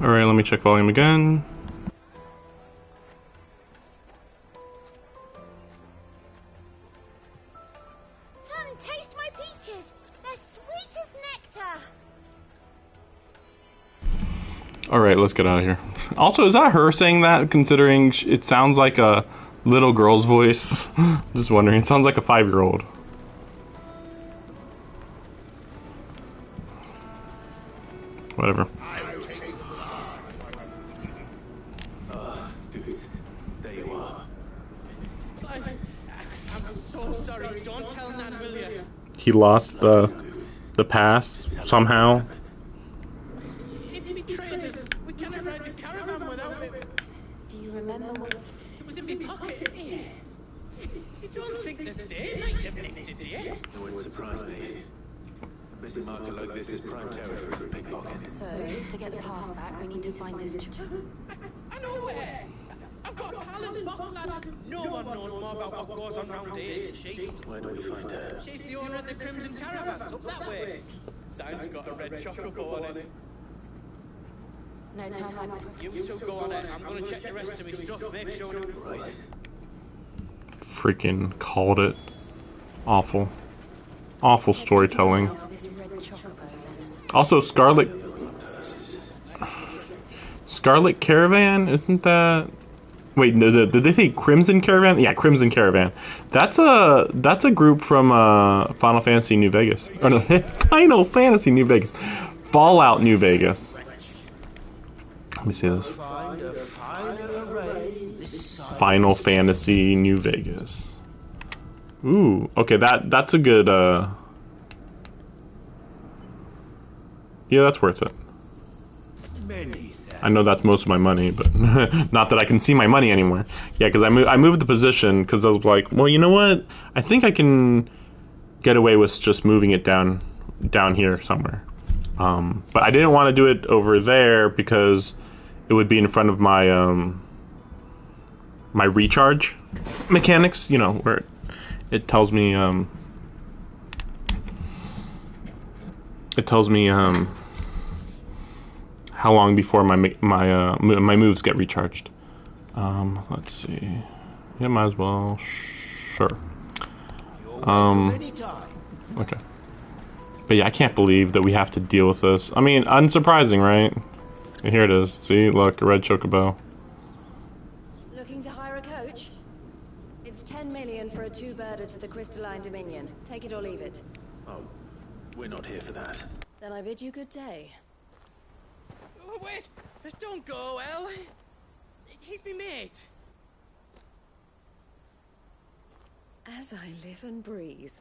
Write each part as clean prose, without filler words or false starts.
Alright, let me check volume again. Come, taste my peaches. They're sweet as nectar. Alright, let's get out of here. Also, is that her saying that, considering it sounds like a little girl's voice? Just wondering, it sounds like a 5-year-old. Whatever. There you are. Clive, I'm so sorry. Don't tell Nan, will you? He lost the pass somehow. It's betrayed us. We cannot ride the caravan without it. Do you remember what? It was in my pocket. You don't think that they might have nicked it, do you? It wouldn't surprise me. A busy market like this is prime territory for pickpocketing. So, to get the pass back, we need to find this. I know where. I've got a pal in Buckland. No one knows more about what goes on round here than she. Where do we find her? She's the owner of the Crimson Caravans up that way. Sign's got a red chocobo on it. No time like. You two go on it. I'm going to check the rest of my stuff. Make sure. Right. Freaking called it. Awful. Awful storytelling. This red chocobo. Also, Scarlet Caravan, isn't that? Wait, did they say Crimson Caravan? Yeah, Crimson Caravan. That's a group from Final Fantasy New Vegas. Or no, Final Fantasy New Vegas. Fallout New Vegas. Let me see this. Find a finer array this side. Final Fantasy New Vegas. Ooh, okay, that's a good yeah, that's worth it. Many I know that's most of my money, but not that I can see my money anymore. Yeah, because I moved the position because I was like, well, you know what? I think I can get away with just moving it down here somewhere. But I didn't want to do it over there because it would be in front of my my recharge mechanics. You know, where it tells me how long before my moves get recharged. Let's see. Yeah, might as well. Sure. Okay. But yeah, I can't believe that we have to deal with this. I mean, unsurprising, right? Here it is. See, look, a red chocobo. Looking to hire a coach? It's 10 million for a two-birder to the Crystalline Dominion. Take it or leave it. Oh, we're not here for that. Then I bid you good day. Oh, wait. Don't go, El. He's me mate. As I live and breathe.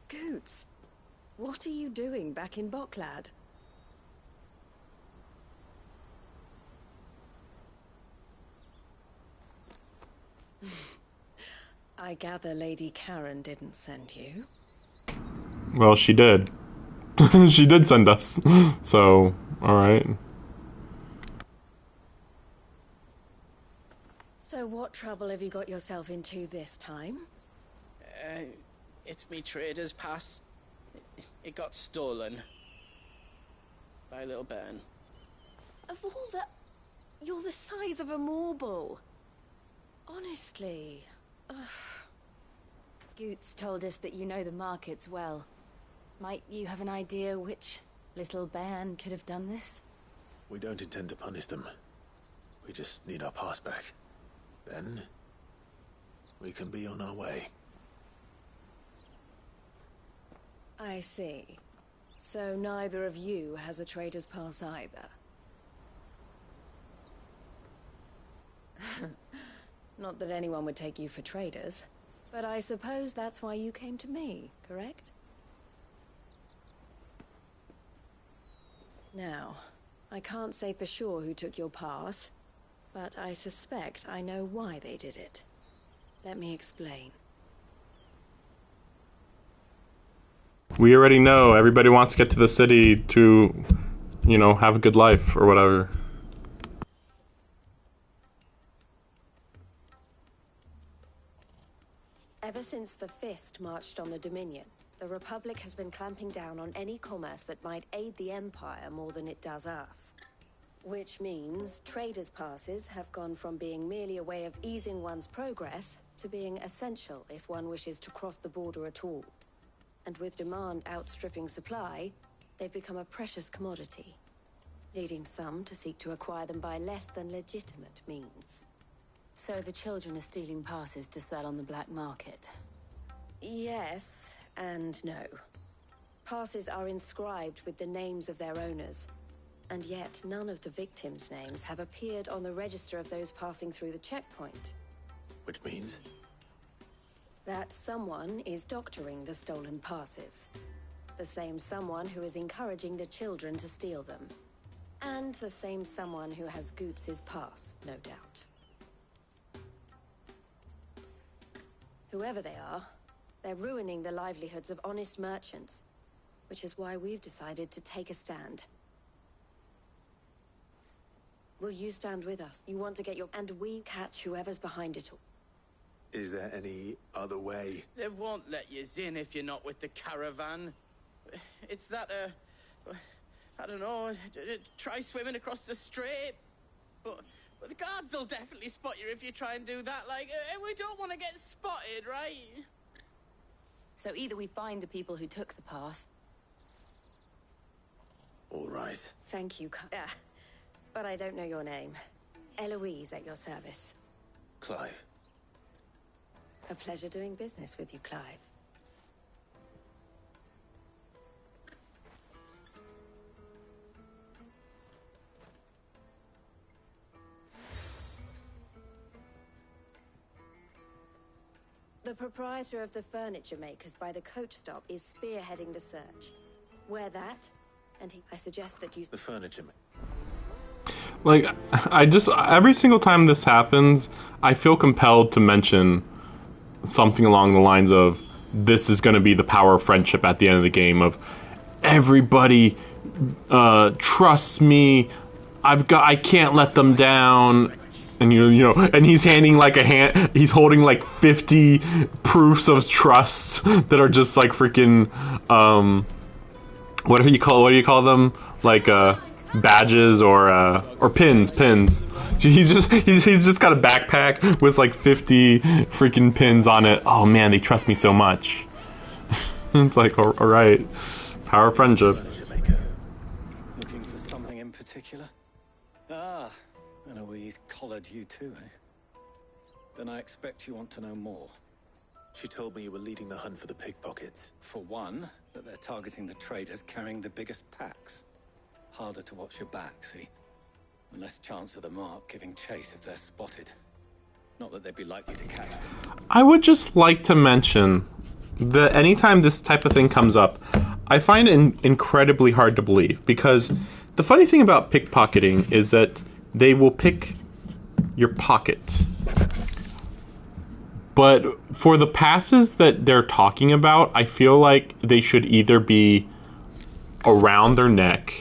Goots, what are you doing back in Boklad? I gather Lady Karen didn't send you. Well, she did. She did send us. So, alright. So what trouble have you got yourself into this time? It's me trader's pass. It got stolen. By a little bairn. Of all the... You're the size of a marble. Honestly. Ugh. Goots told us that you know the markets well. Might you have an idea which little bairn could have done this? We don't intend to punish them. We just need our pass back. Then, we can be on our way. I see. So neither of you has a trader's pass either. Not that anyone would take you for traders, but I suppose that's why you came to me, correct? Now, I can't say for sure who took your pass, but I suspect I know why they did it. Let me explain. We already know everybody wants to get to the city to, you know, have a good life or whatever. Ever since the Fist marched on the Dominion, the Republic has been clamping down on any commerce that might aid the Empire more than it does us. Which means traders' passes have gone from being merely a way of easing one's progress to being essential if one wishes to cross the border at all. And with demand outstripping supply, they've become a precious commodity, leading some to seek to acquire them by less than legitimate means. So the children are stealing passes to sell on the black market? Yes and no. Passes are inscribed with the names of their owners, and yet none of the victims' names have appeared on the register of those passing through the checkpoint. Which means? That someone is doctoring the stolen passes. The same someone who is encouraging the children to steal them. And the same someone who has Goots' pass, no doubt. Whoever they are, they're ruining the livelihoods of honest merchants, which is why we've decided to take a stand. Will you stand with us? You want to get your... And we catch whoever's behind it all. Is there any other way? They won't let you in if you're not with the caravan. It's that, I don't know, try swimming across the strait. But the guards will definitely spot you if you try and do that. Like, we don't want to get spotted, right? So either we find the people who took the pass... All right. Thank you, but I don't know your name. Eloise at your service. Clive. A pleasure doing business with you, Clive. The proprietor of the furniture makers by the coach stop is spearheading the search. Wear that, and I suggest that you... The furniture. Like, I just, every single time this happens, I feel compelled to mention something along the lines of, this is going to be the power of friendship at the end of the game, of everybody trusts me, I can't let them down. And you know, and he's handing like he's holding like 50 proofs of trust that are just like freaking, what do you call them? Like badges or pins. He's just got a backpack with like 50 freaking pins on it. Oh man, they trust me so much. It's like, all right, power of friendship. Looking for something in particular? Ah, Eloise collared you too, eh? Then I expect you want to know more. She told me you were leading the hunt for the pickpockets. For one, that they're targeting the traders carrying the biggest packs. Harder to watch your back, see? And less chance of the mark giving chase if they're spotted. Not that they'd be likely to catch them. I would just like to mention that anytime this type of thing comes up, I find it incredibly hard to believe, because the funny thing about pickpocketing is that they will pick your pocket. But for the passes that they're talking about, I feel like they should either be around their neck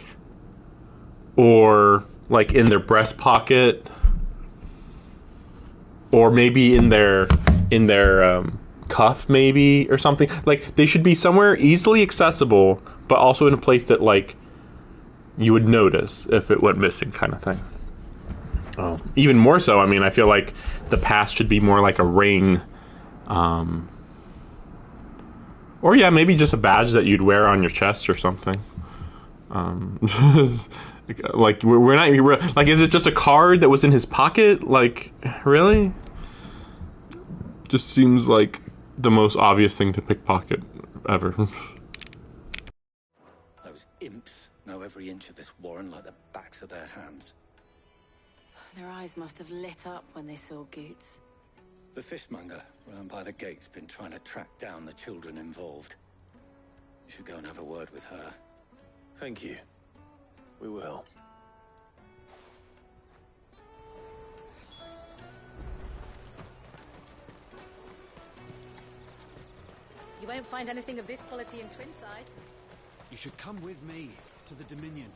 or like in their breast pocket, or maybe in their cuff maybe, or something. Like, they should be somewhere easily accessible, but also in a place that like you would notice if it went missing, kind of thing. Even more so, I mean, I feel like the pass should be more like a ring, or yeah, maybe just a badge that you'd wear on your chest or something. Like, we're not like, is it just a card that was in his pocket? Like, really? Just seems like the most obvious thing to pickpocket ever. Those imps know every inch of this warren like the backs of their hands. Their eyes must have lit up when they saw Goots. The fishmonger round by the gate's been trying to track down the children involved. You should go and have a word with her. Thank you. We will. You won't find anything of this quality in Twinside. You should come with me to the Dominion.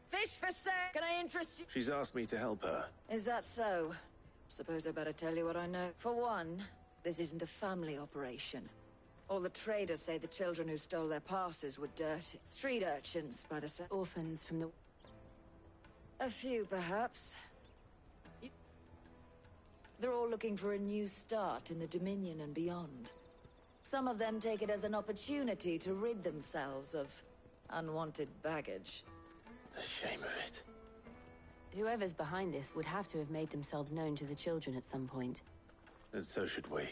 Fish for sale! Can I interest you? She's asked me to help her. Is that so? Suppose I better tell you what I know. For one, this isn't a family operation. All the traders say the children who stole their passes were dirty. Street urchins, by the sound. Orphans from the... A few, perhaps. They're all looking for a new start in the Dominion and beyond. Some of them take it as an opportunity to rid themselves of unwanted baggage. The shame of it. Whoever's behind this would have to have made themselves known to the children at some point. And so should we.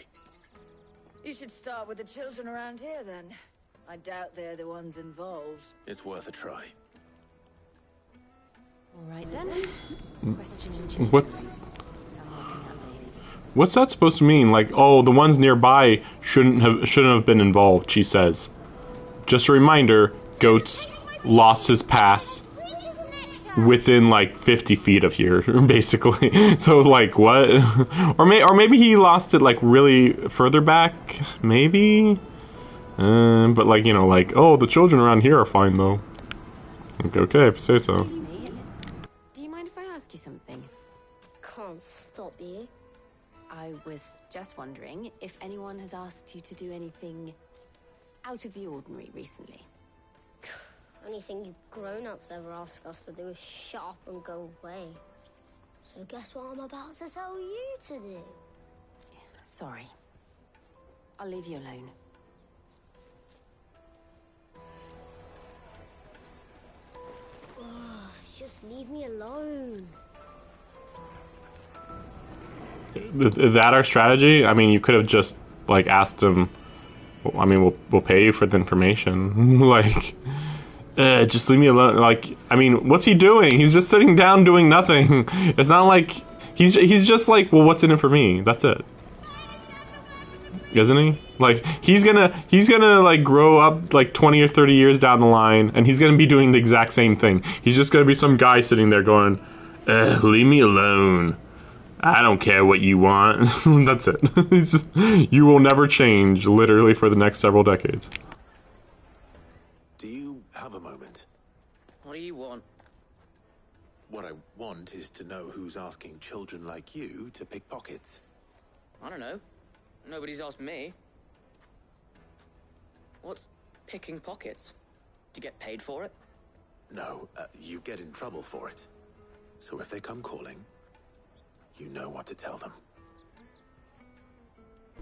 You should start with the children around here, then. I doubt they're the ones involved. It's worth a try. All right, then. Questioning children. What? What's that supposed to mean? Like, oh, the ones nearby shouldn't have been involved, she says. Just a reminder, Goats lost his pass within like 50 feet of here, basically. So like, what? or maybe he lost it like really further back, maybe. But like, you know, like, oh, the children around here are fine though. Okay, if you say so. Excuse me. Do you mind if I ask you something? Can't stop you. I was just wondering if anyone has asked you to do anything out of the ordinary recently. Anything you grown-ups ever ask us to do is shut up and go away. So guess what I'm about to tell you to do? Sorry. I'll leave you alone. Just leave me alone. Is that our strategy? I mean, you could have just like asked him. I mean, we'll pay you for the information. Like, just leave me alone. Like, I mean, what's he doing? He's just sitting down doing nothing. It's not like he's just like, well, what's in it for me? That's it, isn't he? Like, he's gonna like grow up like 20 or 30 years down the line, and he's gonna be doing the exact same thing. He's just gonna be some guy sitting there going, leave me alone. I don't care what you want. That's it. You will never change, literally, for the next several decades. Do you have a moment? What do you want? What I want is to know who's asking children like you to pick pockets. I don't know. Nobody's asked me. What's picking pockets? Do you get paid for it? No, you get in trouble for it. So if they come calling, you know what to tell them.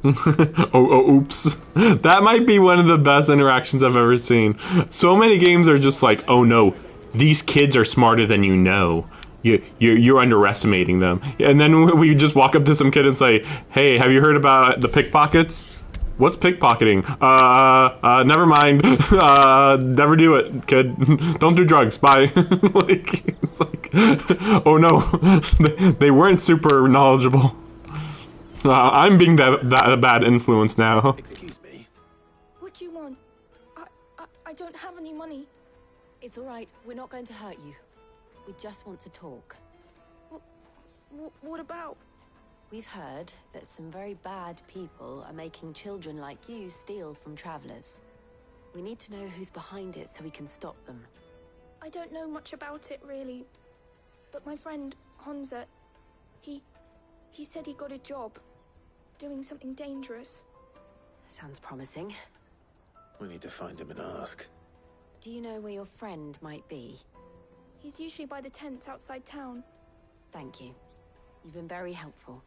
Oops. That might be one of the best interactions I've ever seen. So many games are just like, oh no, these kids are smarter than you know. You're underestimating them. And then we just walk up to some kid and say, hey, have you heard about the pickpockets? What's pickpocketing? Never mind. Never do it, kid. Don't do drugs. Bye. It's like, oh no, they weren't super knowledgeable. I'm being that bad influence now. Excuse me? What do you want? I don't have any money. It's all right. We're not going to hurt you. We just want to talk. What about? We've heard that some very bad people are making children like you steal from travelers. We need to know who's behind it so we can stop them. I don't know much about it, really. But my friend, Honza, he said he got a job. Doing something dangerous. Sounds promising. We need to find him and ask. Do you know where your friend might be? He's usually by the tents outside town. Thank you. You've been very helpful.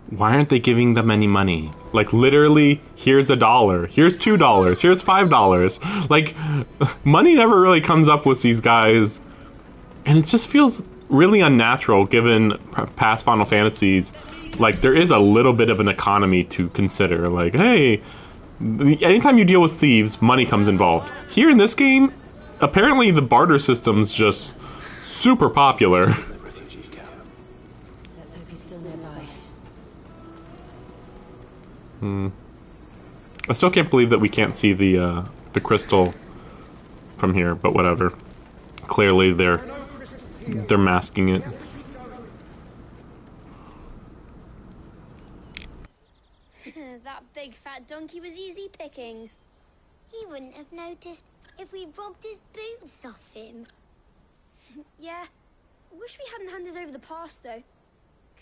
Why aren't they giving them any money? Like, literally, here's $1, here's $2, here's $5. Like, money never really comes up with these guys. And it just feels really unnatural given past Final Fantasies. Like, there is a little bit of an economy to consider. Like, hey, anytime you deal with thieves, money comes involved. Here in this game, apparently the barter system's just super popular. Let's hope he's still nearby. I still can't believe that we can't see the crystal from here, but whatever. Clearly they're masking it. That big fat donkey was easy pickings. He wouldn't have noticed if we robbed his boots off him. Yeah. Wish we hadn't handed over the pass, though.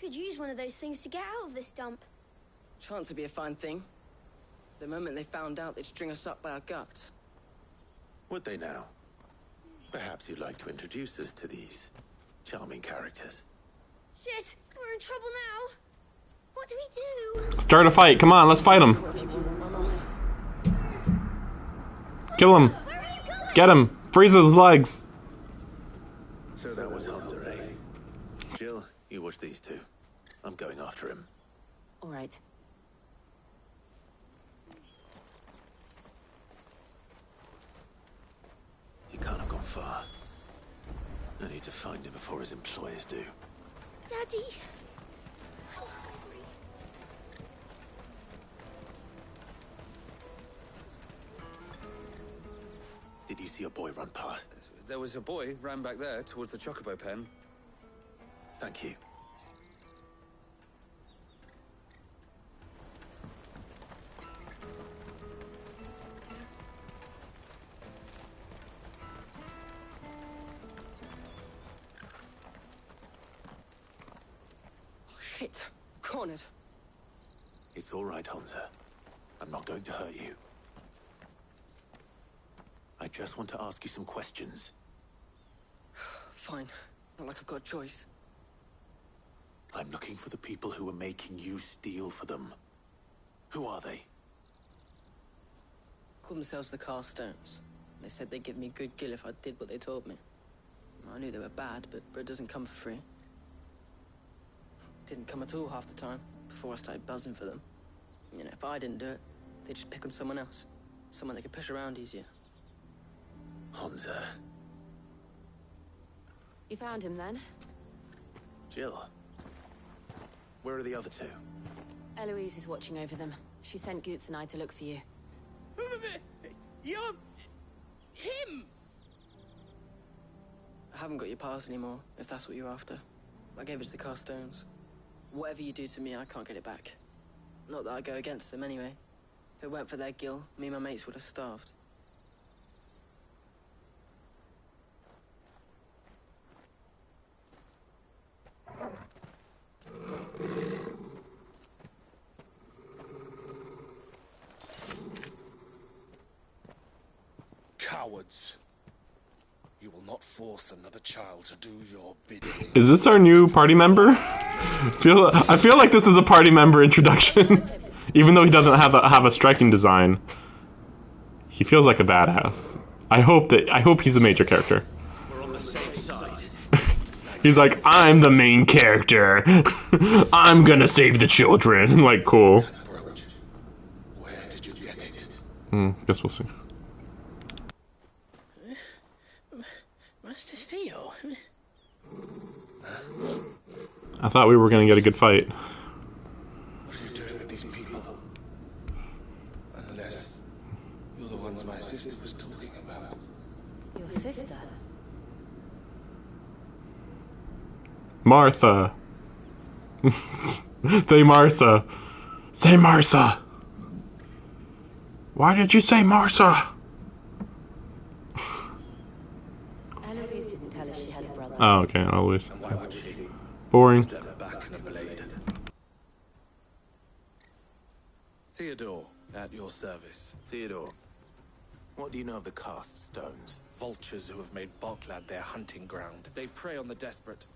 Could use one of those things to get out of this dump. Chance would be a fine thing. The moment they found out, they'd string us up by our guts. Would they now? Perhaps you'd like to introduce us to these charming characters. Shit, we're in trouble now. What do we do? Start a fight. Come on, let's fight him. Kill him. Get him. Freeze his legs. So that was Hunter, eh? Jill, you watch these two. I'm going after him. All right. He can't have gone far. I need to find him before his employers do. Daddy. Did you see a boy run past? There was a boy ran back there towards the Chocobo pen. Thank you. Shit. Cornered. It's all right, Hunter. I'm not going to hurt you. I just want to ask you some questions. Fine. Not like I've got a choice. I'm looking for the people who are making you steal for them. Who are they? Call themselves the Carstones. They said they'd give me good gill if I did what they told me. I knew they were bad, but bread doesn't come for free. Didn't come at all half the time, before I started buzzing for them. You know, if I didn't do it, they'd just pick on someone else. Someone they could push around easier. Hunter. You found him then? Jill. Where are the other two? Eloise is watching over them. She sent Goots and I to look for you. You're... him! I haven't got your pass anymore, if that's what you're after. I gave it to the Carstones. Whatever you do to me, I can't get it back. Not that I go against them anyway. If it weren't for their gill, me and my mates would have starved. Cowards. You will not force another child to do your bidding. Is this our new party member? I feel like this is a party member introduction. Even though he doesn't have a striking design. He feels like a badass. I hope he's a major character. We're on the same side. He's like, I'm the main character. I'm gonna save the children. Like, cool. Where did you get it? Guess we'll see. Master Theo? I thought we were gonna get a good fight. What are you doing with these people? Unless you're the ones my sister was talking about. Your sister? Martha. Say Martha. Say Martha. Why did you say Martha? Eloise didn't tell us she had a brother. Oh, okay, always. And why would she? Boring. Step back in a blade. Theodore, at your service. Theodore, what do you know of the Cast Stones? Vultures who have made Boklad their hunting ground. They prey on the desperate,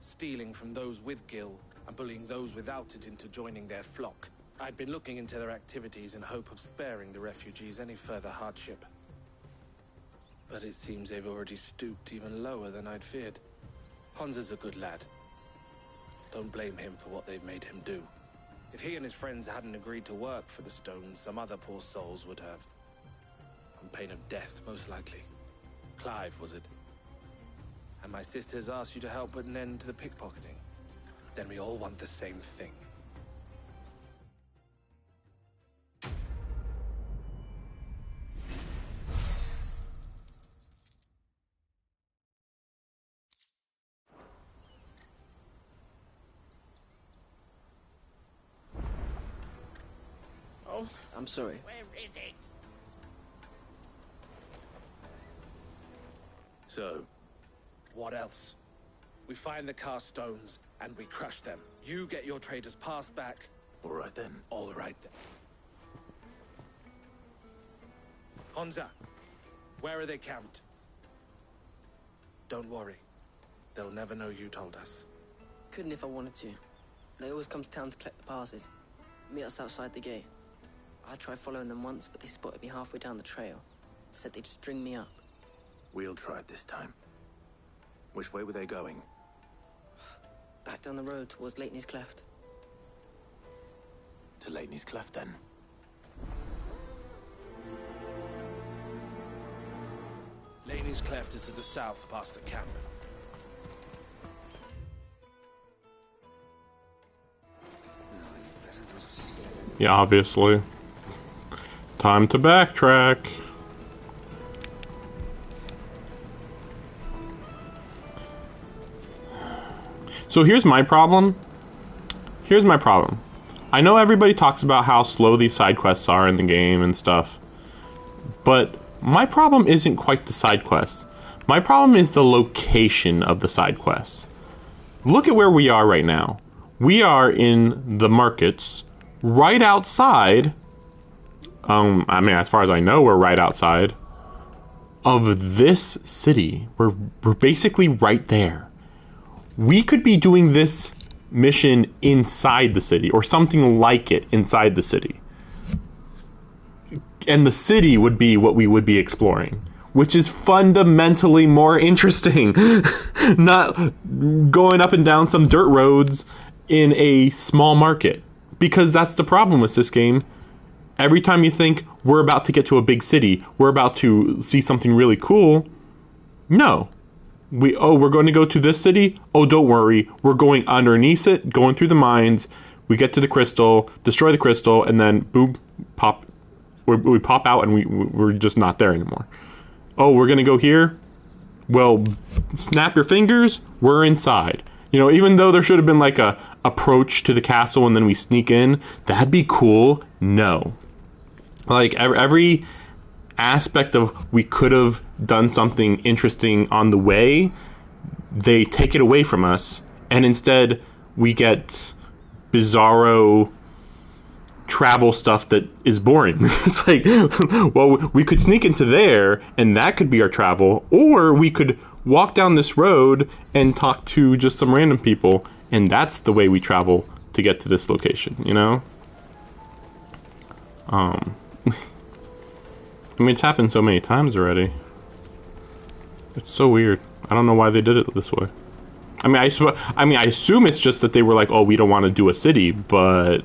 stealing from those with gil and bullying those without it into joining their flock. I'd been looking into their activities in hope of sparing the refugees any further hardship. But it seems they've already stooped even lower than I'd feared. Honza's a good lad. Don't blame him for what they've made him do. If he and his friends hadn't agreed to work for the Stones, some other poor souls would have. On pain of death, most likely. Clive, was it? And my sisters asked you to help put an end to the pickpocketing. Then we all want the same thing. Oh, I'm sorry. where is it? So, What else? We find the Carstones and we crush them. You get your trader's pass back. all right then. All right then. Honza, where are they camped? Don't worry. They'll never know you told us. Couldn't if I wanted to. They always come to town to collect the passes. Meet us outside the gate. I tried following them once, but they spotted me halfway down the trail. Said they'd string me up. We'll try it this time. Which way were they going? Back down the road towards Lateney's Cleft. To Lateney's Cleft, then. Laney's Cleft is to the south, past the camp. Yeah, obviously. Time to backtrack. So here's my problem. I know everybody talks about how slow these side quests are in the game and stuff, but my problem isn't quite the side quests. My problem is the location of the side quests. Look at where we are right now. We are in the markets, right outside. I mean, as far as I know, we're right outside of this city. We're basically right there. We could be doing this mission inside the city, or something like it inside the city. And the city would be what we would be exploring, which is fundamentally more interesting. Not going up and down some dirt roads in a small market. Because that's the problem with this game. Every time you think we're about to get to a big city, we're about to see something really cool, no. We're going to go to this city? Oh, don't worry. We're going underneath it, going through the mines. We get to the crystal, destroy the crystal, and then boom, pop. We pop out and we're just not there anymore. Oh, we're going to go here? Well, snap your fingers, we're inside. You know, even though there should have been like a approach to the castle and then we sneak in, that'd be cool. No. Like every aspect of we could have done something interesting on the way, they take it away from us, and instead we get bizarro travel stuff that is boring. It's like, well, we could sneak into there and that could be our travel, or we could walk down this road and talk to just some random people, and that's the way we travel to get to this location, you know? I mean, it's happened so many times already. It's so weird. I don't know why they did it this way. I mean, I assume it's just that they were like, oh, we don't want to do a city, but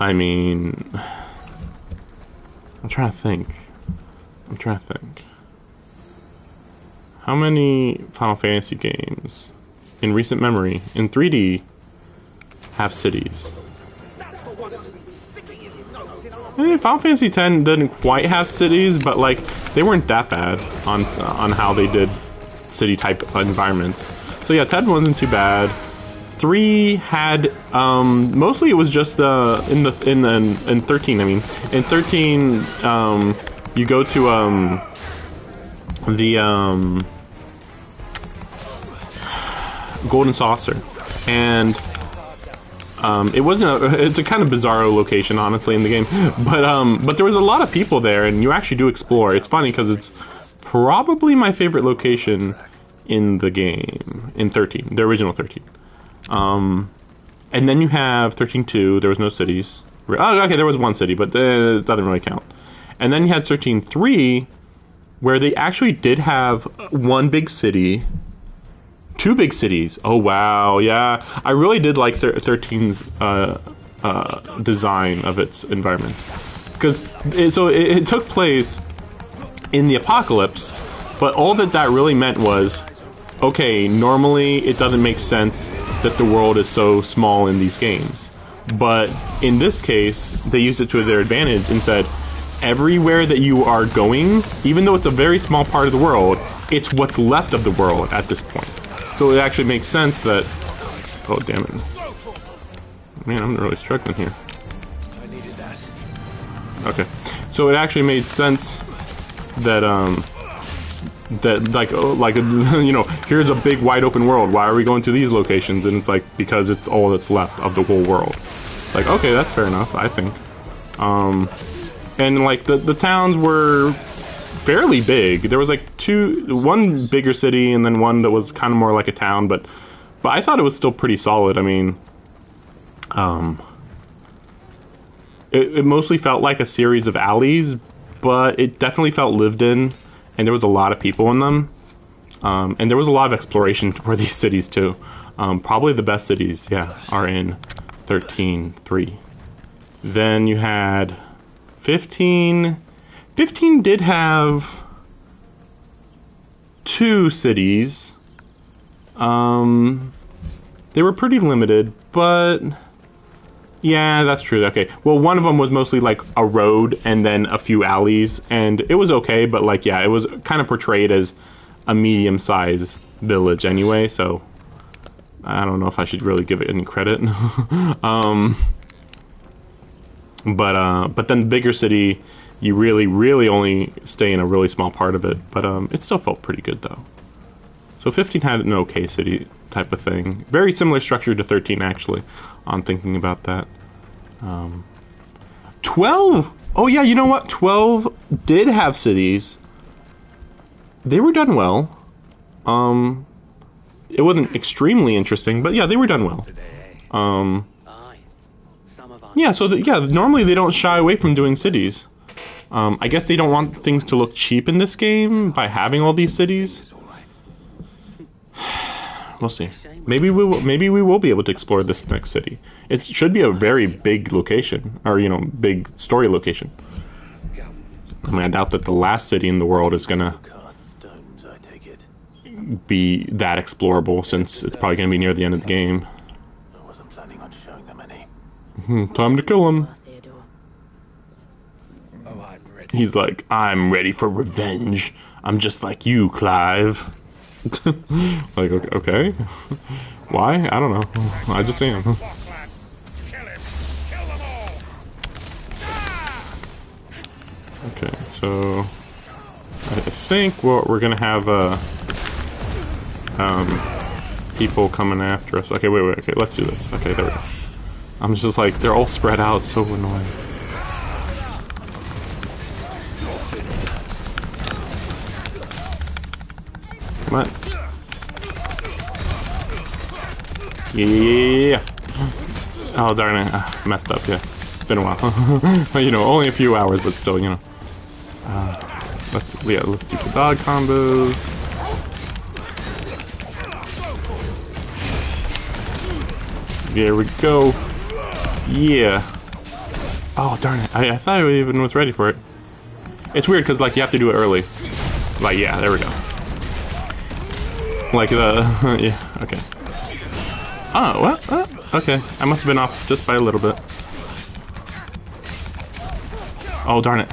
I mean, I'm trying to think. How many Final Fantasy games in recent memory in 3D have cities? I mean, Final Fantasy X didn't quite have cities, but like they weren't that bad on how they did city type environments. So yeah, 10 wasn't too bad. 3 had mostly it was just in 13. I mean, in 13 you go to the Golden Saucer, and it's a kind of bizarro location, honestly, in the game, but there was a lot of people there, and you actually do explore. It's funny because it's probably my favorite location in the game, in 13, the original 13. And then you have 13.2, there was no cities. Oh, okay, there was one city, but it doesn't really count. And then you had 13.3, where they actually did have one big city, 2 big cities. Oh, wow, yeah. I really did like 13's design of its environments. Because it took place in the apocalypse, but all that really meant was, okay, normally it doesn't make sense that the world is so small in these games. But in this case, they used it to their advantage and said, everywhere that you are going, even though it's a very small part of the world, it's what's left of the world at this point. So it actually makes sense that... Oh, damn it. Man, I'm really struggling here. I needed that. Okay. So it actually made sense that, you know, here's a big wide open world. Why are we going to these locations? And it's like, because it's all that's left of the whole world. Like, okay, that's fair enough, I think. And like the towns were fairly big. There was like one bigger city and then one that was kind of more like a town, but I thought it was still pretty solid. I mean, it mostly felt like a series of alleys, but it definitely felt lived in, and there was a lot of people in them. And there was a lot of exploration for these cities too. Probably the best cities, yeah, are in 13.3. Then you had 15. 15 did have 2 cities. They were pretty limited, but yeah, that's true. Okay, well, one of them was mostly like a road and then a few alleys, and it was okay, but like, yeah, it was kind of portrayed as a medium-sized village anyway, so I don't know if I should really give it any credit. But then the bigger city, you really only stay in a really small part of it, but it still felt pretty good though. So 15 had an okay city type of thing. Very similar structure to 13 actually, on thinking about that. 12, oh yeah, you know what? 12 did have cities. They were done well. It wasn't extremely interesting, but yeah, they were done well. Yeah, so normally they don't shy away from doing cities. I guess they don't want things to look cheap in this game by having all these cities. We'll see. Maybe we will be able to explore this next city. It should be a very big location, or big story location. I mean, I doubt that the last city in the world is gonna be that explorable, since it's probably gonna be near the end of the game. I wasn't planning on showing them any. Time to kill him. He's like, I'm ready for revenge. I'm just like you, Clive. Like, okay. Why? I don't know. I just am. Okay, so I think we're gonna have people coming after us. Okay, wait. Okay, let's do this. Okay, there we go. I'm just like, they're all spread out. So annoying. Come on. Yeah. Oh, darn it. Messed up, yeah. It's been a while. Only a few hours, but still, let's do the dog combos. There we go. Yeah. Oh, darn it. I thought I even was ready for it. It's weird, because, you have to do it early. Yeah, there we go. Yeah, okay. Oh, what? Okay, I must have been off just by a little bit. Oh, darn it.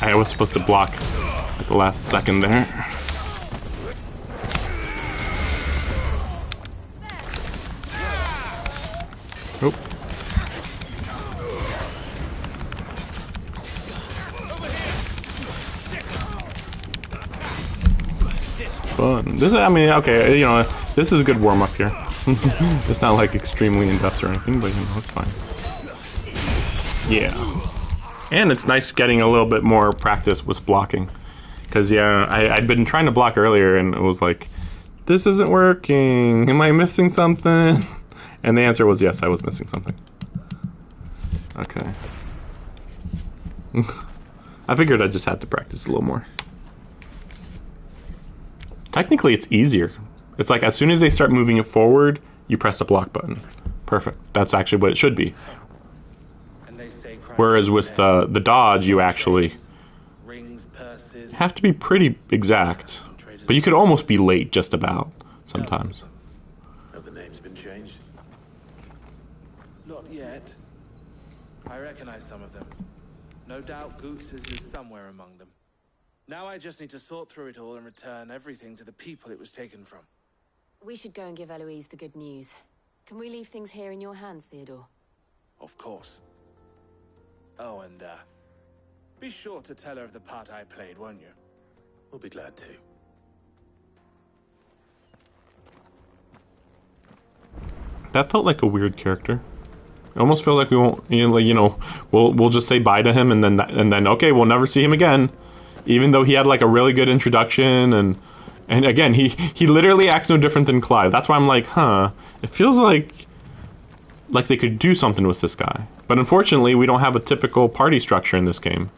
I was supposed to block at the last second there. Oh. Fun. Okay, this is a good warm-up here. It's not extremely in-depth or anything, but it's fine. Yeah. And it's nice getting a little bit more practice with blocking. Because, I'd been trying to block earlier and it was like, this isn't working. Am I missing something? And the answer was yes, I was missing something. Okay. I figured I just had to practice a little more. Technically, it's easier. It's like as soon as they start moving it forward, you press the block button. Perfect. That's actually what it should be. Whereas with the dodge, you actually have to be pretty exact. But you could almost be late just about sometimes. Have the names been changed? Not yet. I recognize some of them. No doubt Goose's is somewhere among them. Now I just need to sort through it all and return everything to the people it was taken from. We should go and give Eloise the good news. Can we leave things here in your hands, Theodore? Of course. Oh, and, be sure to tell her of the part I played, won't you? We'll be glad to. That felt like a weird character. It almost felt like we won't, we'll just say bye to him and then okay, we'll never see him again. even though he had like a really good introduction, and again, he literally acts no different than Clive. That's why I'm like, huh, it feels like they could do something with this guy. But unfortunately, we don't have a typical party structure in this game.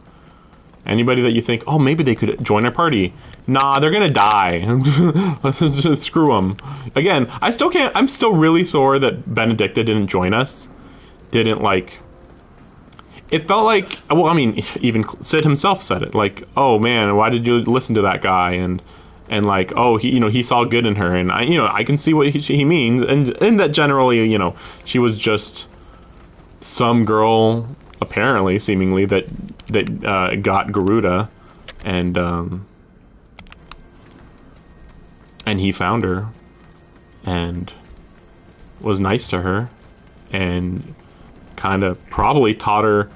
Anybody that you think, oh, maybe they could join our party. Nah, they're gonna die. Let's just screw them. Again, I'm still really sore that Benedicta didn't join us. Didn't, like... It felt like... Well, I mean, even Cid himself said it. Like, oh, man, why did you listen to that guy? And like, oh, he saw good in her. And, I can see what he means. And that generally, she was just some girl, apparently, seemingly, that got Garuda. And he found her. And was nice to her. And kind of probably taught her,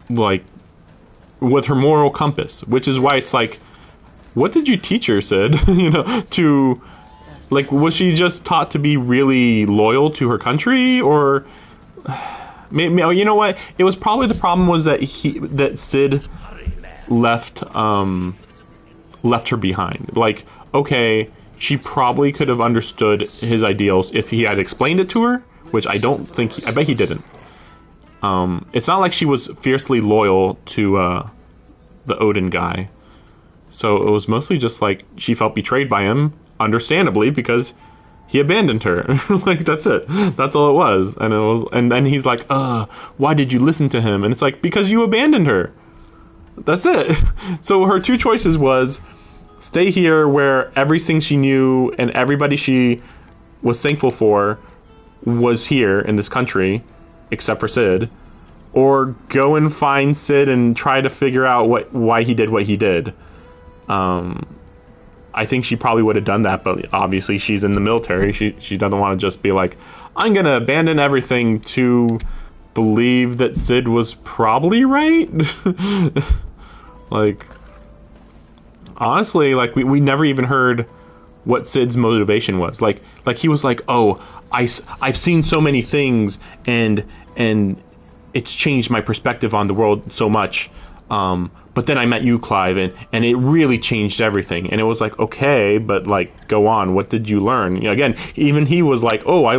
like, with her moral compass, which is why it's like, what did you teach her, Cid? To, like, was she just taught to be really loyal to her country, or maybe, you know what? It was probably the problem was that Cid left her behind. Like, okay, she probably could have understood his ideals if he had explained it to her, which I don't think, I bet he didn't. It's not like she was fiercely loyal to the Odin guy. So it was mostly just like she felt betrayed by him, understandably, because he abandoned her. Like, that's it. That's all it was. And then he's like, why did you listen to him? And it's like, because you abandoned her. That's it. So her two choices was stay here where everything she knew and everybody she was thankful for was here in this country, except for Cid, or go and find Cid and try to figure out why he did what he did. I think she probably would have done that, but obviously she's in the military. She doesn't want to just be like, I'm going to abandon everything to believe that Cid was probably right. Like, honestly, like, we never even heard what Cid's motivation was. Like he was like, oh, I've seen so many things, and it's changed my perspective on the world so much. But then I met you, Clive, and it really changed everything. And it was like, okay, but like, go on. What did you learn? Again, even he was like, oh, I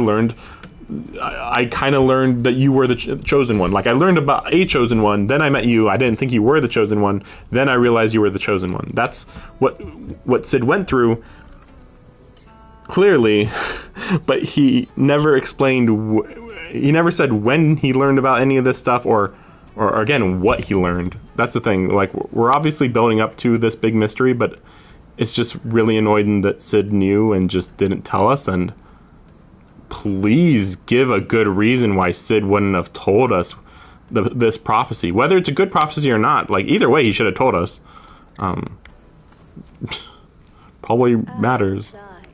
kind of learned that you were the chosen one. Like, I learned about a chosen one, then I met you. I didn't think you were the chosen one. Then I realized you were the chosen one. That's what Cid went through, clearly, but he never explained. He never said when he learned about any of this stuff, or again, what he learned. That's the thing. Like, we're obviously building up to this big mystery, but it's just really annoying that Cid knew and just didn't tell us. And please give a good reason why Cid wouldn't have told us this prophecy, whether it's a good prophecy or not. Like, either way, he should have told us. Probably matters. Clive,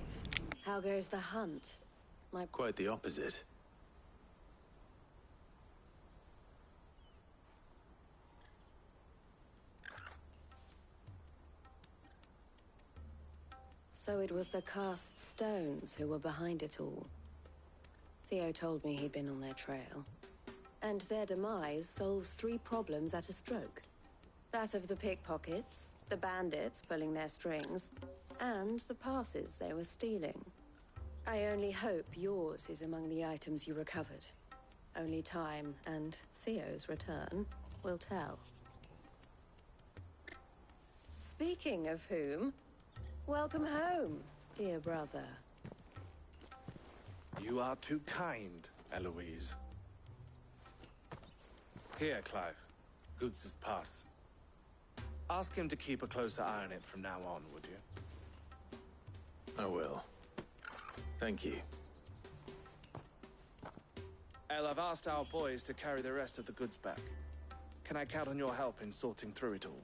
how goes the hunt? Quite the opposite. So it was the cast stones who were behind it all. Theo told me he'd been on their trail. And their demise solves 3 problems at a stroke. That of the pickpockets, the bandits pulling their strings, and the passes they were stealing. I only hope yours is among the items you recovered. Only time and Theo's return will tell. Speaking of whom, welcome home, dear brother. You are too kind, Eloise. Here, Clive. Goods' pass. Ask him to keep a closer eye on it from now on, would you? I will. Thank you. El, I've asked our boys to carry the rest of the goods back. Can I count on your help in sorting through it all?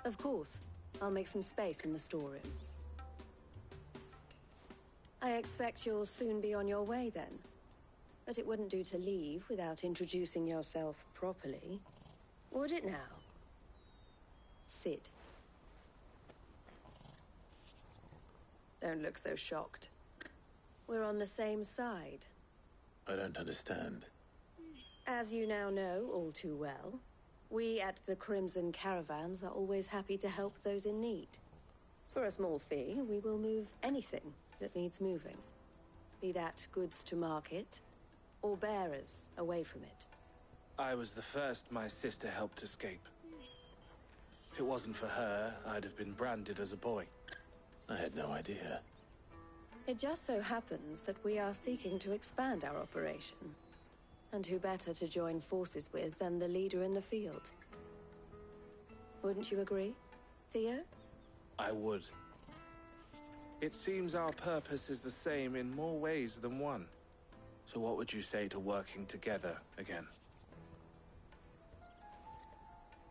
Of course. I'll make some space in the storeroom. I expect you'll soon be on your way then. But it wouldn't do to leave without introducing yourself properly. Would it now? Cid. Don't look so shocked. We're on the same side. I don't understand. As you now know all too well, We at the Crimson Caravans are always happy to help those in need. For a small fee, we will move anything that needs moving. Be that goods to market, or bearers away from it. I was the first my sister helped escape. If it wasn't for her, I'd have been branded as a boy. I had no idea. It just so happens that we are seeking to expand our operation. And who better to join forces with than the leader in the field? Wouldn't you agree, Theo? I would. It seems our purpose is the same in more ways than one. So what would you say to working together again?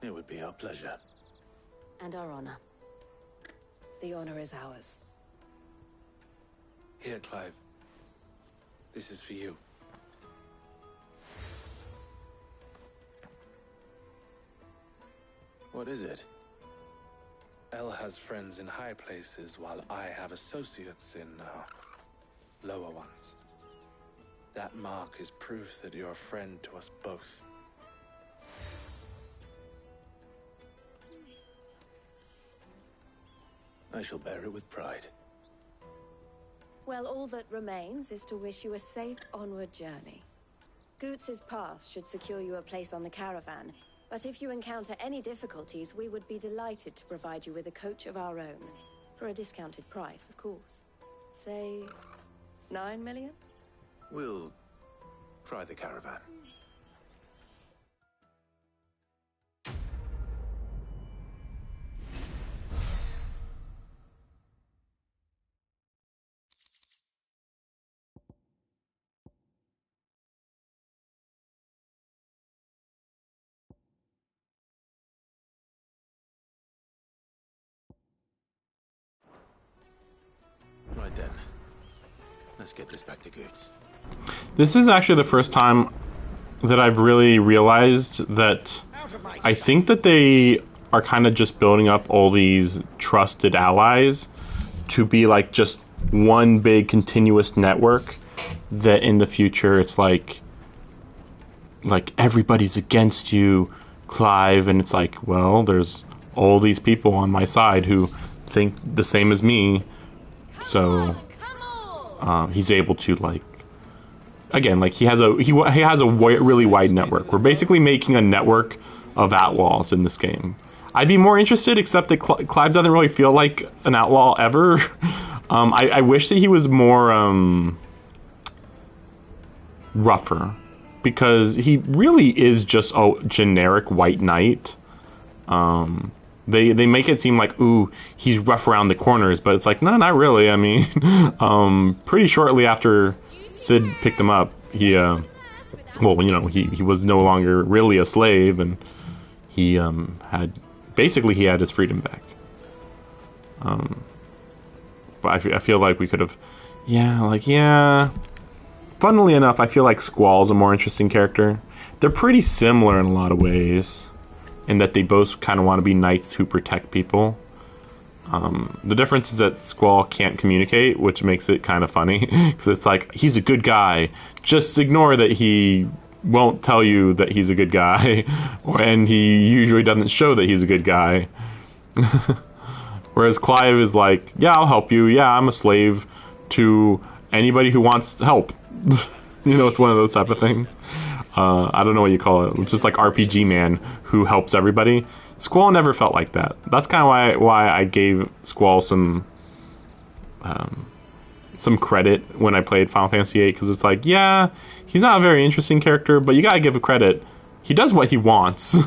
It would be our pleasure. And our honor. The honor is ours. Here, Clive. This is for you. What is it? El has friends in high places, while I have associates in, lower ones. That mark is proof that you're a friend to us both. I shall bear it with pride. Well, all that remains is to wish you a safe onward journey. Goots's pass should secure you a place on the caravan, but if you encounter any difficulties, we would be delighted to provide you with a coach of our own. For a discounted price, of course. Say, 9 million? We'll try the caravan. Right then. Let's get this back to Goots. This is actually the first time that I've really realized that I think that they are kind of just building up all these trusted allies to be like just one big continuous network that in the future it's like everybody's against you, Clive, and it's like, well, there's all these people on my side who think the same as me. So he's able to he has a really wide network. We're basically making a network of outlaws in this game. I'd be more interested, except that Clive doesn't really feel like an outlaw ever. I wish that he was more rougher, because he really is just a generic white knight. They make it seem like, ooh, he's rough around the corners, but it's like, no, not really. I mean, pretty shortly after Sid picked him up, he was no longer really a slave, and he had his freedom back. But I feel like we could have, funnily enough, I feel like Squall's a more interesting character. They're pretty similar in a lot of ways, in that they both kind of want to be knights who protect people. The difference is that Squall can't communicate, which makes it kind of funny, because it's like, he's a good guy. Just ignore that he won't tell you that he's a good guy, and he usually doesn't show that he's a good guy. Whereas Clive is like, yeah, I'll help you. Yeah, I'm a slave to anybody who wants help. It's one of those type of things. I don't know what you call it. It's just like RPG man who helps everybody. Squall never felt like that. That's kind of why I gave Squall some credit when I played Final Fantasy VIII, because it's like, yeah, he's not a very interesting character, but you gotta give a credit. He does what he wants,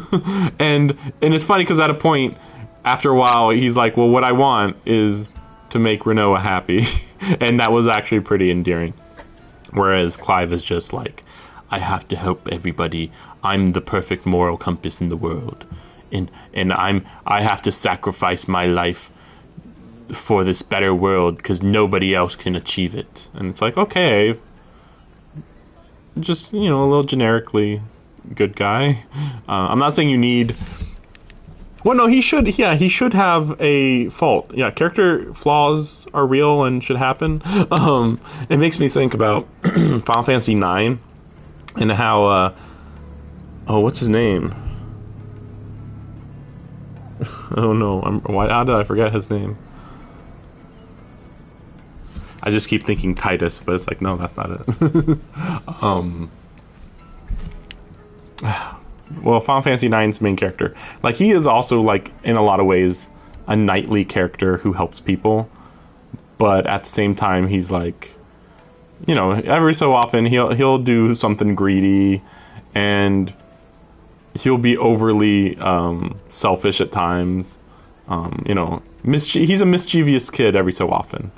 and it's funny because at a point, after a while, he's like, well, what I want is to make Rinoa happy, and that was actually pretty endearing. Whereas Clive is just like, I have to help everybody. I'm the perfect moral compass in the world. And I have to sacrifice my life for this better world because nobody else can achieve it. And it's like, okay, just, a little generically good guy. I'm not saying you need... Well, no, he should have a fault. Yeah, character flaws are real and should happen. It makes me think about Final Fantasy IX and how, what's his name? Oh no, how did I forget his name? I just keep thinking Titus, but it's like, no, that's not it. Well, Final Fantasy IX's main character, like, he is also, like, in a lot of ways, a knightly character who helps people, but at the same time, he's like, you know, every so often he'll do something greedy, and he'll be overly selfish at times. You know, he's a mischievous kid every so often,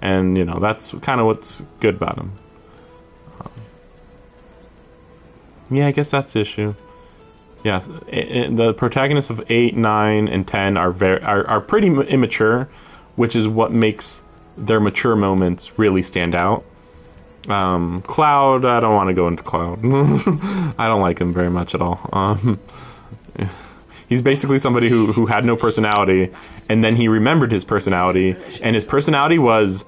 and you know that's kind of what's good about him. Yeah, I guess that's the issue. Yeah, the protagonists of 8, 9, and 10 are pretty immature, which is what makes their mature moments really stand out. Cloud, I don't want to go into Cloud. I don't like him very much at all. He's basically somebody who had no personality, and then he remembered his personality, and his personality was,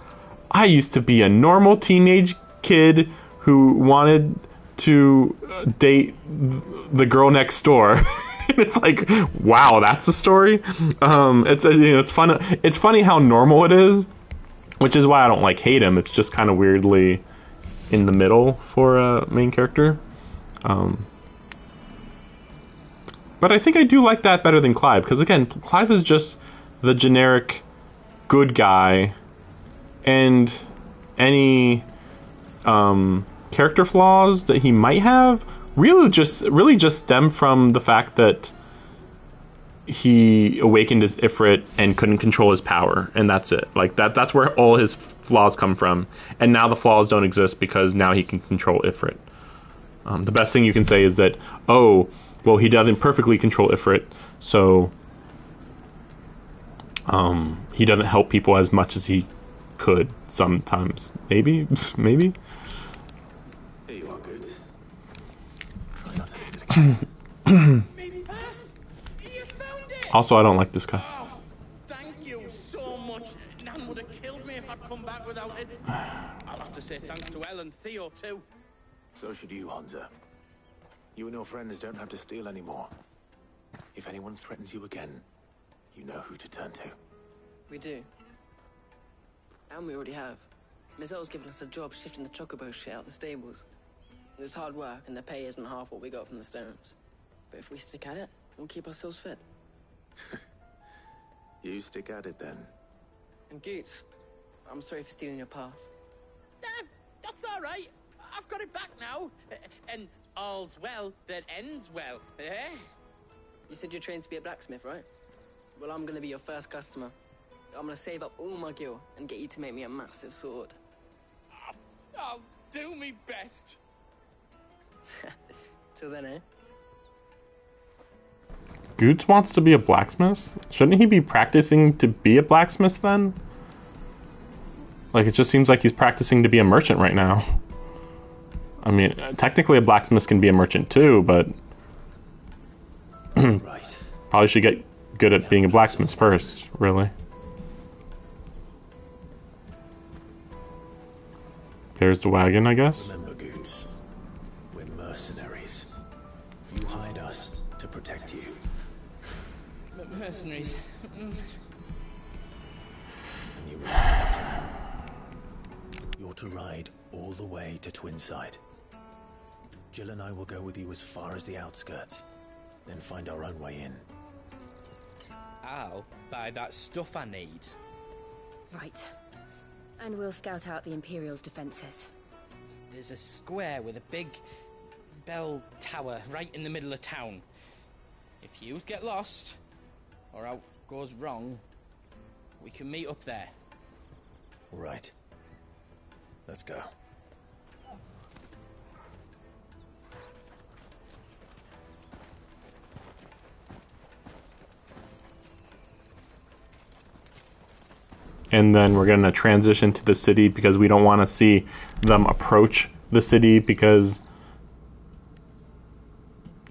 I used to be a normal teenage kid who wanted to date the girl next door. It's like, wow, that's the story. It's fun. It's funny how normal it is, which is why I don't like hate him. It's just kind of weirdly in the middle for a main character. But I think I do like that better than Clive, because again, Clive is just the generic good guy, and any character flaws that he might have really just stem from the fact that he awakened his Ifrit and couldn't control his power, and that's it. Like that's where all his flaws come from, and now the flaws don't exist because now he can control Ifrit. The best thing you can say is that, oh, well, he doesn't perfectly control Ifrit, so he doesn't help people as much as he could sometimes. Maybe. Here you are, good. Try not to hit it again. Also, I don't like this guy. Oh, thank you so much. Nan would have killed me if I'd come back without it. I'll have to say thanks to Elle and Theo, too. So should you, Hansa. You and your friends don't have to steal anymore. If anyone threatens you again, you know who to turn to. We do. And we already have. Mizelle's given us a job shifting the chocobo shit out the stables. It's hard work, and the pay isn't half what we got from the stones. But if we stick at it, we'll keep ourselves fit. You stick at it then. And Goots, I'm sorry for stealing your path. That's all right. I've got it back now. And all's well that ends well, eh? You said you're trained to be a blacksmith, right? Well, I'm gonna be your first customer. I'm gonna save up all my gil and get you to make me a massive sword. I'll do me best. Till then, eh? Goots wants to be a blacksmith? Shouldn't he be practicing to be a blacksmith then? Like, it just seems like he's practicing to be a merchant right now. I mean, technically a blacksmith can be a merchant too, but Right. probably should get good at being a blacksmith first, really. There's the wagon, I guess. Remember, Goots, we're mercenaries. You hide us to protect you. Mercenaries. And you remember the plan. You're to ride all the way to Twinside. Jill and I will go with you as far as the outskirts, then find our own way in. I'll buy that stuff I need. Right. And we'll scout out the Imperial's defenses. There's a square with a big bell tower right in the middle of town. If you get lost, or out goes wrong, we can meet up there. Right. Let's go. And then we're going to transition to the city because we don't want to see them approach the city because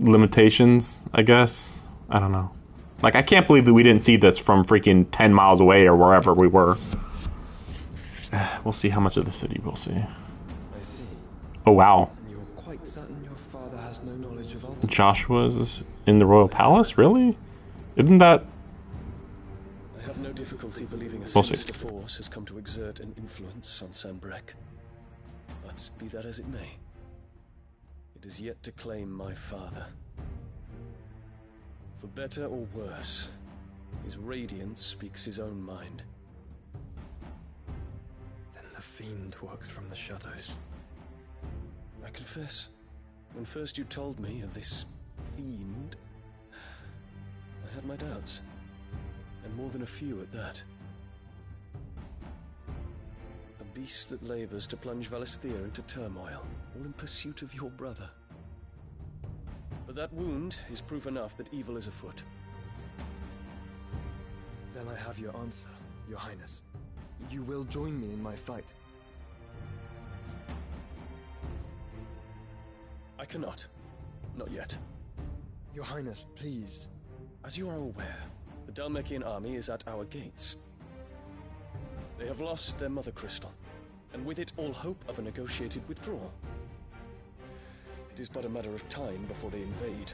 limitations, I guess. I don't know. Like, I can't believe that we didn't see this from freaking 10 miles away or wherever we were. We'll see how much of the city we'll see. I see. Oh, wow. And you're quite certain your father has no knowledge of Altamont? Joshua's in the Royal Palace? Really? Isn't that I have no difficulty believing a We'll see. sinister force has come to exert an influence on Sanbreque. But be that as it may, it is yet to claim my father. For better or worse, his radiance speaks his own mind. Then the fiend works from the shadows. I confess, when first you told me of this fiend, I had my doubts. And more than a few at that. A beast that labors to plunge Valisthea into turmoil, all in pursuit of your brother. But that wound is proof enough that evil is afoot. Then I have your answer, Your Highness. You will join me in my fight. I cannot. Not yet. Your Highness, please. As you are aware, the Dhalmekian army is at our gates. They have lost their mother crystal, and with it all hope of a negotiated withdrawal. It is but a matter of time before they invade.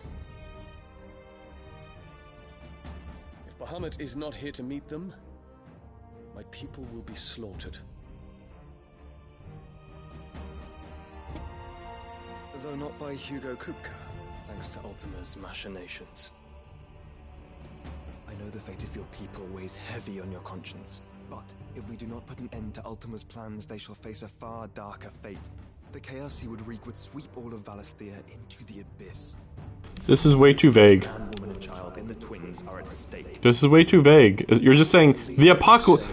If Bahamut is not here to meet them, my people will be slaughtered. Though not by Hugo Kupka, thanks to Ultima's machinations. I know the fate of your people weighs heavy on your conscience, but if we do not put an end to Ultima's plans, they shall face a far darker fate. The chaos he would wreak would sweep all of Valisthea into the abyss. This is way too vague. Man, woman, and child in the twins are at stake. This is way too vague. You're just saying the apocalypse.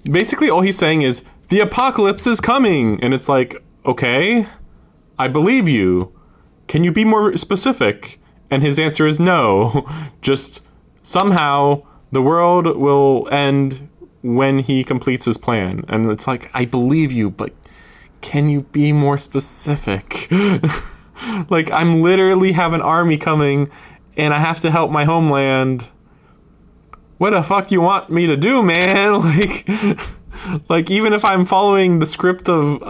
Basically, all he's saying is the apocalypse is coming, and it's like, okay, I believe you. Can you be more specific? And his answer is no. Just somehow the world will end when he completes his plan. And it's like, I believe you, but can you be more specific? Like, I'm literally have an army coming and I have to help my homeland. What the fuck you want me to do, man? Like even if I'm following the script of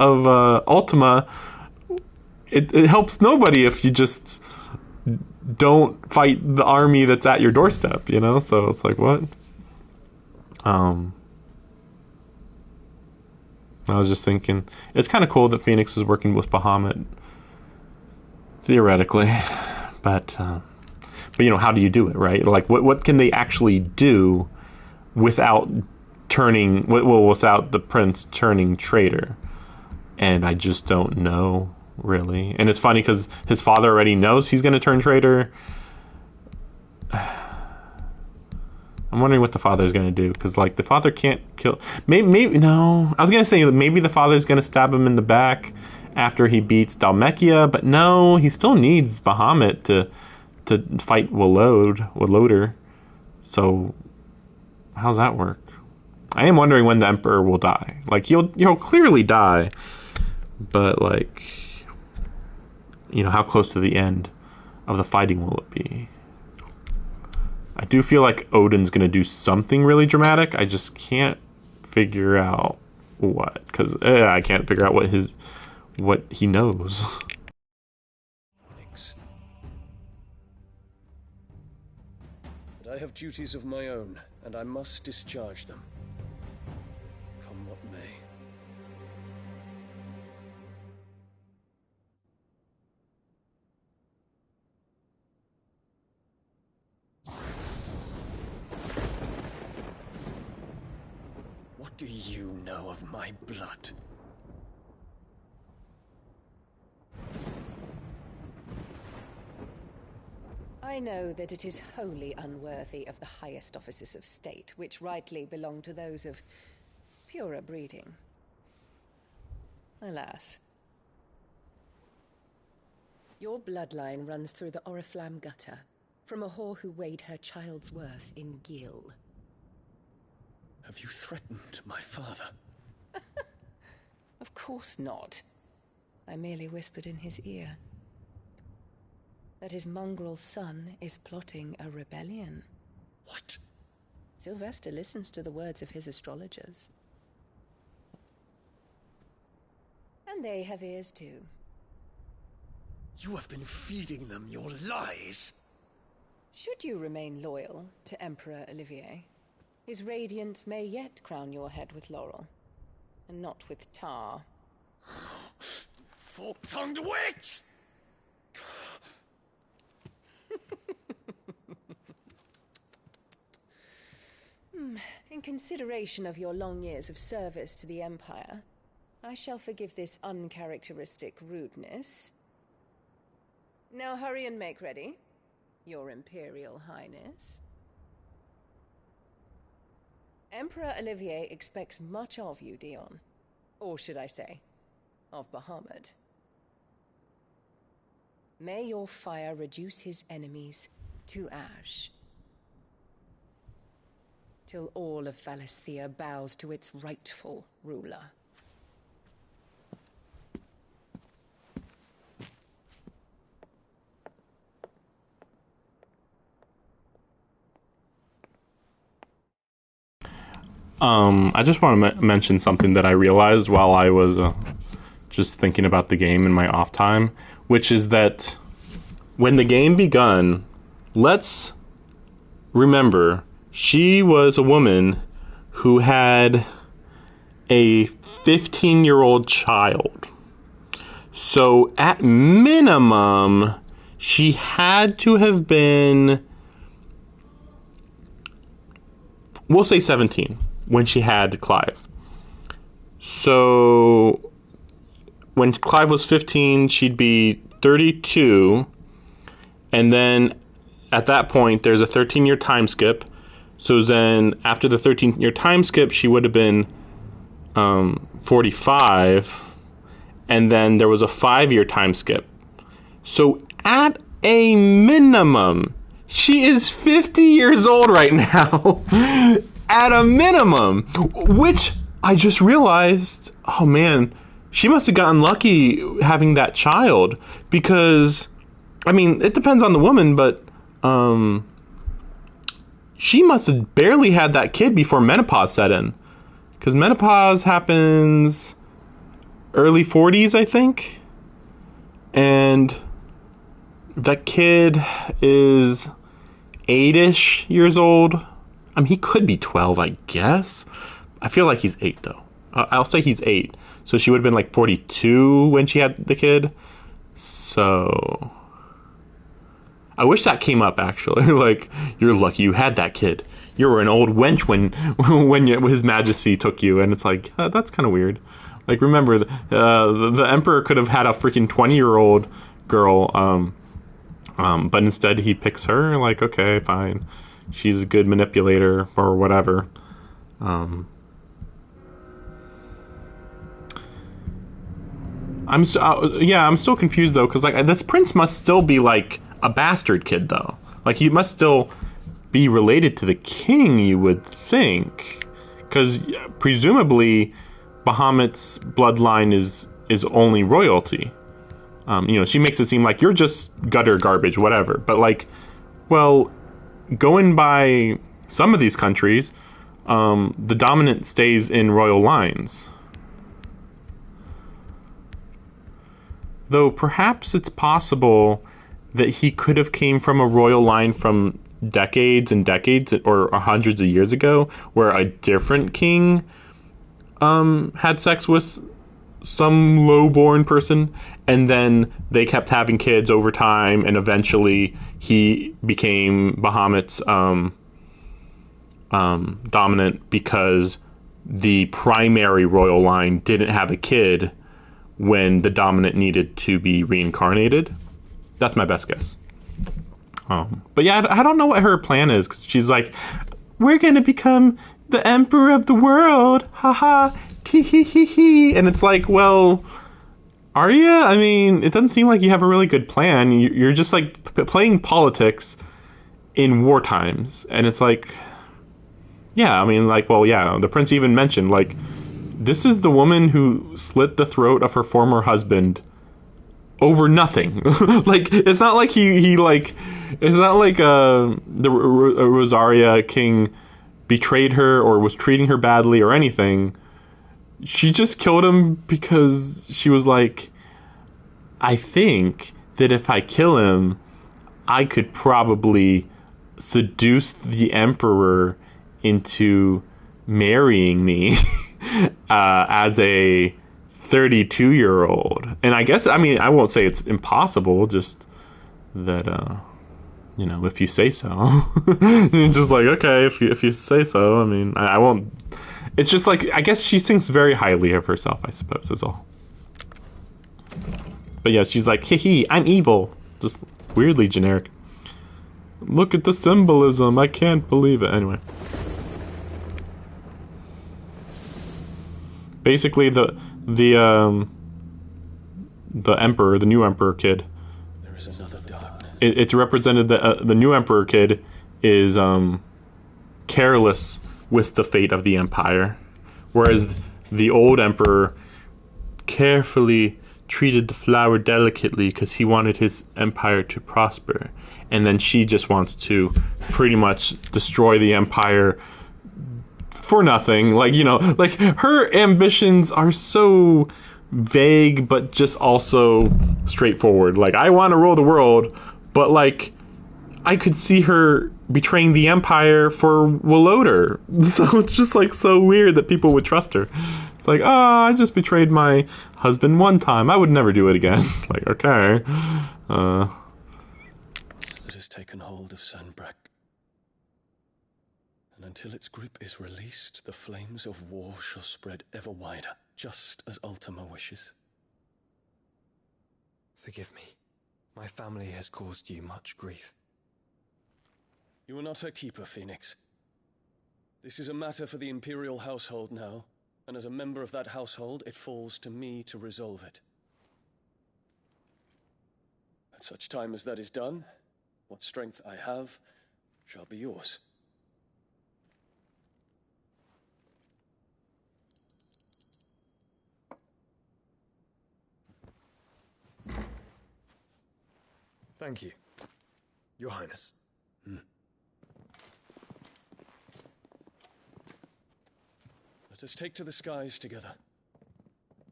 Ultima, it helps nobody if you just don't fight the army that's at your doorstep, you know? So it's like, what? I was just thinking, it's kind of cool that Phoenix is working with Bahamut, theoretically, but you know, how do you do it, right? Like, what can they actually do without without the prince turning traitor? And I just don't know, really. And it's funny because his father already knows he's going to turn traitor. I'm wondering what the father's going to do, because like the father can't kill. Maybe no. I was going to say maybe the father's going to stab him in the back after he beats Dhalmekia, but no, he still needs Bahamut to fight Waloeder. So how's that work? I am wondering when the Emperor will die. Like he'll clearly die, but like, you know, how close to the end of the fighting will it be? I do feel like Odin's going to do something really dramatic. I just can't figure out what, because I can't figure out what he knows. But I have duties of my own, and I must discharge them. Come what may. What do you know of my blood? I know that it is wholly unworthy of the highest offices of state, which rightly belong to those of purer breeding. Alas. Your bloodline runs through the Oriflamme gutter, from a whore who weighed her child's worth in Gil. Have you threatened my father? Of course not. I merely whispered in his ear that his mongrel son is plotting a rebellion. What? Sylvester listens to the words of his astrologers. And they have ears too. You have been feeding them your lies. Should you remain loyal to Emperor Olivier, His radiance may yet crown your head with laurel, and not with tar. Fork-tongued witch! In consideration of your long years of service to the Empire, I shall forgive this uncharacteristic rudeness. Now hurry and make ready, Your Imperial Highness. Emperor Olivier expects much of you, Dion. Or should I say, of Bahamut. May your fire reduce his enemies to ash, till all of Valisthea bows to its rightful ruler. I just want to mention something that I realized while I was just thinking about the game in my off time, which is that when the game begun, let's remember she was a woman who had a 15-year-old child. So at minimum, she had to have been, we'll say 17 when she had Clive. So when Clive was 15, she'd be 32. And then at that point, there's a 13-year time skip. So then after the 13-year time skip, she would have been 45. And then there was a 5-year time skip. So at a minimum, she is 50 years old right now. At a minimum. Which I just realized, oh man, she must have gotten lucky having that child. Because, I mean, it depends on the woman, but she must have barely had that kid before menopause set in. Because menopause happens early 40s, I think. And that kid is 8-ish years old. I mean, he could be 12, I guess. I feel like he's 8, though. I'll say he's 8. So she would have been like 42 when she had the kid. So I wish that came up, actually. Like, you're lucky you had that kid. You were an old wench when His Majesty took you. And it's like, that's kind of weird. Like, remember, the Emperor could have had a freaking 20-year-old girl, but instead he picks her. Like, okay, fine. She's a good manipulator or whatever. I'm still confused though, because like this prince must still be like a bastard kid though. Like he must still be related to the king, you would think, because presumably Bahamut's bloodline is only royalty. She makes it seem like you're just gutter garbage, whatever. But like, well, going by some of these countries, the dominant stays in royal lines. Though perhaps it's possible that he could have came from a royal line from decades and decades or hundreds of years ago, where a different king had sex with some low-born person, and then they kept having kids over time, and eventually he became Bahamut's dominant because the primary royal line didn't have a kid when the dominant needed to be reincarnated. That's my best guess. But yeah, I don't know what her plan is, because she's like, we're going to become the emperor of the world, haha, hee. And it's like, well, are you? I mean, it doesn't seem like you have a really good plan. You're just like playing politics in war times. And it's like, yeah, I mean, like, well, yeah, the prince even mentioned, like, this is the woman who slit the throat of her former husband over nothing. Like, it's not like he like, it's not like the Rosaria king betrayed her or was treating her badly or anything. She just killed him because she was like, I think that if I kill him, I could probably seduce the emperor into marrying me as a 32-year-old. And I guess, I mean, I won't say it's impossible, just that, you know, if you say so. Just like, okay, if you say so. I mean, I won't. It's just like, I guess she thinks very highly of herself, I suppose, is all. But yeah, she's like, hee, I'm evil. Just weirdly generic. Look at the symbolism. I can't believe it. Anyway. Basically, the emperor, the new emperor kid. There is another darkness. It's represented that the new emperor kid is careless with the fate of the empire, whereas the old emperor carefully treated the flower delicately because he wanted his empire to prosper, and then she just wants to pretty much destroy the empire for nothing. Like, you know, like her ambitions are so vague but just also straightforward. Like, I want to rule the world, but like I could see her betraying the empire for Woloder. So it's just like so weird that people would trust her. It's like, oh, I just betrayed my husband one time. I would never do it again. Like, okay. That has taken hold of Sanbreque. And until its grip is released, the flames of war shall spread ever wider, just as Ultima wishes. Forgive me. My family has caused you much grief. You are not her keeper, Phoenix. This is a matter for the Imperial household now, and as a member of that household, it falls to me to resolve it. At such time as that is done, what strength I have shall be yours. Thank you, Your Highness. Let us take to the skies together,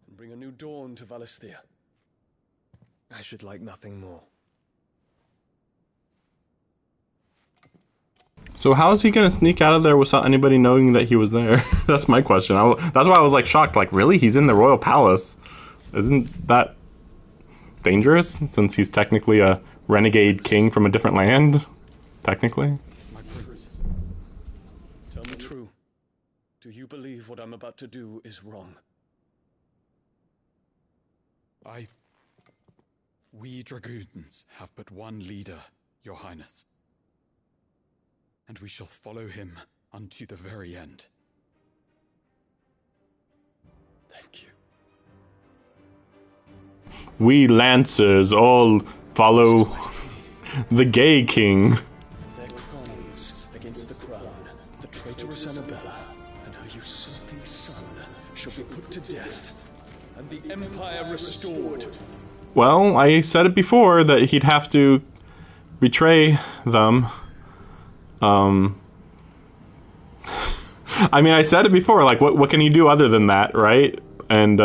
and bring a new dawn to Valisthea. I should like nothing more. So how is he gonna sneak out of there without anybody knowing that he was there? That's my question. That's why I was like shocked. Like, really? He's in the royal palace? Isn't that dangerous? Since he's technically a renegade king from a different land, technically. My prince, tell me true. Do you believe what I'm about to do is wrong? We dragoons have but one leader, Your Highness. And we shall follow him unto the very end. Thank you. We Lancers all follow the gay king. For their crimes against the crown, the traitorous Annabella and her usurping son shall be put to death, and the Empire restored. Well, I said it before that he'd have to betray them. I mean, I said it before, like, what can you do other than that, right? And,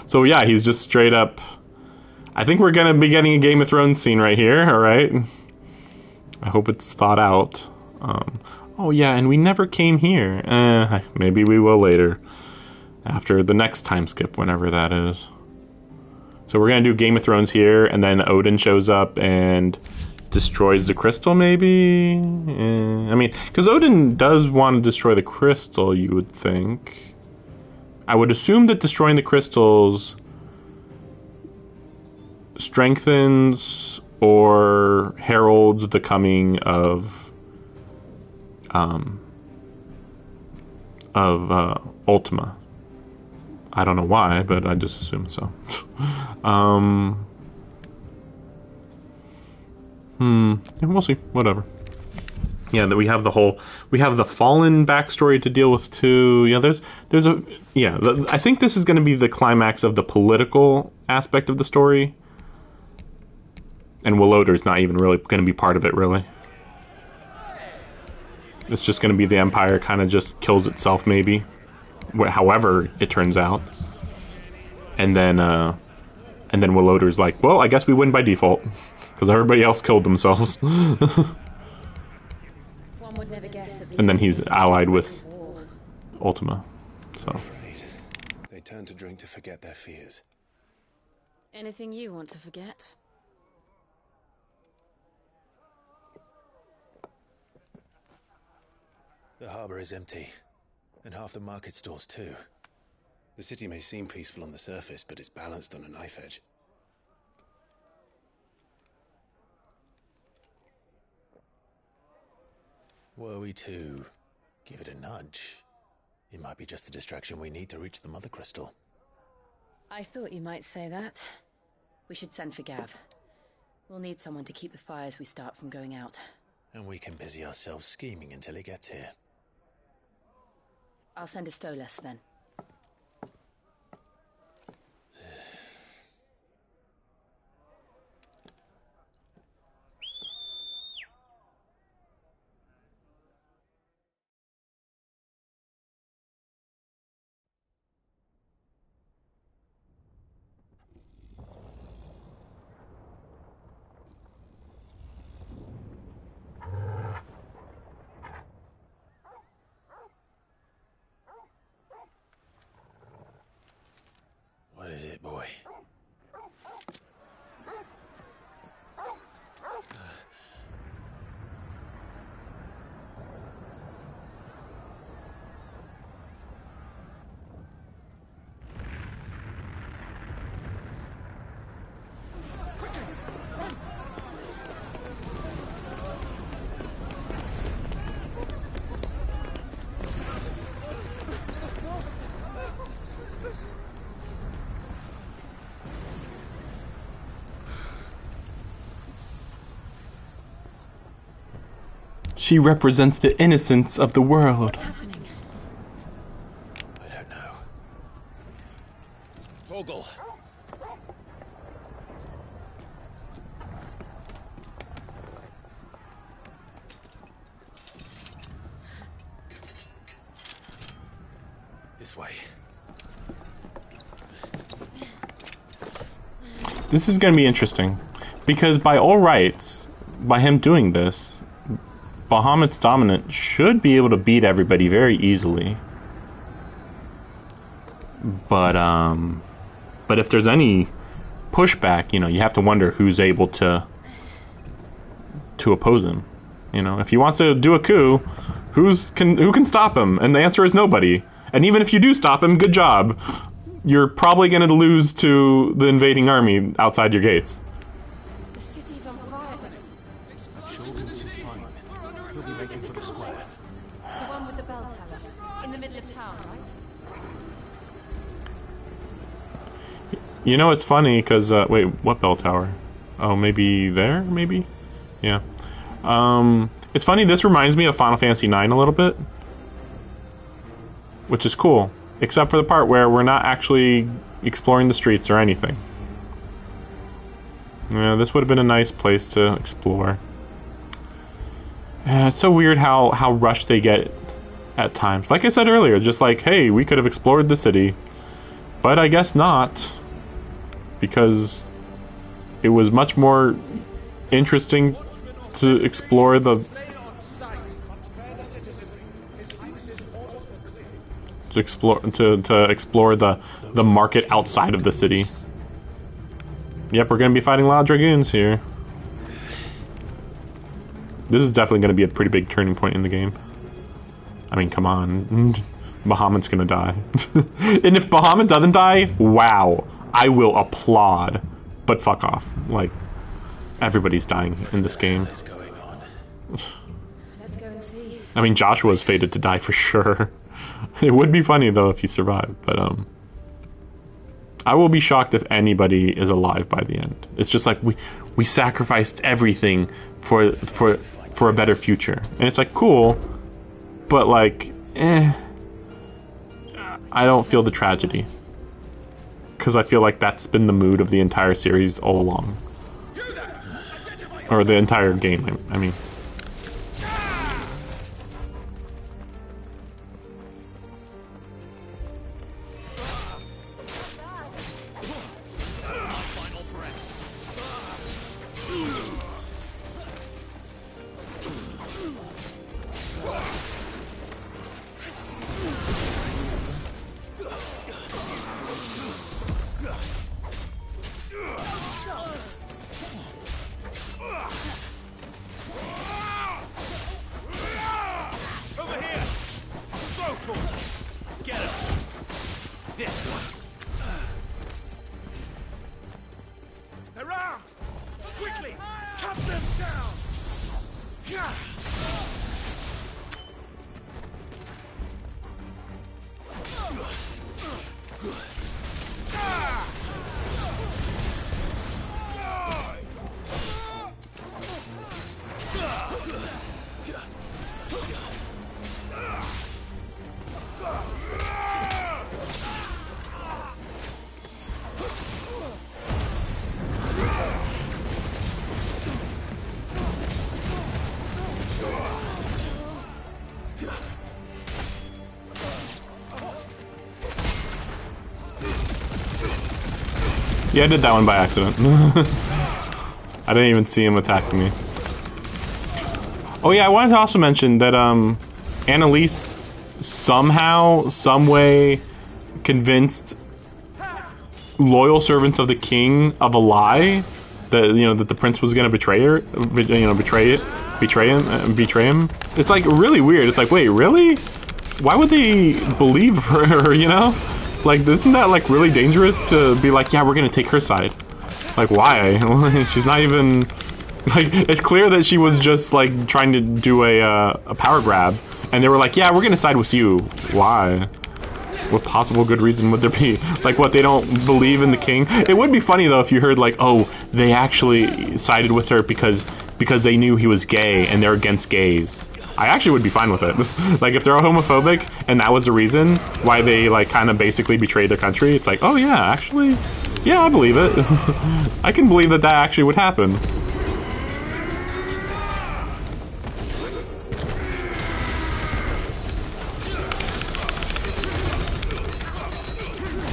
so yeah, he's just straight up... I think we're gonna be getting a Game of Thrones scene right here, alright? I hope it's thought out. Oh yeah, and we never came here. Maybe we will later. After the next time skip, whenever that is. So we're gonna do Game of Thrones here, and then Odin shows up and destroys the crystal, maybe? I mean, because Odin does want to destroy the crystal, you would think. I would assume that destroying the crystals strengthens or heralds the coming of Ultima. I don't know why, but I just assume so. We'll see. Whatever. Yeah, that we have the Fallen backstory to deal with too. Yeah, I think this is going to be the climax of the political aspect of the story, and Woloder's not even really going to be part of it. Really, it's just going to be the Empire kind of just kills itself, maybe, however it turns out, and then Woloder's like, well, I guess we win by default because everybody else killed themselves. and then he's allied with Ultima. So They turn to drink to forget their fears. Anything you want to forget? The harbor is empty, and half the market stalls too. The city may seem peaceful on the surface, but it's balanced on a knife edge. Were we to give it a nudge, it might be just the distraction we need to reach the Mother Crystal. I thought you might say that. We should send for Gav. We'll need someone to keep the fires we start from going out. And we can busy ourselves scheming until he gets here. I'll send a Stolas then. What is it, boy? she represents the innocence of the world. What's happening? I don't know. Torgal! This way. This is going to be interesting, because by all rights, by him doing this, Bahamut's Dominant should be able to beat everybody very easily. But if there's any pushback, you know, you have to wonder who's able to oppose him. You know, if he wants to do a coup, who can stop him? And the answer is nobody. And even if you do stop him, good job. You're probably going to lose to the invading army outside your gates. The city's on fire. I'm sure Boots is fine. He'll be making for the square. The one with the bell tower. In the middle of town, right? You know, it's funny, because, wait, what bell tower? Oh, maybe there? Maybe? Yeah. It's funny, this reminds me of Final Fantasy IX a little bit. Which is cool. Except for the part where we're not actually exploring the streets or anything. Yeah, this would have been a nice place to explore. It's so weird how rushed they get at times. Like I said earlier, just like, hey, we could have explored the city. But I guess not. Because it was much more interesting to explore the... To explore the market outside of the city. Yep, we're gonna be fighting a lot of dragoons here. This is definitely gonna be a pretty big turning point in the game. I mean, come on, Bahamut's gonna die, and if Bahamut doesn't die, wow, I will applaud. But fuck off, like everybody's dying in this game. Let's go and see. I mean, Joshua's fated to die for sure. It would be funny though if he survived, but I will be shocked if anybody is alive by the end. It's just like we sacrificed everything for a better future, and it's like cool, but like, I don't feel the tragedy, because I feel like that's been the mood of the entire series all along, or the entire game. I mean. Quickly! Cut them down! Yeah, I did that one by accident. I didn't even see him attacking me. Oh yeah, I wanted to also mention that Annalise somehow, someway convinced loyal servants of the king of a lie that that the prince was gonna betray her, betray him. It's like really weird. It's like, wait, really? Why would they believe her? Like, isn't that like really dangerous to be like, yeah, we're gonna take her side? Like, why? She's not even like. It's clear that she was just like trying to do a power grab, and they were like, yeah, we're gonna side with you. Why? What possible good reason would there be? Like, what, they don't believe in the king? It would be funny though if you heard like, oh, they actually sided with her because they knew he was gay and they're against gays. I actually would be fine with it. Like, if they're homophobic and that was the reason why they like kind of basically betrayed their country, it's like, oh yeah, actually, yeah, I believe it. I can believe that actually would happen.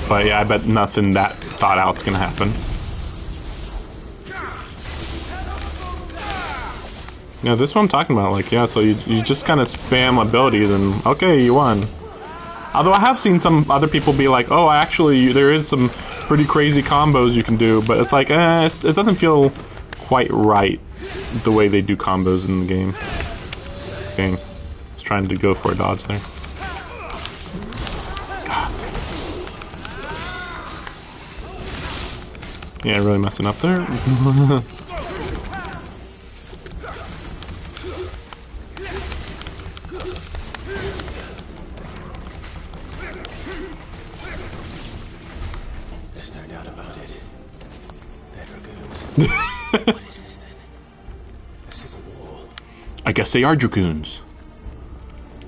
But yeah, I bet nothing that thought out's gonna happen. Yeah, this is what I'm talking about. Like, yeah, so you just kind of spam abilities and okay, you won. Although I have seen some other people be like, oh, actually, there is some pretty crazy combos you can do, but it's like, it doesn't feel quite right the way they do combos in the game. Dang, just trying to go for a dodge there. God. Yeah, really messing up there. What is this then? A civil war? I guess they are dragoons.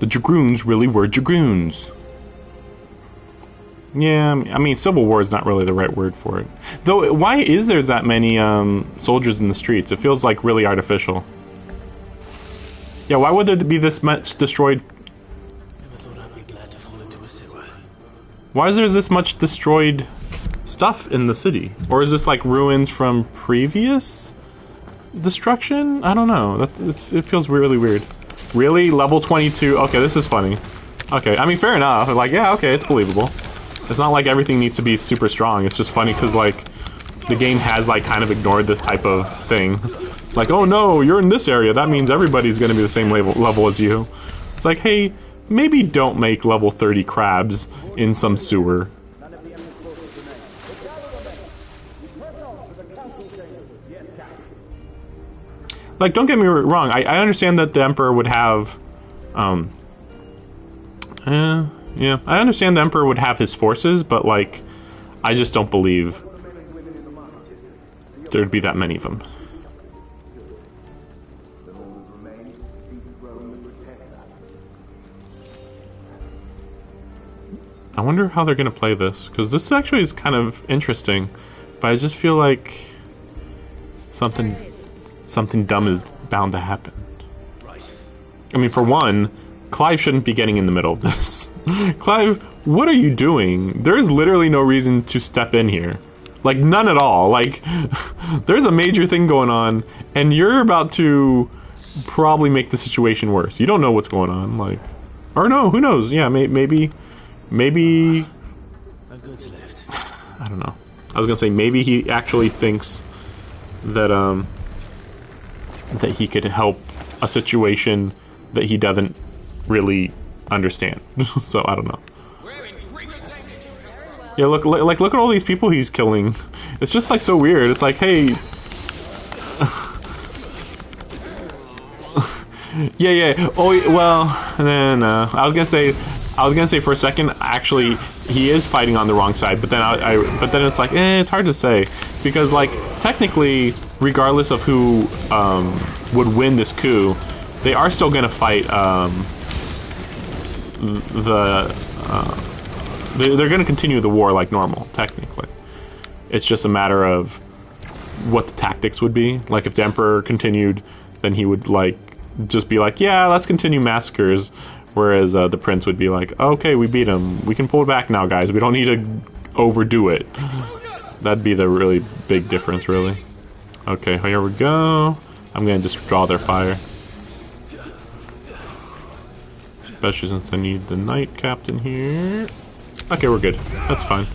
The dragoons really were dragoons. Yeah, I mean, civil war is not really the right word for it. Though, why is there that many soldiers in the streets? It feels like really artificial. Yeah, why would there be this much destroyed? Never thought I'd be glad to fall into a sewer. Why is there this much destroyed stuff in the city? Or is this like ruins from previous destruction? I don't know. It feels really weird. Really? Level 22? Okay, this is funny. Okay, I mean, fair enough. Like, yeah, okay, it's believable. It's not like everything needs to be super strong. It's just funny because, like, the game has, like, kind of ignored this type of thing. Like, oh no, you're in this area. That means everybody's going to be the same level as you. It's like, hey, maybe don't make level 30 crabs in some sewer. Like, don't get me wrong, I understand that the Emperor would have, yeah, I understand the Emperor would have his forces, but, like, I just don't believe there'd be that many of them. I wonder how they're gonna play this, because this actually is kind of interesting, but I just feel like something dumb is bound to happen. I mean, for one, Clive shouldn't be getting in the middle of this. Clive, what are you doing? There is literally no reason to step in here. Like, none at all. Like, there's a major thing going on, and you're about to probably make the situation worse. You don't know what's going on, like... Or no, who knows? Yeah, maybe... No goods left. I don't know. I was gonna say, maybe he actually thinks that, that he could help a situation that he doesn't really understand. So I don't know. Yeah, look at all these people he's killing. It's just like so weird. It's like, hey, Yeah. Oh, well, then I was gonna say for a second. Actually, he is fighting on the wrong side, but then but then it's like, it's hard to say because, like, technically, regardless of who would win this coup, they are still gonna fight they're gonna continue the war like normal. Technically, it's just a matter of what the tactics would be. Like, if the Emperor continued, then he would, like, just be like, yeah, let's continue massacres, whereas the Prince would be like, okay, we beat him, we can pull back now, guys, we don't need to overdo it. That'd be the really big difference, really. Okay, here we go. I'm gonna just draw their fire, especially since I need the Knight Captain here. Okay, we're good, that's fine.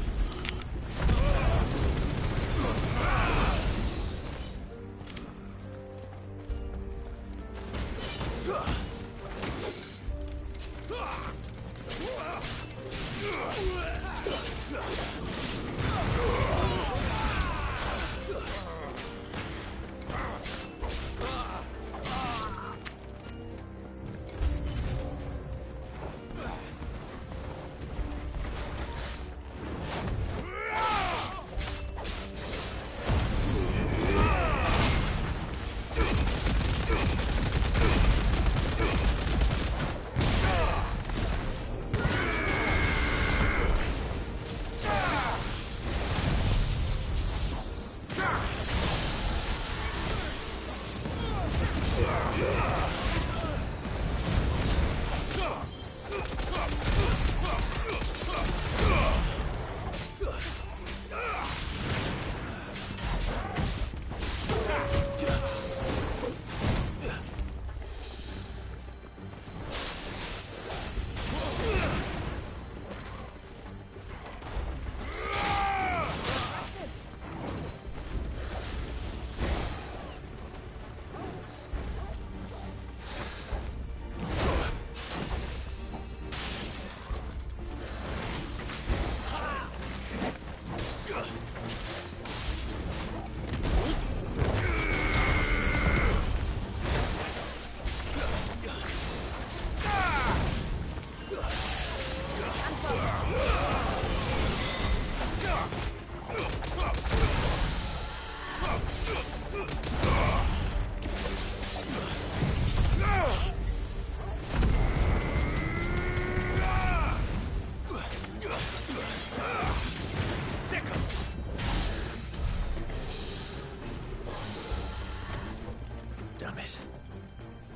Damn it.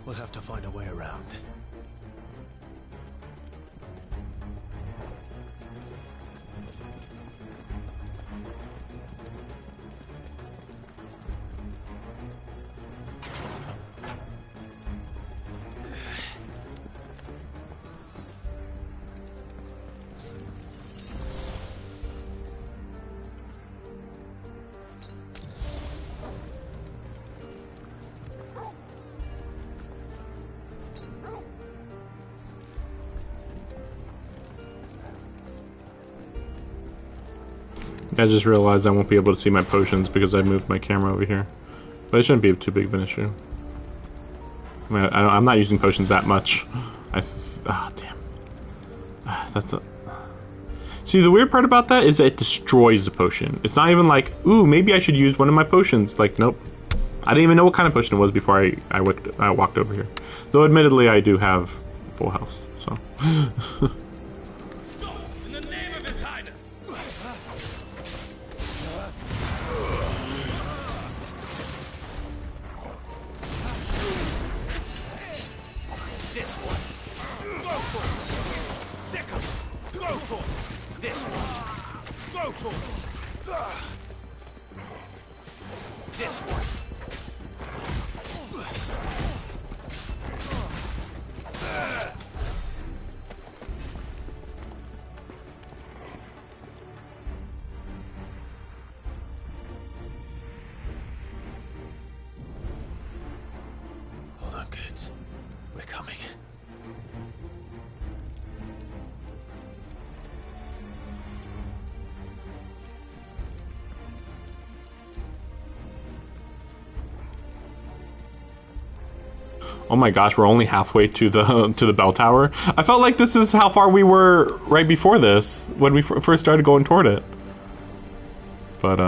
We'll have to find a way around. I just realized I won't be able to see my potions because I moved my camera over here. But it shouldn't be too big of an issue. I mean, I'm not using potions that much. Damn. That's a... See, the weird part about that is that it destroys the potion. It's not even like, ooh, maybe I should use one of my potions. Like, nope. I didn't even know what kind of potion it was before I walked over here. Though, admittedly, I do have full health, so... Hold on, kids. We're coming. Oh my gosh, we're only halfway to the bell tower. I felt like this is how far we were right before this, when we first started going toward it. But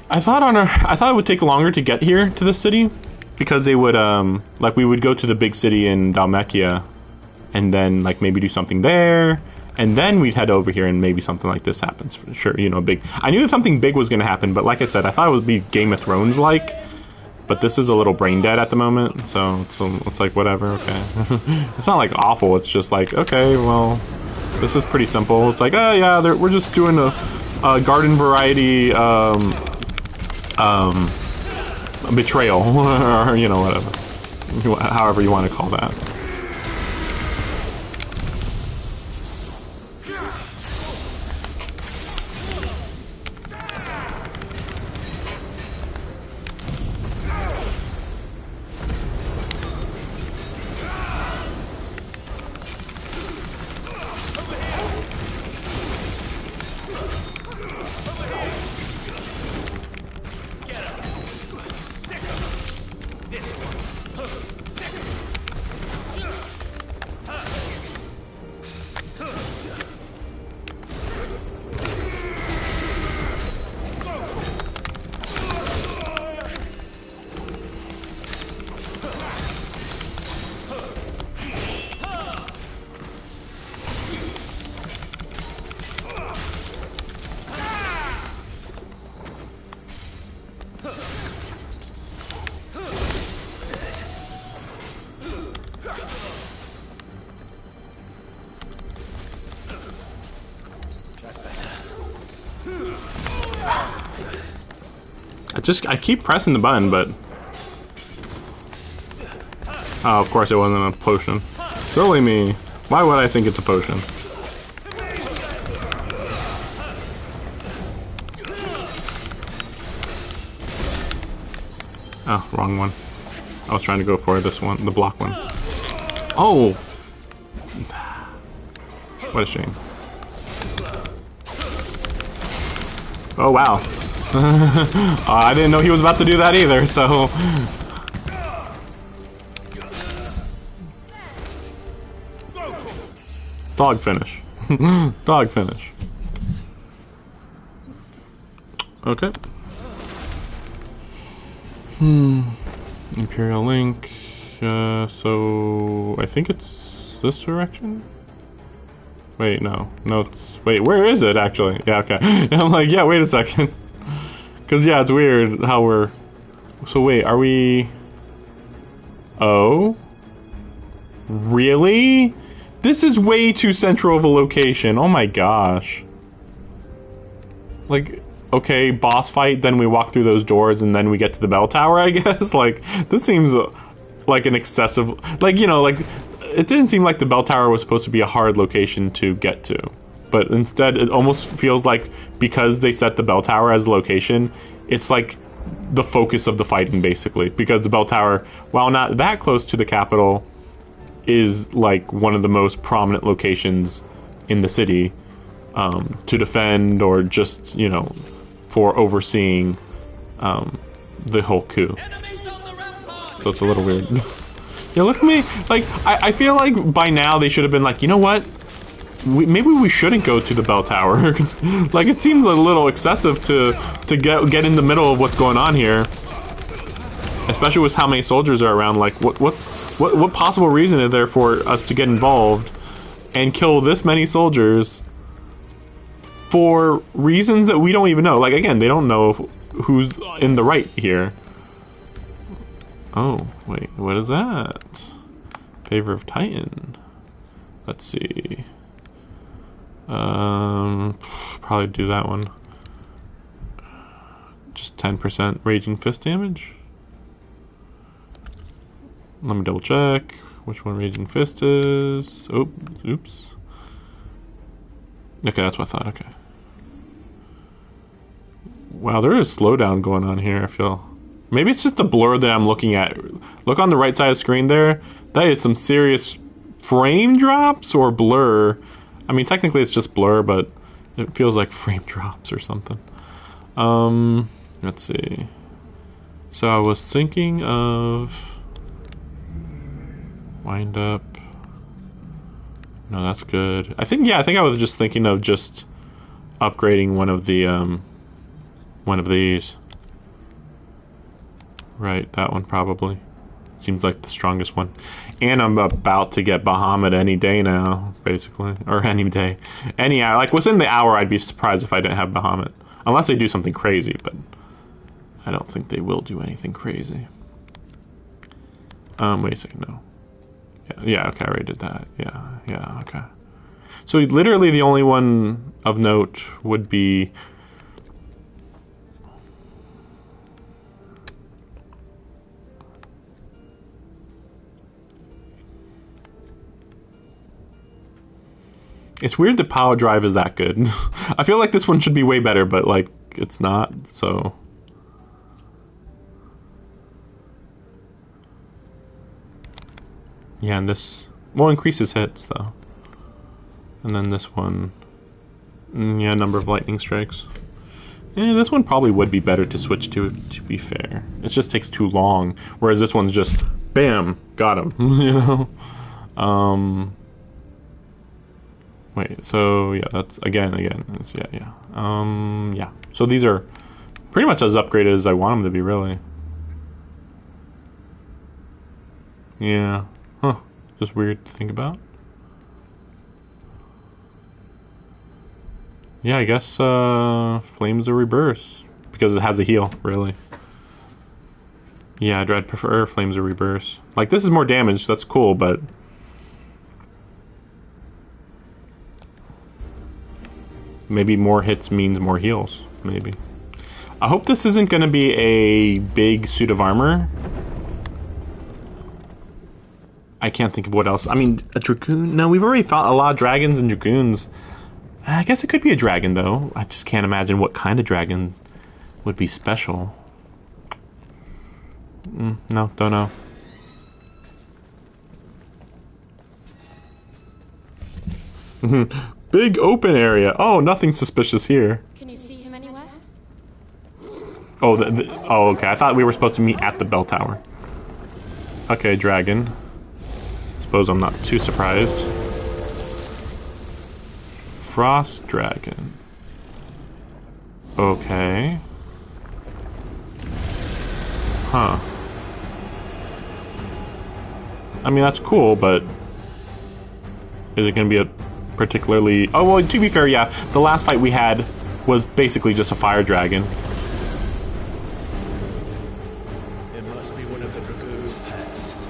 I thought it would take longer to get here to the city, because they would like we would go to the big city in Dhalmekia, and then like maybe do something there, and then we'd head over here and maybe something like this happens for sure. You know, big. I knew something big was going to happen, but like I said, I thought it would be Game of Thrones like. But this is a little brain dead at the moment, so it's like whatever. Okay, it's not like awful. It's just like okay, well, this is pretty simple. It's like oh yeah, we're just doing a garden variety betrayal or you know whatever, however you want to call that. I keep pressing the button, but oh, of course it wasn't a potion. Silly me. Why would I think it's a potion? Oh, wrong one. I was trying to go for this one, the block one. Oh! What a shame. Oh, wow. I didn't know he was about to do that either, so... Dog finish. Dog finish. Okay. Imperial Link. So... I think it's this direction? Wait, no. No, it's... Wait, where is it, actually? Yeah, okay. I'm like, yeah, wait a second. Because, yeah, it's weird how we're... So, wait, are we... Oh? Really? This is way too central of a location. Oh my gosh. Like, okay, boss fight, then we walk through those doors, and then we get to the bell tower, I guess? Like, this seems like an excessive... Like, you know, like, it didn't seem like the bell tower was supposed to be a hard location to get to. But instead, it almost feels like because they set the bell tower as a location, it's like the focus of the fighting, basically. Because the bell tower, while not that close to the capital, is like one of the most prominent locations in the city to defend or just, you know, for overseeing the whole coup. So it's a little weird. Yeah, look at me. Like, I feel like by now they should have been like, you know what? Maybe we shouldn't go to the bell tower. Like, it seems a little excessive to get in the middle of what's going on here, especially with how many soldiers are around. Like, what possible reason is there for us to get involved and kill this many soldiers for reasons that we don't even know? Like, again, they don't know who's in the right here. Oh, wait, what is that? Favor of Titan. Let's see. Probably do that one. Just 10% Raging Fist damage. Let me double check which one Raging Fist is. Oh, oops. Okay, that's what I thought. Okay. Wow, there is slowdown going on here, I feel. Maybe it's just the blur that I'm looking at. Look on the right side of the screen there. That is some serious frame drops or blur. I mean, technically it's just blur, but it feels like frame drops or something. Let's see. So I was thinking of Wind up. No, that's good. I think I was just thinking of just upgrading one of these. Right, that one probably. Seems like the strongest one. And I'm about to get Bahamut any day now, basically. Or any day. Any hour. Like, within the hour, I'd be surprised if I didn't have Bahamut. Unless they do something crazy, but I don't think they will do anything crazy. Wait a second, no. Yeah, okay, I already did that. Yeah, okay. So literally the only one of note would be... It's weird that Power Drive is that good. I feel like this one should be way better, but, like, it's not, so... Yeah, and this... Well, increases hits, though. And then this one... Yeah, number of lightning strikes. Yeah, this one probably would be better to switch to be fair. It just takes too long. Whereas this one's just... Bam! Got him. You know? Wait, so yeah, that's again. That's, yeah. So these are pretty much as upgraded as I want them to be, really. Yeah. Huh. Just weird to think about. Yeah, I guess Flames of Rebirth because it has a heal, really. Yeah, I'd prefer Flames of Rebirth. Like, this is more damage, that's cool, but... Maybe more hits means more heals, maybe. I hope this isn't going to be a big suit of armor. I can't think of what else. I mean, a Dragoon? No, we've already fought a lot of dragons and Dragoons. I guess it could be a dragon, though. I just can't imagine what kind of dragon would be special. No, don't know. Big open area. Oh, nothing suspicious here. Can you see him anywhere? Oh, oh, okay. I thought we were supposed to meet at the bell tower. Okay, dragon. Suppose I'm not too surprised. Frost dragon. Okay. Huh. I mean, that's cool, but is it going to be a particularly... Oh, well, to be fair, yeah, the last fight we had was basically just a fire dragon. It must be one of the Dragoon's pets.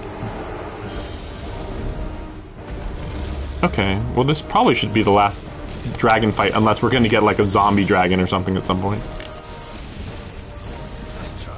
Okay, well, this probably should be the last dragon fight, unless we're going to get, like, a zombie dragon or something at some point. Nice try.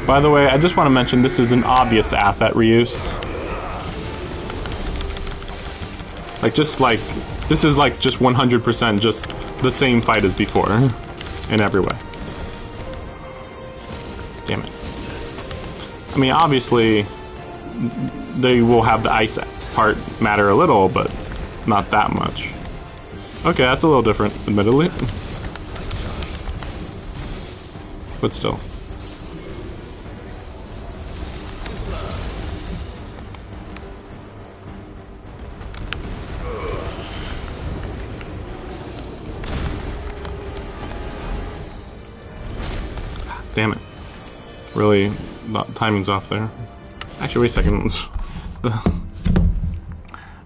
By the way, I just want to mention this is an obvious asset reuse. Like, this is like just 100% just the same fight as before in every way. Damn it. I mean, obviously, they will have the ice part matter a little, but not that much. Okay, that's a little different, admittedly. But still. Damn it. Really, timing's off there. Actually, wait a second.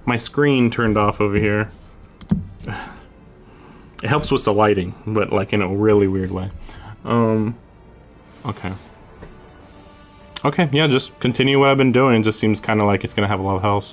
My screen turned off over here. It helps with the lighting, but like in a really weird way. Okay. Okay, yeah, just continue what I've been doing. It just seems kind of like it's gonna have a lot of health.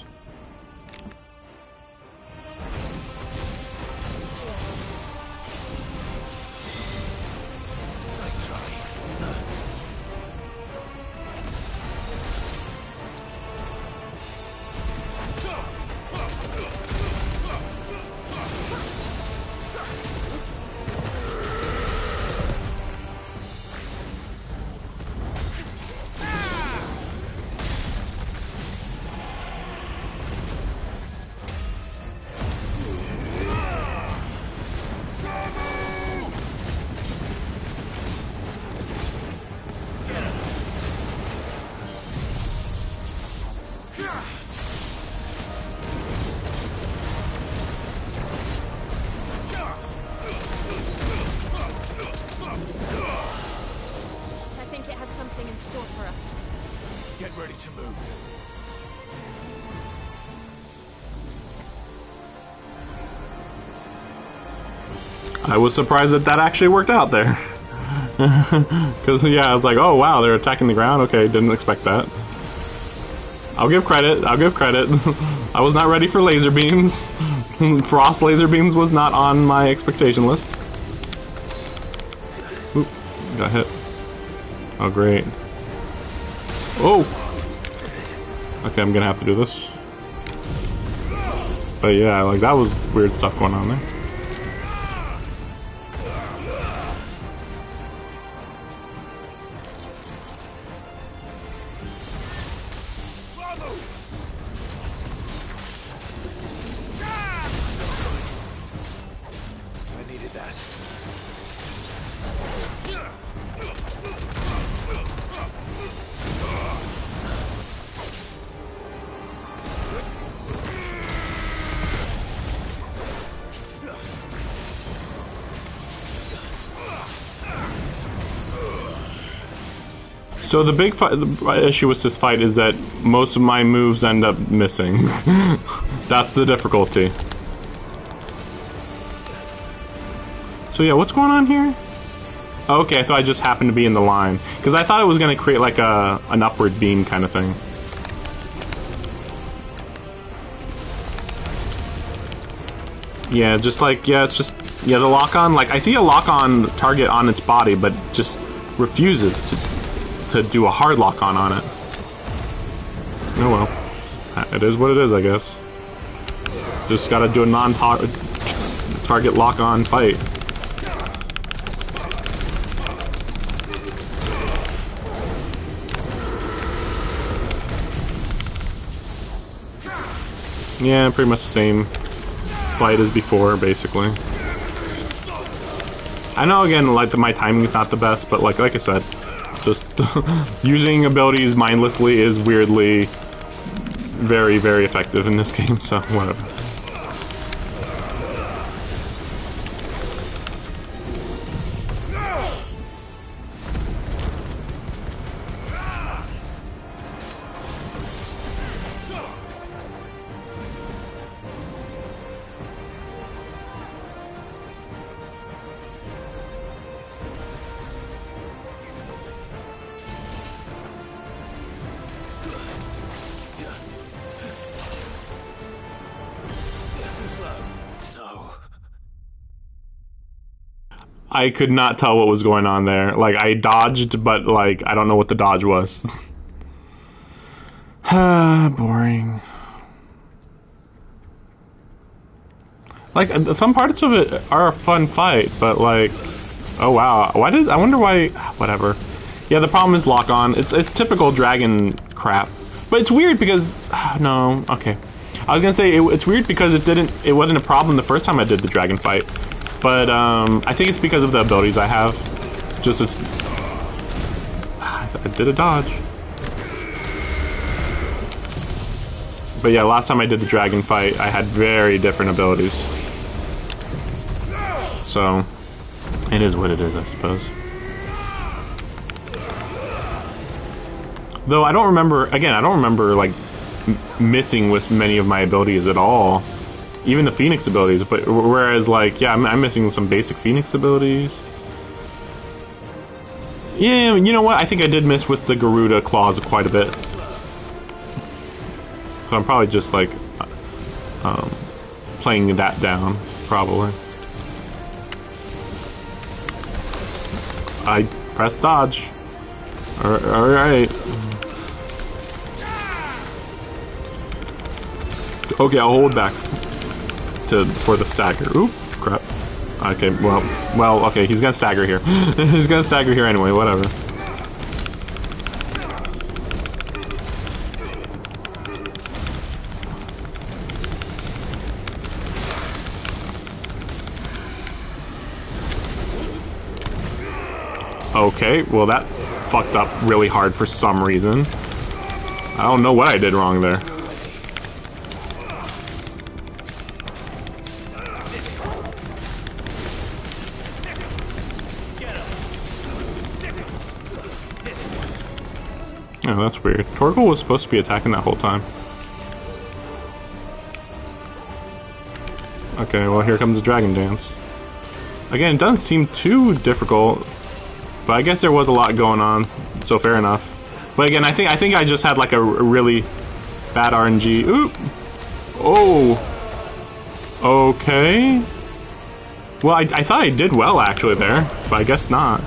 I think it has something in store for us. Get ready to move. I was surprised that that actually worked out there. Because, yeah, I was like, oh, wow, they're attacking the ground? Okay, didn't expect that. I'll give credit. I'll give credit. I was not ready for laser beams. Frost laser beams was not on my expectation list. Oop, got hit. Oh, great. Oh! Okay, I'm gonna have to do this. But yeah, like, that was weird stuff going on there. I needed that. So the big issue with this fight is that most of my moves end up missing. That's the difficulty. So yeah, what's going on here? Okay, I thought I just happened to be in the line. Because I thought it was going to create like an upward beam kind of thing. Yeah, just like, yeah, it's just, yeah, the lock-on, like, I see a lock-on target on its body, but just refuses to do a hard lock-on on it. Oh well. It is what it is, I guess. Just gotta do a non-target lock-on fight. Yeah, pretty much the same fight as before, basically. I know, again, like, my timing is not the best, but like I said, just using abilities mindlessly is weirdly very, very effective in this game, so whatever. I could not tell what was going on there. Like, I dodged, but, like, I don't know what the dodge was. Boring. Like, some parts of it are a fun fight, but, like, oh, wow. I wonder why, whatever. Yeah, the problem is lock-on. It's typical dragon crap. But it's weird because, no, okay. I was gonna say, it's weird because it wasn't a problem the first time I did the dragon fight. But, I think it's because of the abilities I have. Just as... I did a dodge. But yeah, last time I did the dragon fight, I had very different abilities. So, it is what it is, I suppose. Though I don't remember, again, I don't remember, like, missing with many of my abilities at all. Even the Phoenix abilities, but whereas, like, yeah, I'm missing some basic Phoenix abilities. Yeah, you know what? I think I did miss with the Garuda claws quite a bit. So I'm probably just, like, playing that down, probably. I pressed dodge. Alright. Okay, I'll hold back. For the stagger. Oop, crap. Okay, well, okay, he's gonna stagger here. He's gonna stagger here anyway, whatever. Okay, well that fucked up really hard for some reason. I don't know what I did wrong there. Oh, that's weird. Torgal was supposed to be attacking that whole time. Okay, well here comes the Dragon Dance. Again, it doesn't seem too difficult, but I guess there was a lot going on, so fair enough. But again, I think I just had like a really bad RNG. Oop! Oh! Okay. Well, I thought I did well actually there, but I guess not.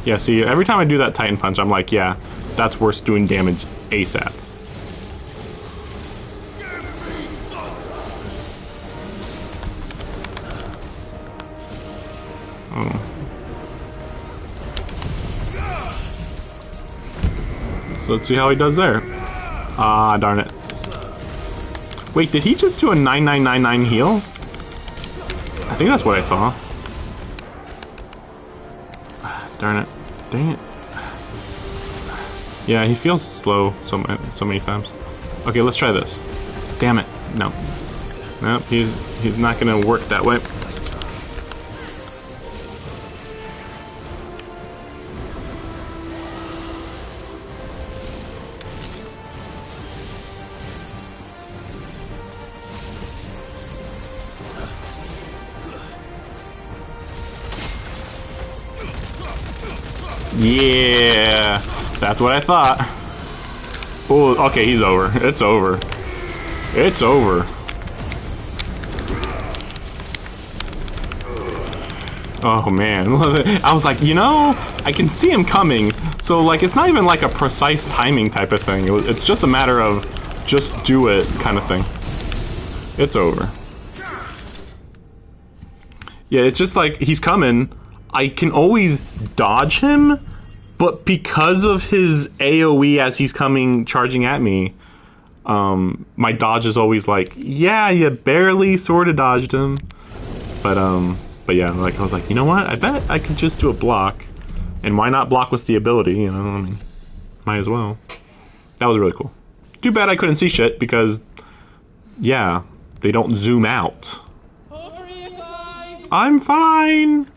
Yeah, see, every time I do that Titan Punch, I'm like, yeah, that's worth doing damage ASAP. Oh. So let's see how he does there. Ah, darn it. Wait, did he just do a 9999 heal? I think that's what I saw. Darn it. Dang it. Yeah, he feels slow so many times. Okay, let's try this. Damn it. No. Nope, he's not gonna work that way. Yeah, that's what I thought. Oh, okay, he's over. It's over. It's over. Oh man, I was like, you know, I can see him coming. So like, it's not even like a precise timing type of thing. It's just a matter of just do it kind of thing. It's over. Yeah, it's just like he's coming. I can always dodge him, but because of his AoE as he's coming charging at me, my dodge is always like, yeah, you barely sort of dodged him. But yeah, like I was like, you know what? I bet I could just do a block, and why not block with the ability? You know, I mean, might as well. That was really cool. Too bad I couldn't see shit because, yeah, they don't zoom out. I'm fine.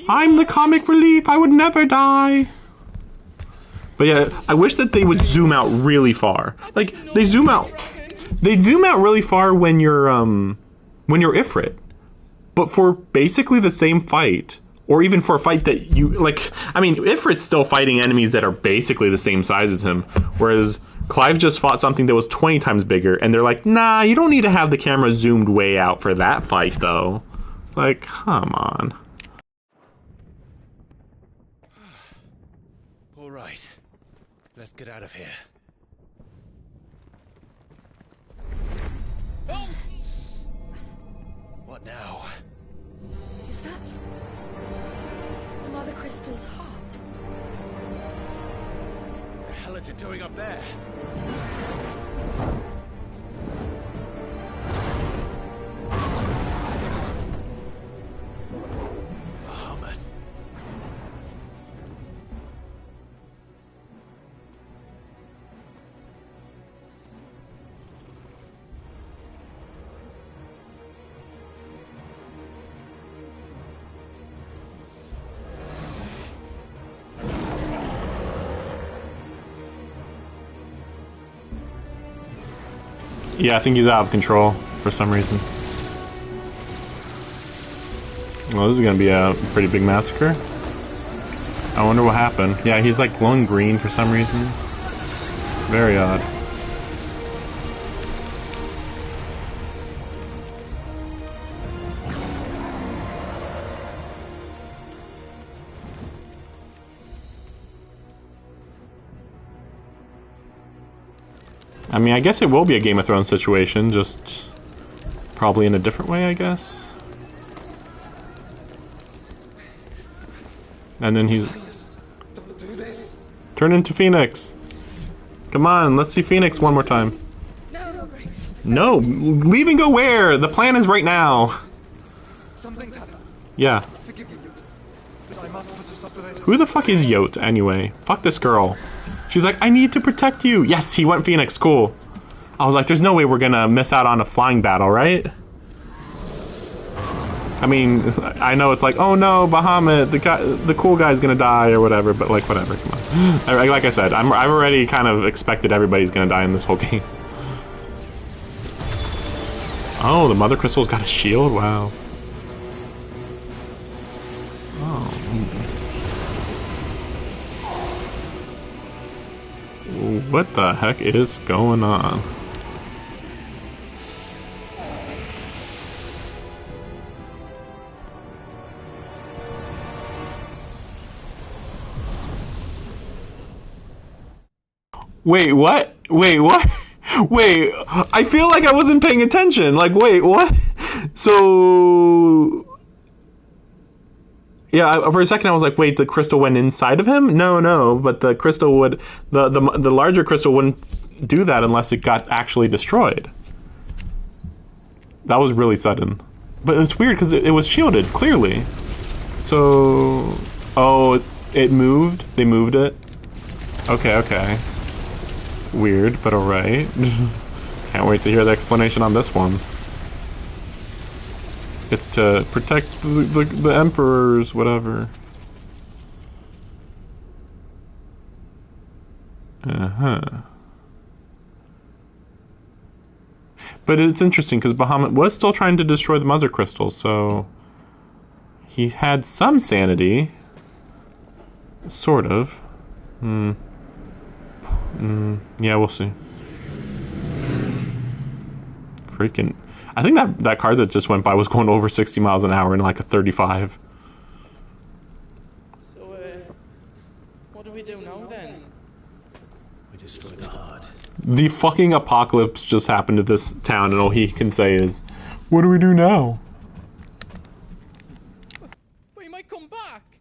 I'm the comic relief. I would never die. But yeah, I wish that they would zoom out really far. Like they zoom out really far when you're Ifrit. But for basically the same fight, or even for a fight that you like, I mean, Ifrit's still fighting enemies that are basically the same size as him, whereas Clive just fought something that was 20 times bigger, and they're like, nah, you don't need to have the camera zoomed way out for that fight though. It's like, come on. All right, let's get out of here. Oh! What now? Is that Mother Crystal's heart? What the hell is it doing up there? Bahamut. Yeah, I think he's out of control for some reason. Well, this is gonna be a pretty big massacre. I wonder what happened. Yeah, he's like glowing green for some reason. Very odd. I mean, I guess it will be a Game of Thrones situation, just probably in a different way, I guess. And then he's... Turn into Phoenix! Come on, let's see Phoenix one more time. No! Leave and go where? The plan is right now! Something's happened. Yeah. Forgive me, Lute. But I must put a stop to this. Who the fuck is Yote, anyway? Fuck this girl. She's like, I need to protect you. Yes, he went Phoenix, cool. I was like, there's no way we're gonna miss out on a flying battle, right? I mean, I know it's like, oh no, Bahamut, the cool guy's gonna die or whatever, but like, whatever, come on. Like I said, I've already kind of expected everybody's gonna die in this whole game. Oh, the Mother Crystal's got a shield? Wow. Oh. What the heck is going on? Wait, what? Wait, what? Wait, I feel like I wasn't paying attention. Like, wait, what? So... Yeah, for a second I was like, wait, the crystal went inside of him? No, but the crystal would... The larger crystal wouldn't do that unless it got actually destroyed. That was really sudden. But it's weird because it was shielded, clearly. So... Oh, it moved? They moved it? Okay. Weird, but alright. Can't wait to hear the explanation on this one. It's to protect the emperors, whatever. But it's interesting because Bahamut was still trying to destroy the Mother Crystal, so he had some sanity. Sort of. Yeah, we'll see. Freaking... I think that car that just went by was going over 60 miles an hour in like a 35. So, what do we do now then? We destroy the heart. The fucking apocalypse just happened to this town, and all he can say is, what do we do now? We might come back!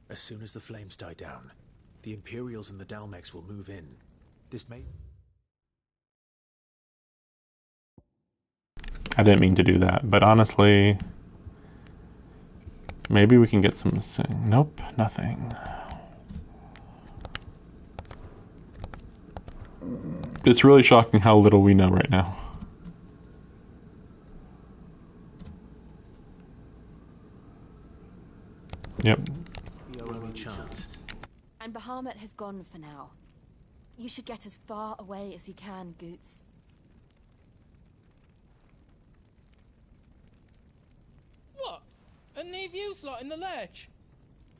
As soon as the flames die down, the Imperials and the Dalmex will move in. This may... I didn't mean to do that, but honestly... Maybe we can get some... Nope, nothing. It's really shocking how little we know right now. Yep. Your only chance. And Bahamut has gone for now. You should get as far away as you can, Goots. What? And leave you slot in the lurch?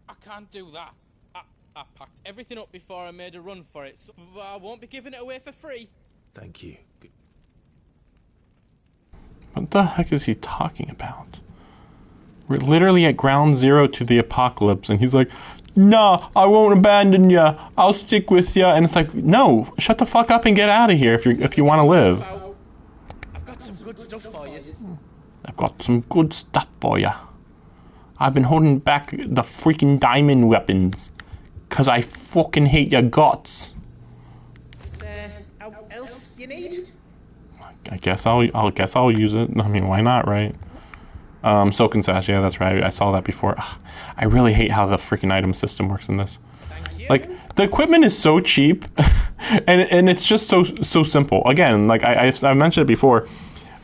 I can't do that. I packed everything up before I made a run for it, so I won't be giving it away for free. Thank you. What the heck is he talking about? We're literally at ground zero to the apocalypse, and he's like, nah, I won't abandon ya. I'll stick with ya. And it's like, no, shut the fuck up and get out of here if you want to live. I've got some good stuff for you. I've got some good stuff for ya. I've been holding back the freaking diamond weapons. Cause I fucking hate your guts. Is there else you need? I guess I'll use it. I mean, why not, right? Silk and Sash, yeah, that's right. I saw that before. Ugh, I really hate how the freaking item system works in this. Like, the equipment is so cheap, and it's just so simple. Again, like I mentioned it before.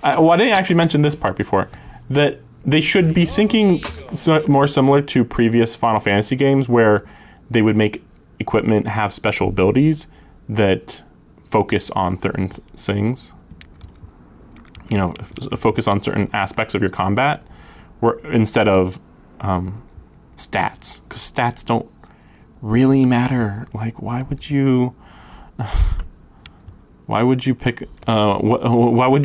Well, I didn't actually mention this part before. That they should be thinking more similar to previous Final Fantasy games, where they would make equipment have special abilities that focus on certain things. You know, focus on certain aspects of your combat, where instead of stats, because stats don't really matter. Like, why would you pick why would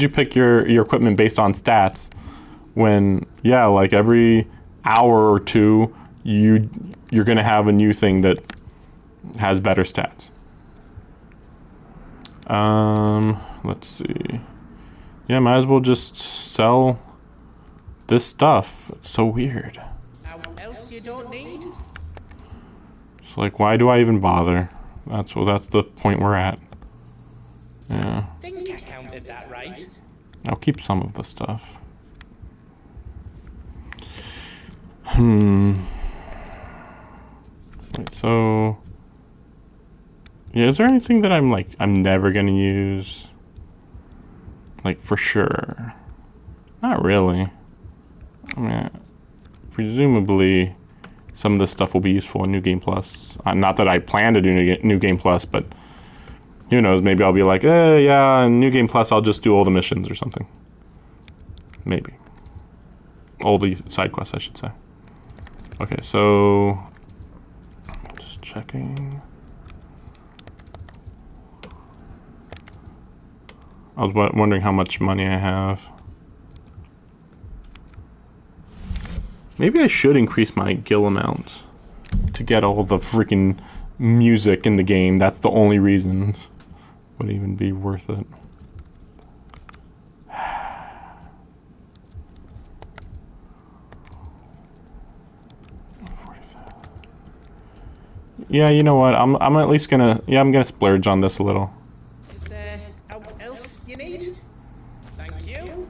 you pick your equipment based on stats when, yeah, like every hour or two you're gonna have a new thing that has better stats. Let's see. Yeah, might as well just sell this stuff. It's so weird. Else you don't need? It's like, why do I even bother? That's the point we're at. Yeah. I think I counted that right. I'll keep some of the stuff. Right, so yeah, is there anything that I'm never gonna use? Like, for sure. Not really. I mean, presumably some of this stuff will be useful in New Game Plus. Not that I plan to do New Game Plus, but who knows, maybe I'll be like, yeah, in New Game Plus I'll just do all the missions or something. Maybe. All the side quests, I should say. Okay, so just checking. I was wondering how much money I have. Maybe I should increase my gil amount to get all the freaking music in the game. That's the only reason. Would even be worth it. Yeah, you know what? I'm at least gonna I'm gonna splurge on this a little. Is there else you need? Thank you.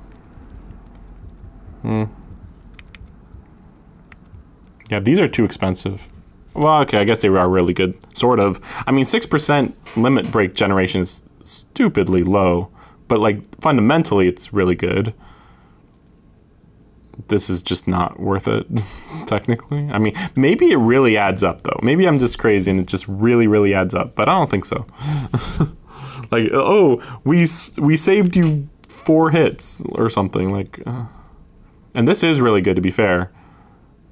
Yeah, these are too expensive. Well, okay, I guess they are really good. Sort of. I mean, 6% limit break generation is stupidly low, but like fundamentally it's really good. This is just not worth it, technically. I mean, maybe it really adds up, though. Maybe I'm just crazy and it just really, really adds up, but I don't think so. Like, oh, we saved you 4 hits or something. Like, and this is really good, to be fair.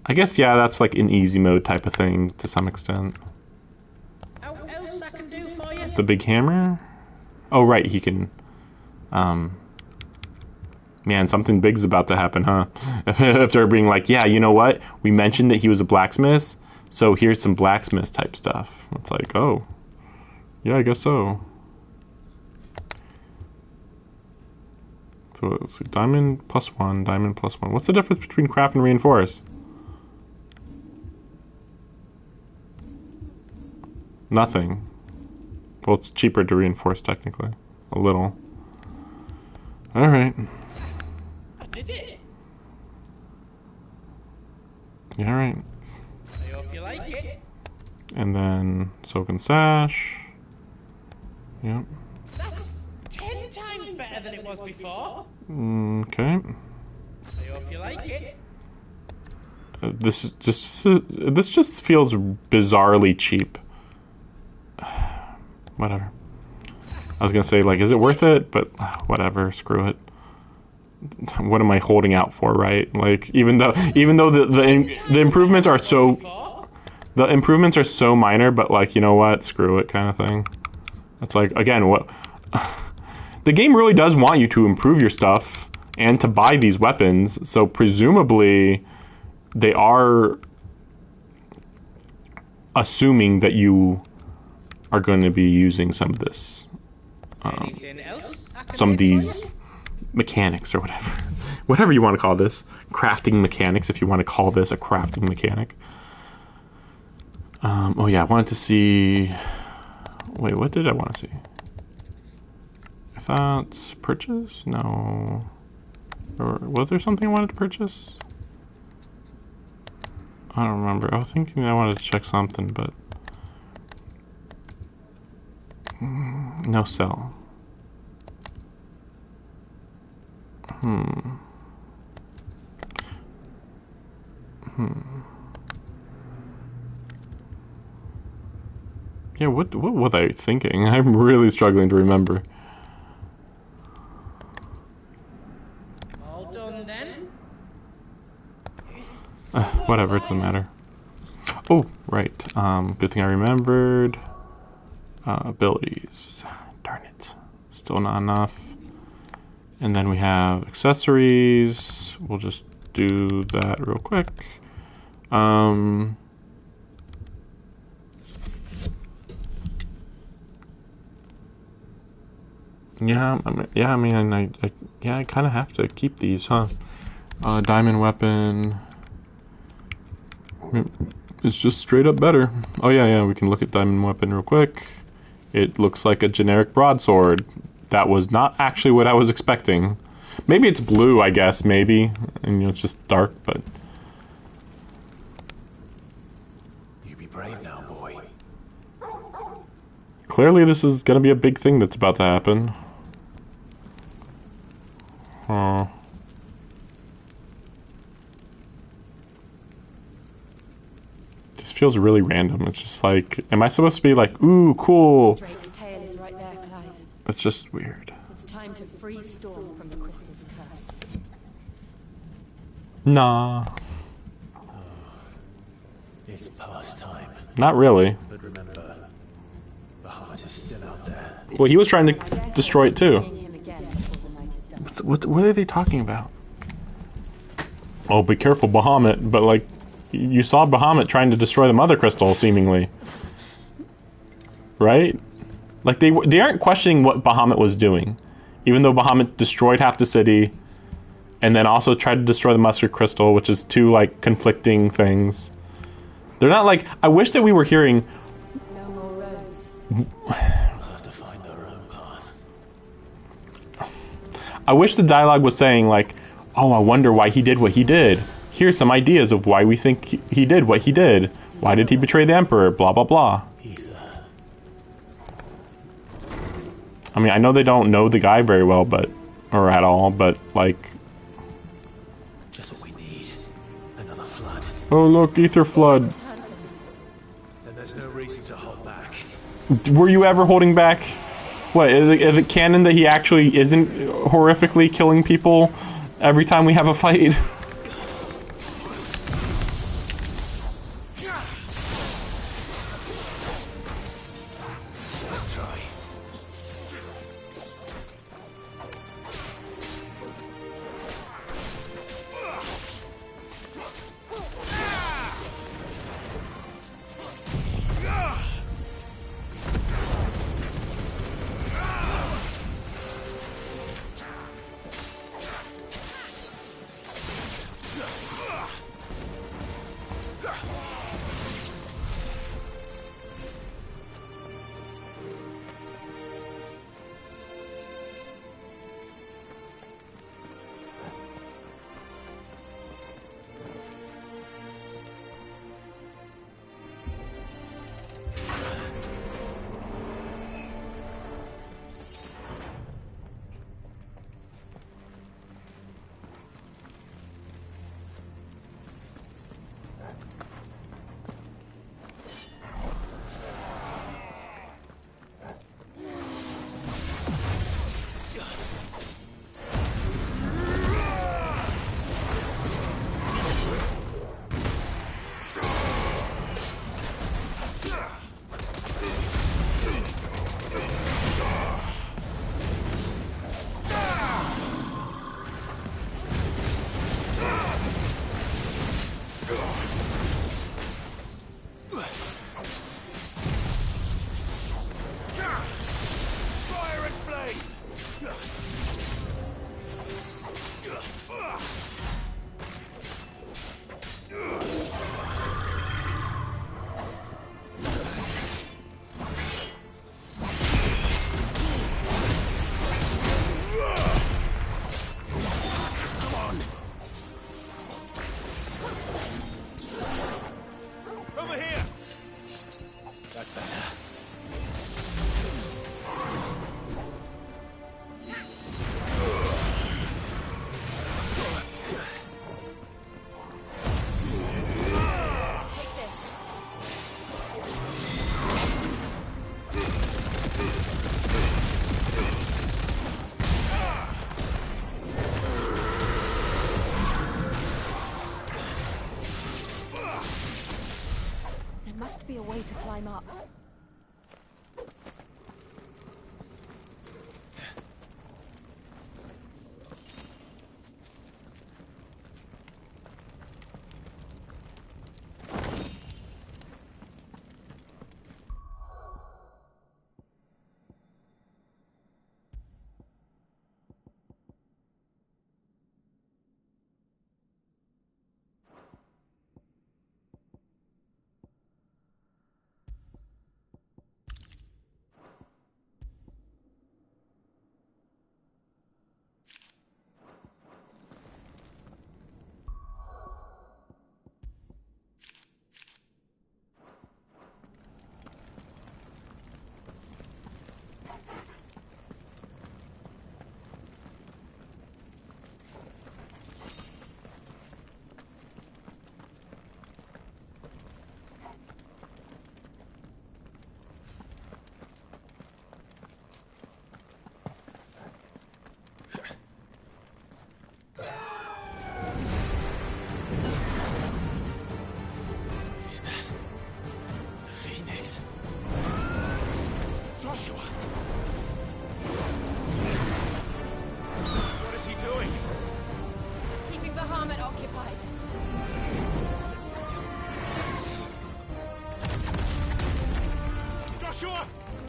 I guess, yeah, that's like an easy mode type of thing to some extent. What else I can do for you? The big hammer? Oh, right, he can... Man, something big's about to happen, huh? If they're being like, yeah, you know what? We mentioned that he was a blacksmith, so here's some blacksmith type stuff. It's like, oh, yeah, I guess so. So diamond +1, diamond +1. What's the difference between craft and reinforce? Nothing. Well, it's cheaper to reinforce, technically. A little. Alright. I did it! Yeah, alright. I hope you like it. And then soak and sash. Yep. That's 10 times better than it was before. Okay. I hope you like it. This just feels bizarrely cheap. Whatever. I was gonna say, like, is it worth it? But whatever, screw it. What am I holding out for, right? Like, even though the improvements are so minor, but like, you know what? Screw it, kind of thing. It's like, again, what the game really does want you to improve your stuff and to buy these weapons. So presumably, they are assuming that you are going to be using some of this, some of these mechanics or whatever you want to call this, crafting mechanics, if you want to call this a crafting mechanic. Oh yeah, I wanted to see, wait, what did I want to see? I thought purchase? No. Or was there something I wanted to purchase? I don't remember. I was thinking I wanted to check something, but no sell. Yeah, what was I thinking? I'm really struggling to remember. All done then? Whatever, it doesn't matter. Oh, right. Good thing I remembered. Abilities. Darn it. Still not enough. And then we have accessories. We'll just do that real quick. Yeah, I mean, I kind of have to keep these, huh? Diamond weapon. It's just straight up better. Oh yeah, we can look at diamond weapon real quick. It looks like a generic broadsword. That was not actually what I was expecting. Maybe it's blue, I guess, maybe. And it's just dark, but... You be brave now, boy. clearly this is gonna be a big thing that's about to happen. Huh. This feels really random. It's just like, am I supposed to be like, ooh, cool? Drake's tail is right there, Clive. It's just weird. It's time to free Storm from the crystal's curse. Nah. It's past time. Not really. But remember, Bahamut is still out there. Well, he was trying to destroy it too. What are they talking about? Oh, be careful, Bahamut. But like, you saw Bahamut trying to destroy the Mother Crystal, seemingly. Right? Like, they aren't questioning what Bahamut was doing. Even though Bahamut destroyed half the city, and then also tried to destroy the Mother Crystal, which is two, like, conflicting things. They're not like, I wish that we were hearing... No more roads. We'll have to find our own path. I wish the dialogue was saying, like, oh, I wonder why he did what he did. Here's some ideas of why we think he did what he did. Why did he betray the Emperor? Blah, blah, blah. I mean, I know they don't know the guy very well, but... or at all, but, like... Just what we need. Another flood. Oh, look, Ether Flood. Then there's no reason to hold back. Were you ever holding back? What, is it canon that he actually isn't horrifically killing people every time we have a fight? Let's try. Must be a way to climb up.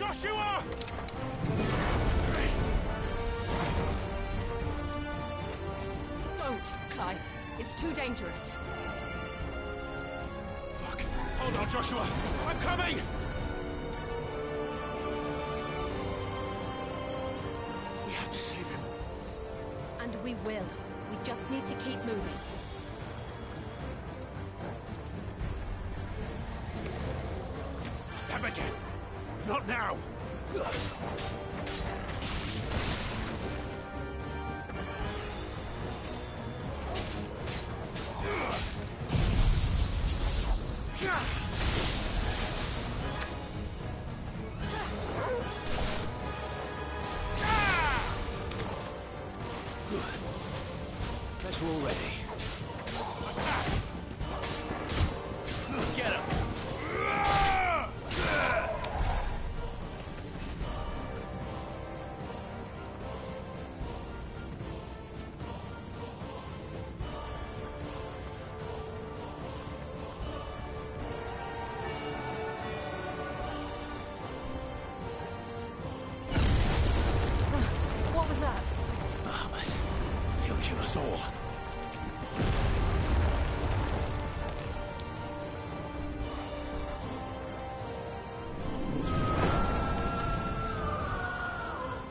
Joshua! Don't, Clive. It's too dangerous. Fuck. Hold on, Joshua. I'm coming! We have to save him. And we will. We just need to keep moving. Them again. Not now. Guess we're all ready. Get him! What was that? Bahamut. He'll kill us all.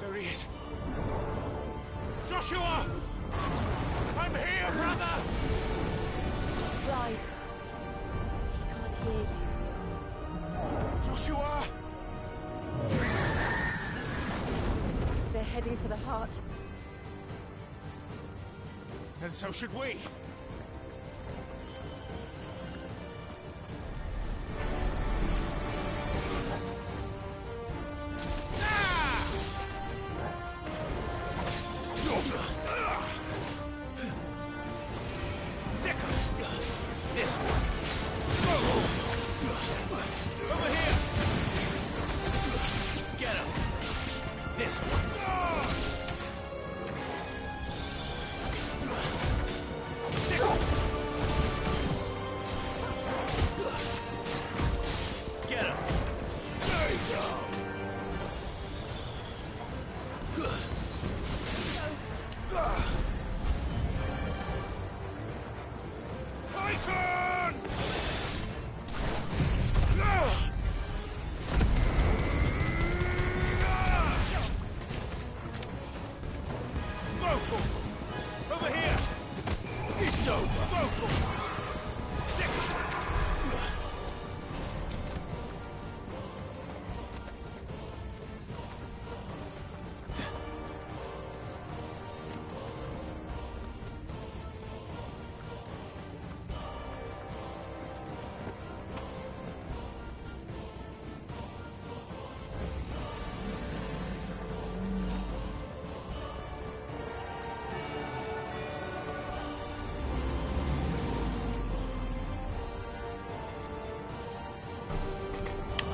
There he is. Joshua! I'm here, brother! Clive. He can't hear you. Joshua! They're heading for the heart. And so should we. This one. Over here. Get him. This one. Get him. Stay down. Titan! Vocal! Over here! It's over! Vocal!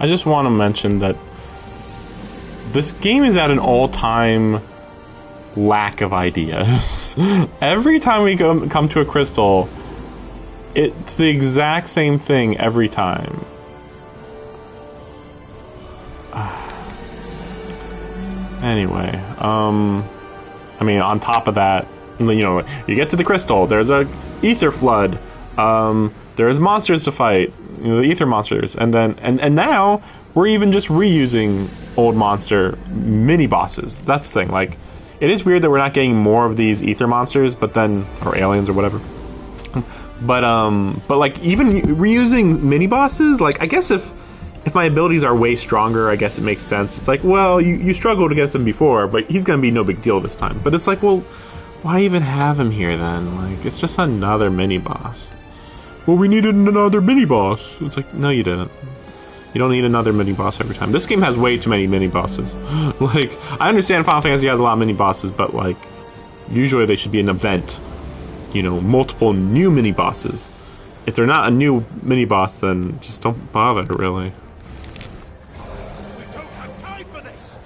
I just want to mention that this game is at an all-time lack of ideas. Every time we come to a crystal, it's the exact same thing every time. Anyway, I mean, on top of that, you know, you get to the crystal, there's a ether flood, there's monsters to fight, you know, the ether monsters, and then and now we're even just reusing old monster mini bosses. That's the thing. Like, it is weird that we're not getting more of these ether monsters, but then, or aliens or whatever. But like, even reusing mini bosses, like, I guess if my abilities are way stronger, I guess it makes sense. It's like, well, you struggled against him before, but he's gonna be no big deal this time. But it's like, well, why even have him here then? Like, it's just another mini boss. Well, we needed another mini boss. It's like, no, you didn't. You don't need another mini boss every time. This game has way too many mini bosses. Like, I understand Final Fantasy has a lot of mini bosses, but like, usually they should be an event. You know, multiple new mini bosses. If they're not a new mini boss, then just don't bother, really. We don't have time for this.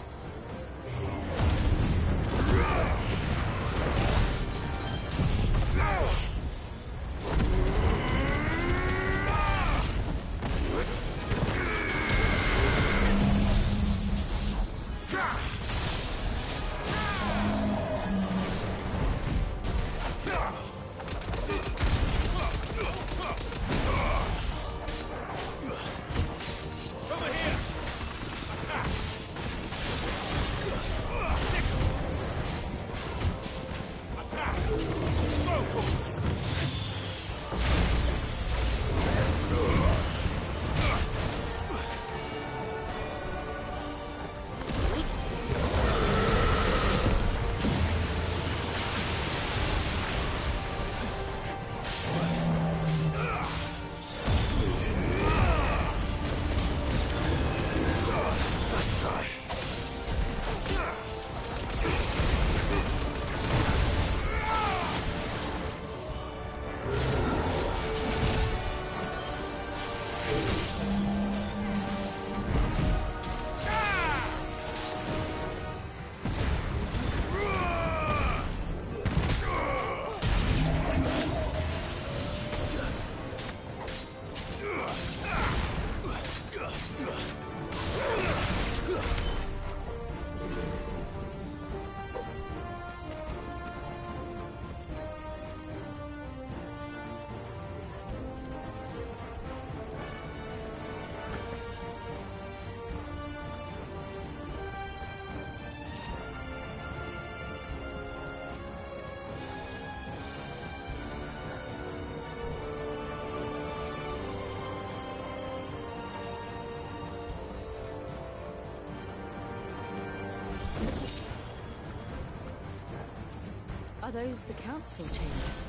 Are those the council chambers?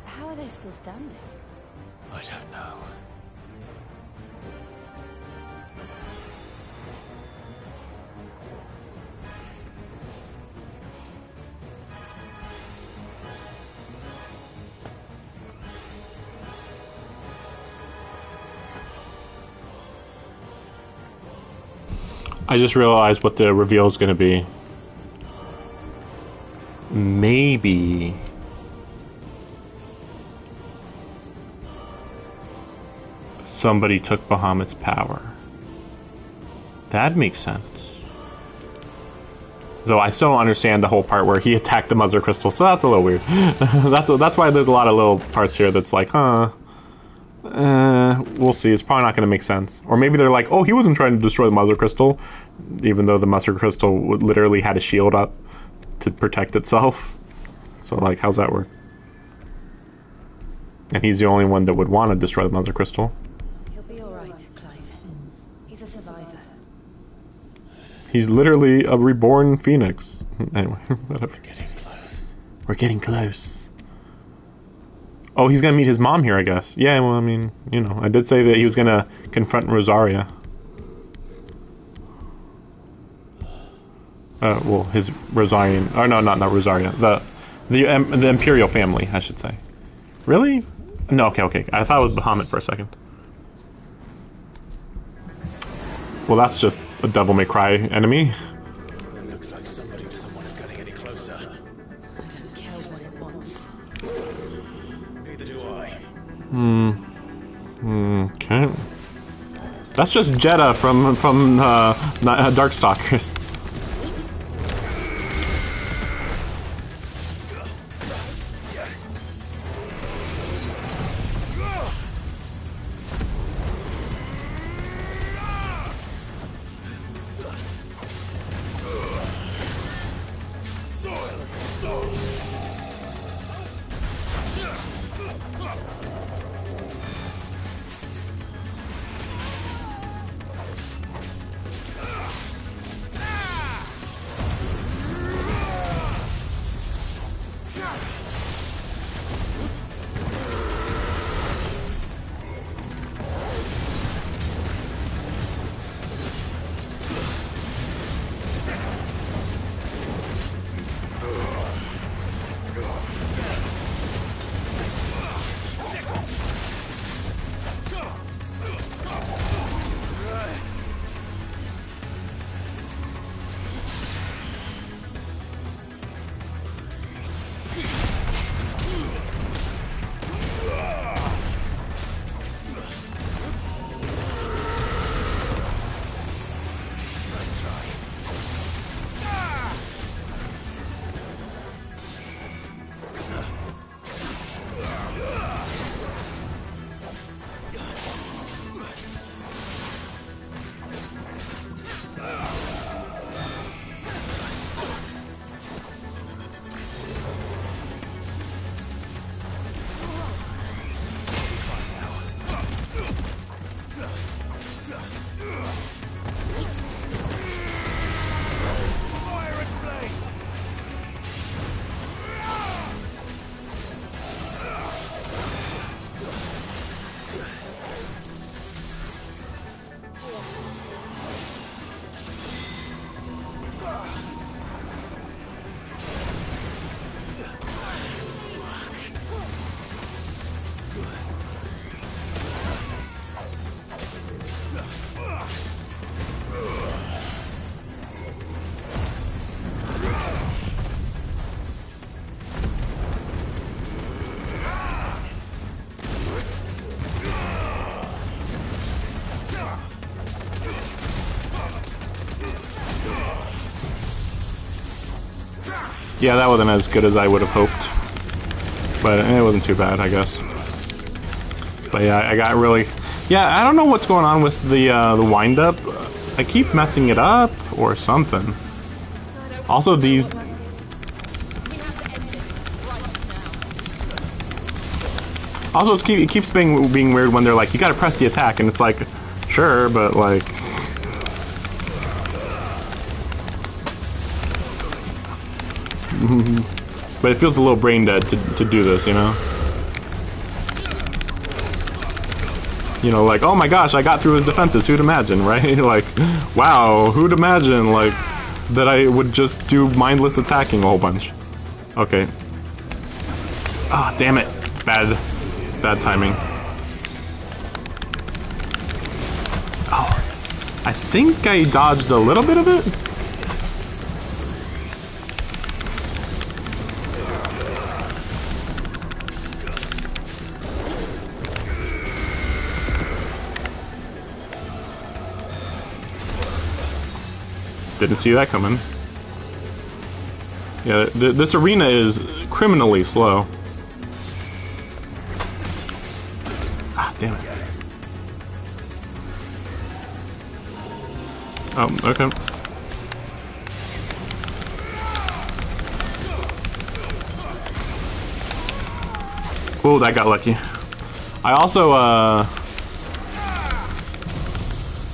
How are they still standing? I don't know. I just realized what the reveal is going to be. Maybe somebody took Bahamut's power. That makes sense. Though I still don't understand the whole part where he attacked the Mother Crystal, so that's a little weird. that's why there's a lot of little parts here that's like, we'll see. It's probably not going to make sense. Or maybe they're like, oh, he wasn't trying to destroy the Mother Crystal, even though the Mother Crystal literally had a shield up to protect itself. So, like, how's that work? And he's the only one that would want to destroy the Mother Crystal. He'll be alright, Clive. He's a survivor. He's literally a reborn phoenix. Anyway, whatever. We're getting close. We're getting close. Oh, he's gonna meet his mom here, I guess. Yeah, well, I mean, you know, I did say that he was gonna confront Rosaria. Well, his Rosarian... Oh, no, not Rosaria. The Imperial family, I should say. Really? No, okay. I thought it was Bahamut for a second. Well, that's just a Devil May Cry enemy. It looks like somebody doesn't want us getting any closer. I don't care what it wants. Neither do I. Okay. That's just Jedha from Darkstalkers. Yeah, that wasn't as good as I would have hoped. But it wasn't too bad, I guess. But yeah, I got really... Yeah, I don't know what's going on with the wind-up. I keep messing it up or something. Also, these... Also, it keeps being weird when they're like, you gotta press the attack, and it's like, sure, but like... But it feels a little brain dead to do this, you know? You know, like, oh my gosh, I got through his defenses, who'd imagine, right? Like, wow, who'd imagine, like, that I would just do mindless attacking a whole bunch. Okay. Ah, damn it. Bad timing. Oh, I think I dodged a little bit of it. Didn't see that coming. Yeah, this arena is criminally slow. Ah, damn it. Oh, okay. Whoa, that got lucky. I also,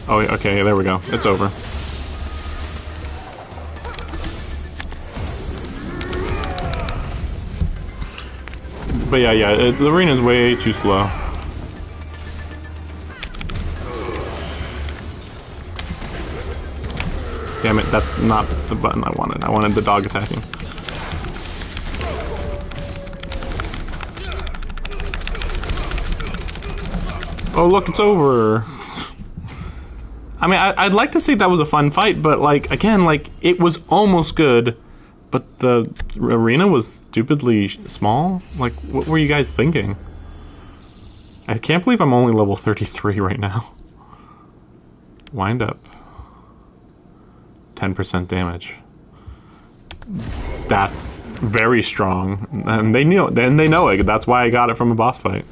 Oh, okay, there we go. It's over. But yeah, the arena's way too slow. Damn it, that's not the button I wanted. I wanted the dog attacking. Oh look, it's over. I mean, I'd like to say that was a fun fight, but like, again, like, it was almost good. But the arena was stupidly small? Like, what were you guys thinking? I can't believe I'm only level 33 right now. Wind up. 10% damage. That's very strong. And they know it. That's why I got it from a boss fight.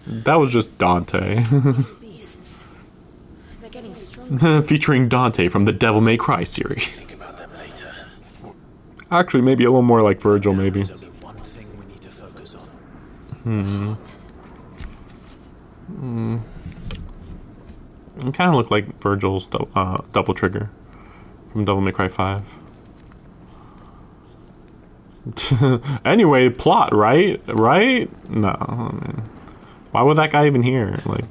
That was just Dante. They're getting stronger. Featuring Dante from the Devil May Cry series. Actually, maybe a little more like Virgil, maybe. It kind of looked like Virgil's double trigger from Devil May Cry 5. Anyway, plot, right? Right? No. I mean, why would that guy even here? Like,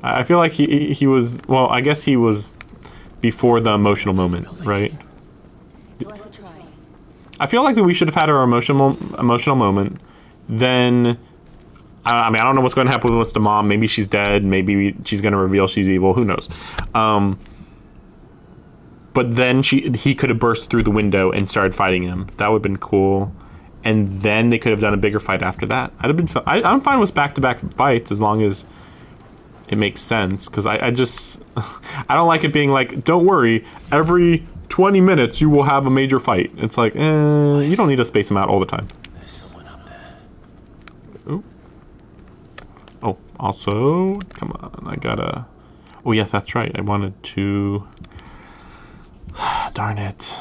I feel like he was. Well, I guess he was before the emotional moment, right? I feel like that we should have had our emotional moment. Then, I mean, I don't know what's going to happen with the mom. Maybe she's dead. Maybe she's going to reveal she's evil. Who knows? But then he could have burst through the window and started fighting him. That would have been cool. And then they could have done a bigger fight after that. I'd have been. I'm fine with back-to-back fights as long as it makes sense. Because I just I don't like it being like, don't worry, every 20 minutes you will have a major fight. It's like, you don't need to space them out all the time. There's someone up there. Ooh. Oh, also, come on, I gotta... Oh yes, that's right, I wanted to... Darn it.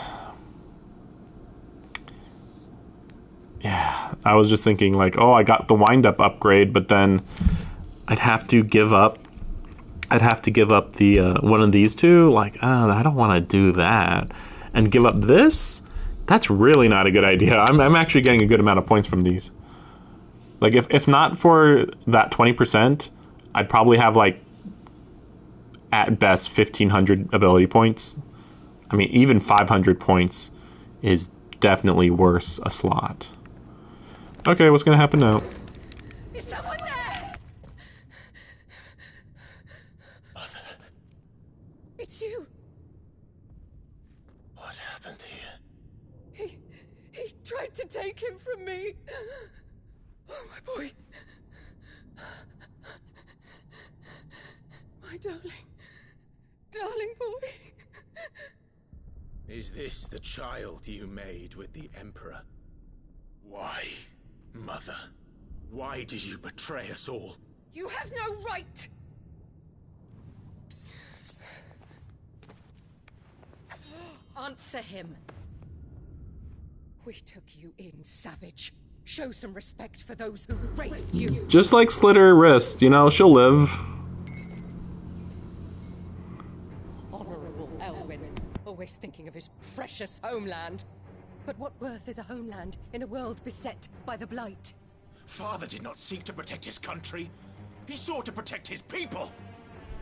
Yeah, I was just thinking like, oh, I got the wind-up upgrade, but then I'd have to give up the one of these two. Like, oh, I don't want to do that. And give up this? That's really not a good idea. I'm actually getting a good amount of points from these. Like, if not for that 20%, I'd probably have, like, at best, 1,500 ability points. I mean, even 500 points is definitely worth a slot. Okay, what's going to happen now? Is someone there? Mother. It's you. What happened here? He tried to take him from me. Oh, my boy. My darling boy. Is this the child you made with the Emperor? Why, Mother? Why did you betray us all? You have no right! Answer him. We took you in, savage. Show some respect for those who raised you. Just like slit her wrist, you know, she'll live. Honorable Elwyn, always thinking of his precious homeland. But what worth is a homeland in a world beset by the Blight? Father did not seek to protect his country. He sought to protect his people.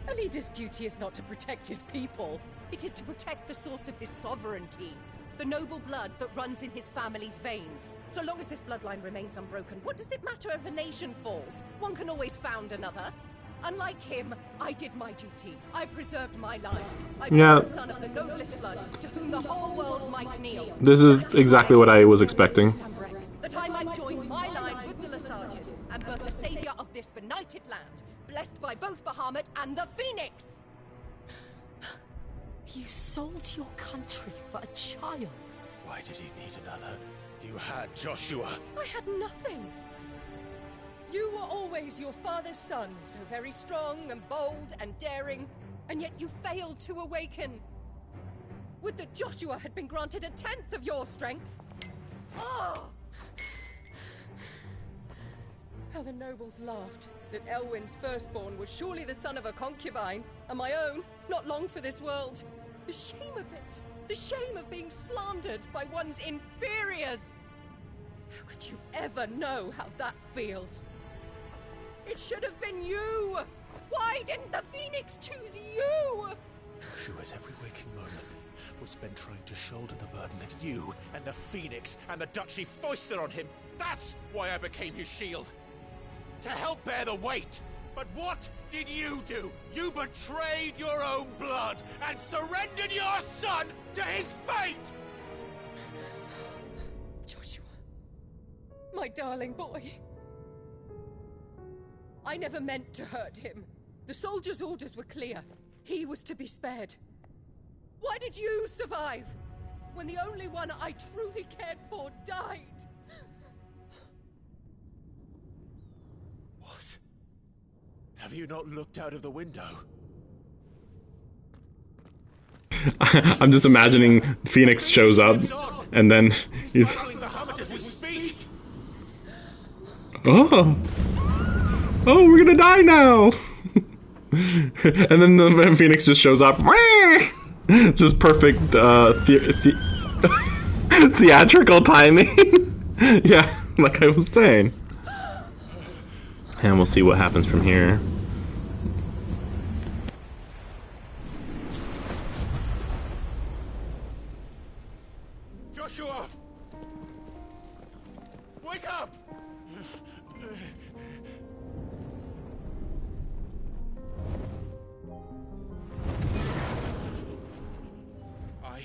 A leader's duty is not to protect his people. It is to protect the source of his sovereignty. The noble blood that runs in his family's veins. So long as this bloodline remains unbroken, what does it matter if a nation falls? One can always found another. Unlike him, I did my duty. I preserved my line. I became the son of the noblest blood, to whom the whole world might kneel. This is exactly what I was expecting. That I might join my line with the Lesages and birth the savior of this benighted land, blessed by both Bahamut and the Phoenix! You sold your country for a child. Why did he need another? You had Joshua. I had nothing. You were always your father's son, so very strong and bold and daring, and yet you failed to awaken. Would that Joshua had been granted 1/10 of your strength? Oh! How the nobles laughed that Elwyn's firstborn was surely the son of a concubine, and my own, not long for this world. The shame of it! The shame of being slandered by one's inferiors! How could you ever know how that feels? It should have been you! Why didn't the Phoenix choose you? Joshua's every waking moment was spent trying to shoulder the burden that you and the Phoenix and the Duchy foisted on him. That's why I became his shield. To help bear the weight. But what did you do? You betrayed your own blood and surrendered your son to his fate! Joshua, my darling boy. I never meant to hurt him. The soldiers' orders were clear. He was to be spared. Why did you survive when the only one I truly cared for died? What? Have you not looked out of the window? I'm just imagining Phoenix shows up, and then he's... Oh! Oh, we're gonna die now! And then the Phoenix just shows up. Just perfect, theatrical timing. Yeah, like I was saying. And we'll see what happens from here. Joshua! Wake up! I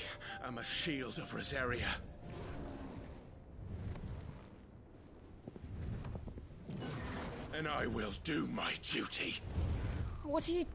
am a shield of Rosaria. And I will do my duty. What are you...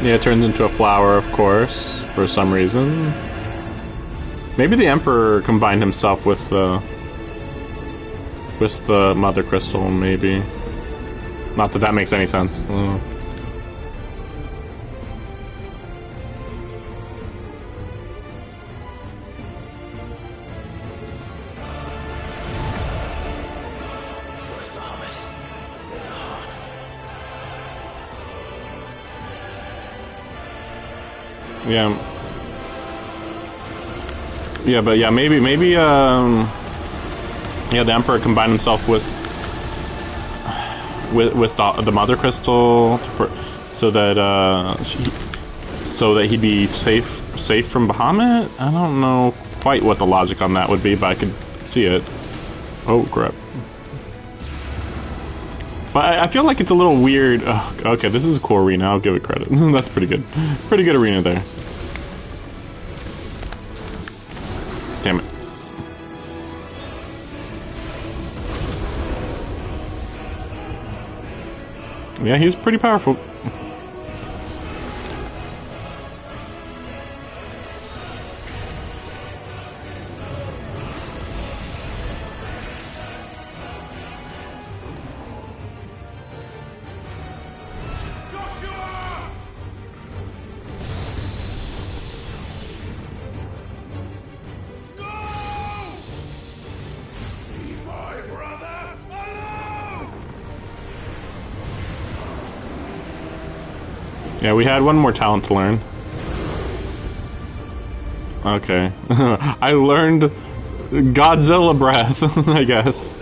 Yeah, it turns into a flower, of course, for some reason. Maybe the Emperor combined himself with the Mother Crystal, maybe. Not that that makes any sense. Yeah. Yeah, but yeah, maybe yeah, the Emperor combined himself with the Mother Crystal so that he'd be safe from Bahamut. I don't know quite what the logic on that would be, but I could see it. Oh crap. But I feel like it's a little weird. Oh, okay, this is a cool arena. I'll give it credit. That's pretty good. Pretty good arena there. Damn it. Yeah, he's pretty powerful. Yeah, we had one more talent to learn. Okay. I learned Godzilla breath, I guess.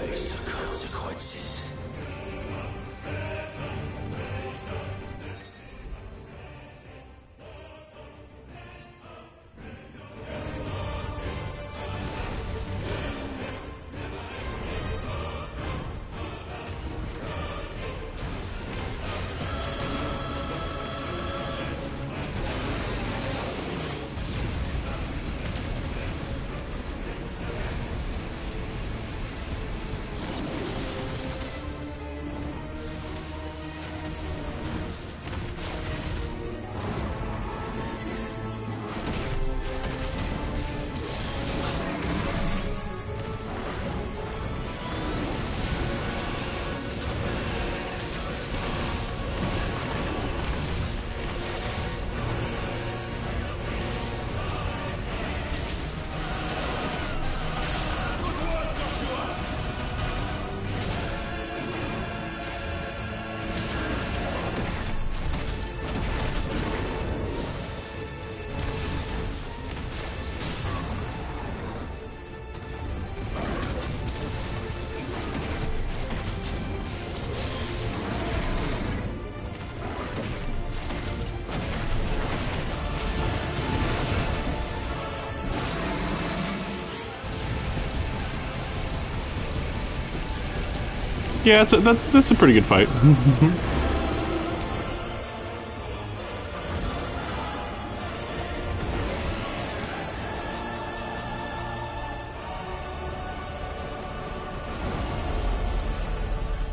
Yeah, that's a pretty good fight.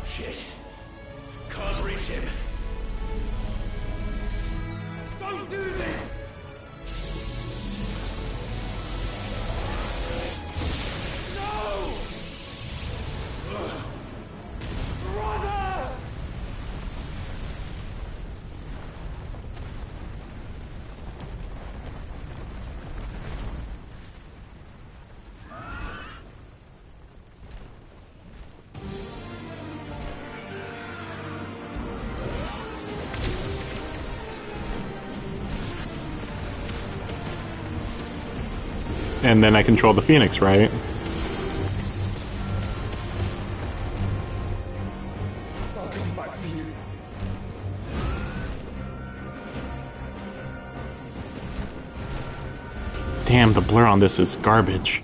Shit. Can't reach him. Don't do this! No! Brother! And then I control the Phoenix, right? I'll come back for you. Damn, the blur on this is garbage.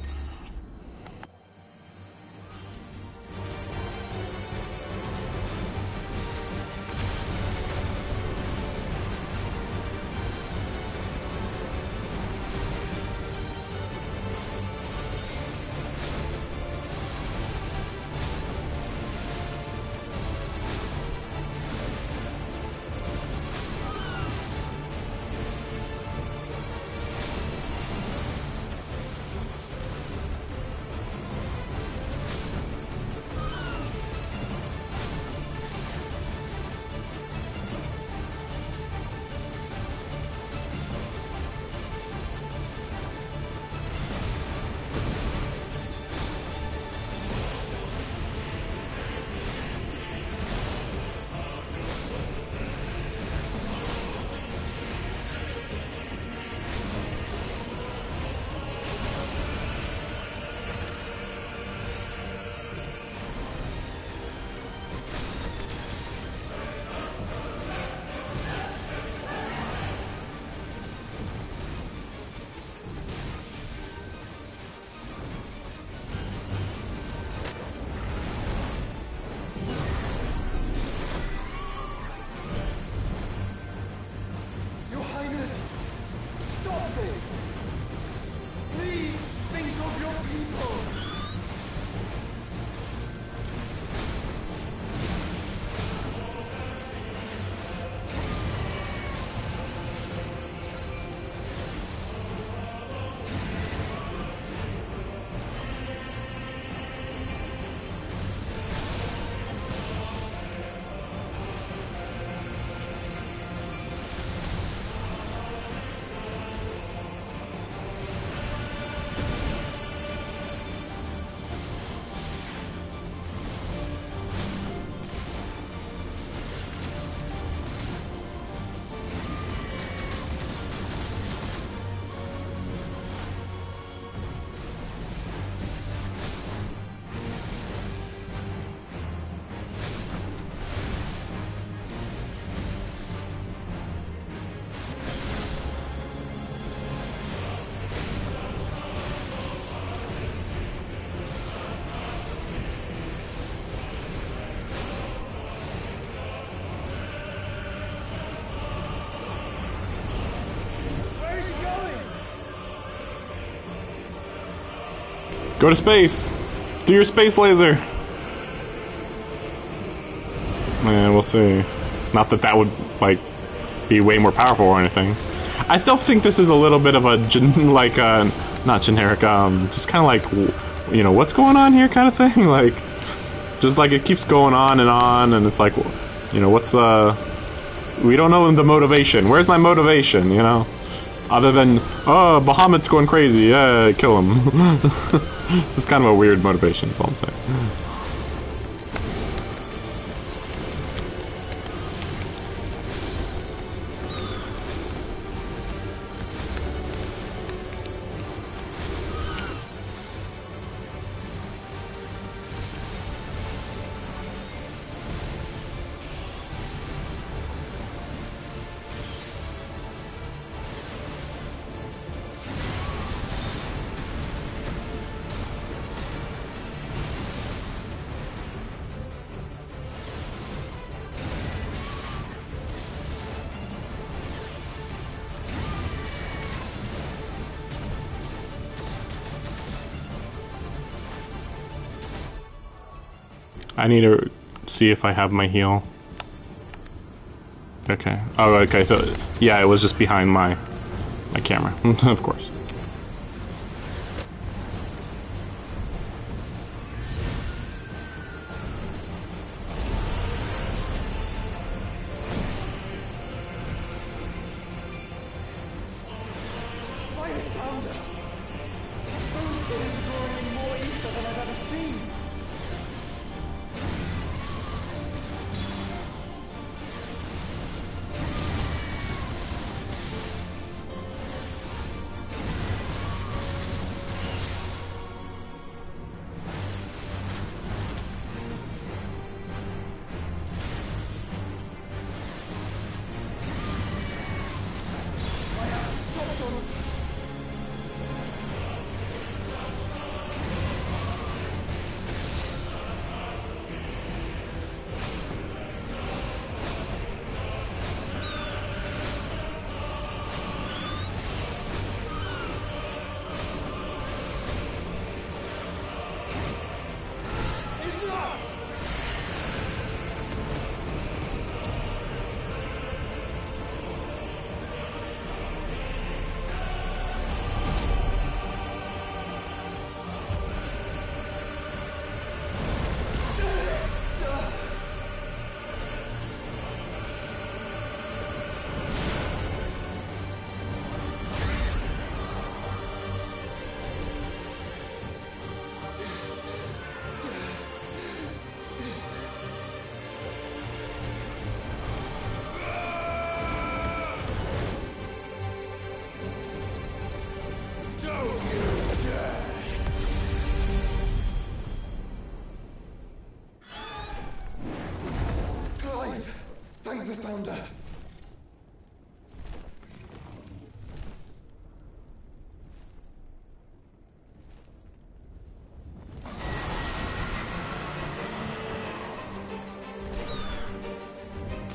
Go to space! Do your space laser! And we'll see. Not that that would, like, be way more powerful or anything. I still think this is a little bit of a, like, not generic, just kind of like, you know, what's going on here kind of thing? Like, just like it keeps going on, and it's like, you know, what's the... We don't know the motivation. Where's my motivation, you know? Other than, oh, Bahamut's going crazy, yeah, kill him. Just kind of a weird motivation, that's all I'm saying. I need to see if I have my heal. Okay. Oh, okay. So, yeah, it was just behind my camera, of course. Thank the Founder!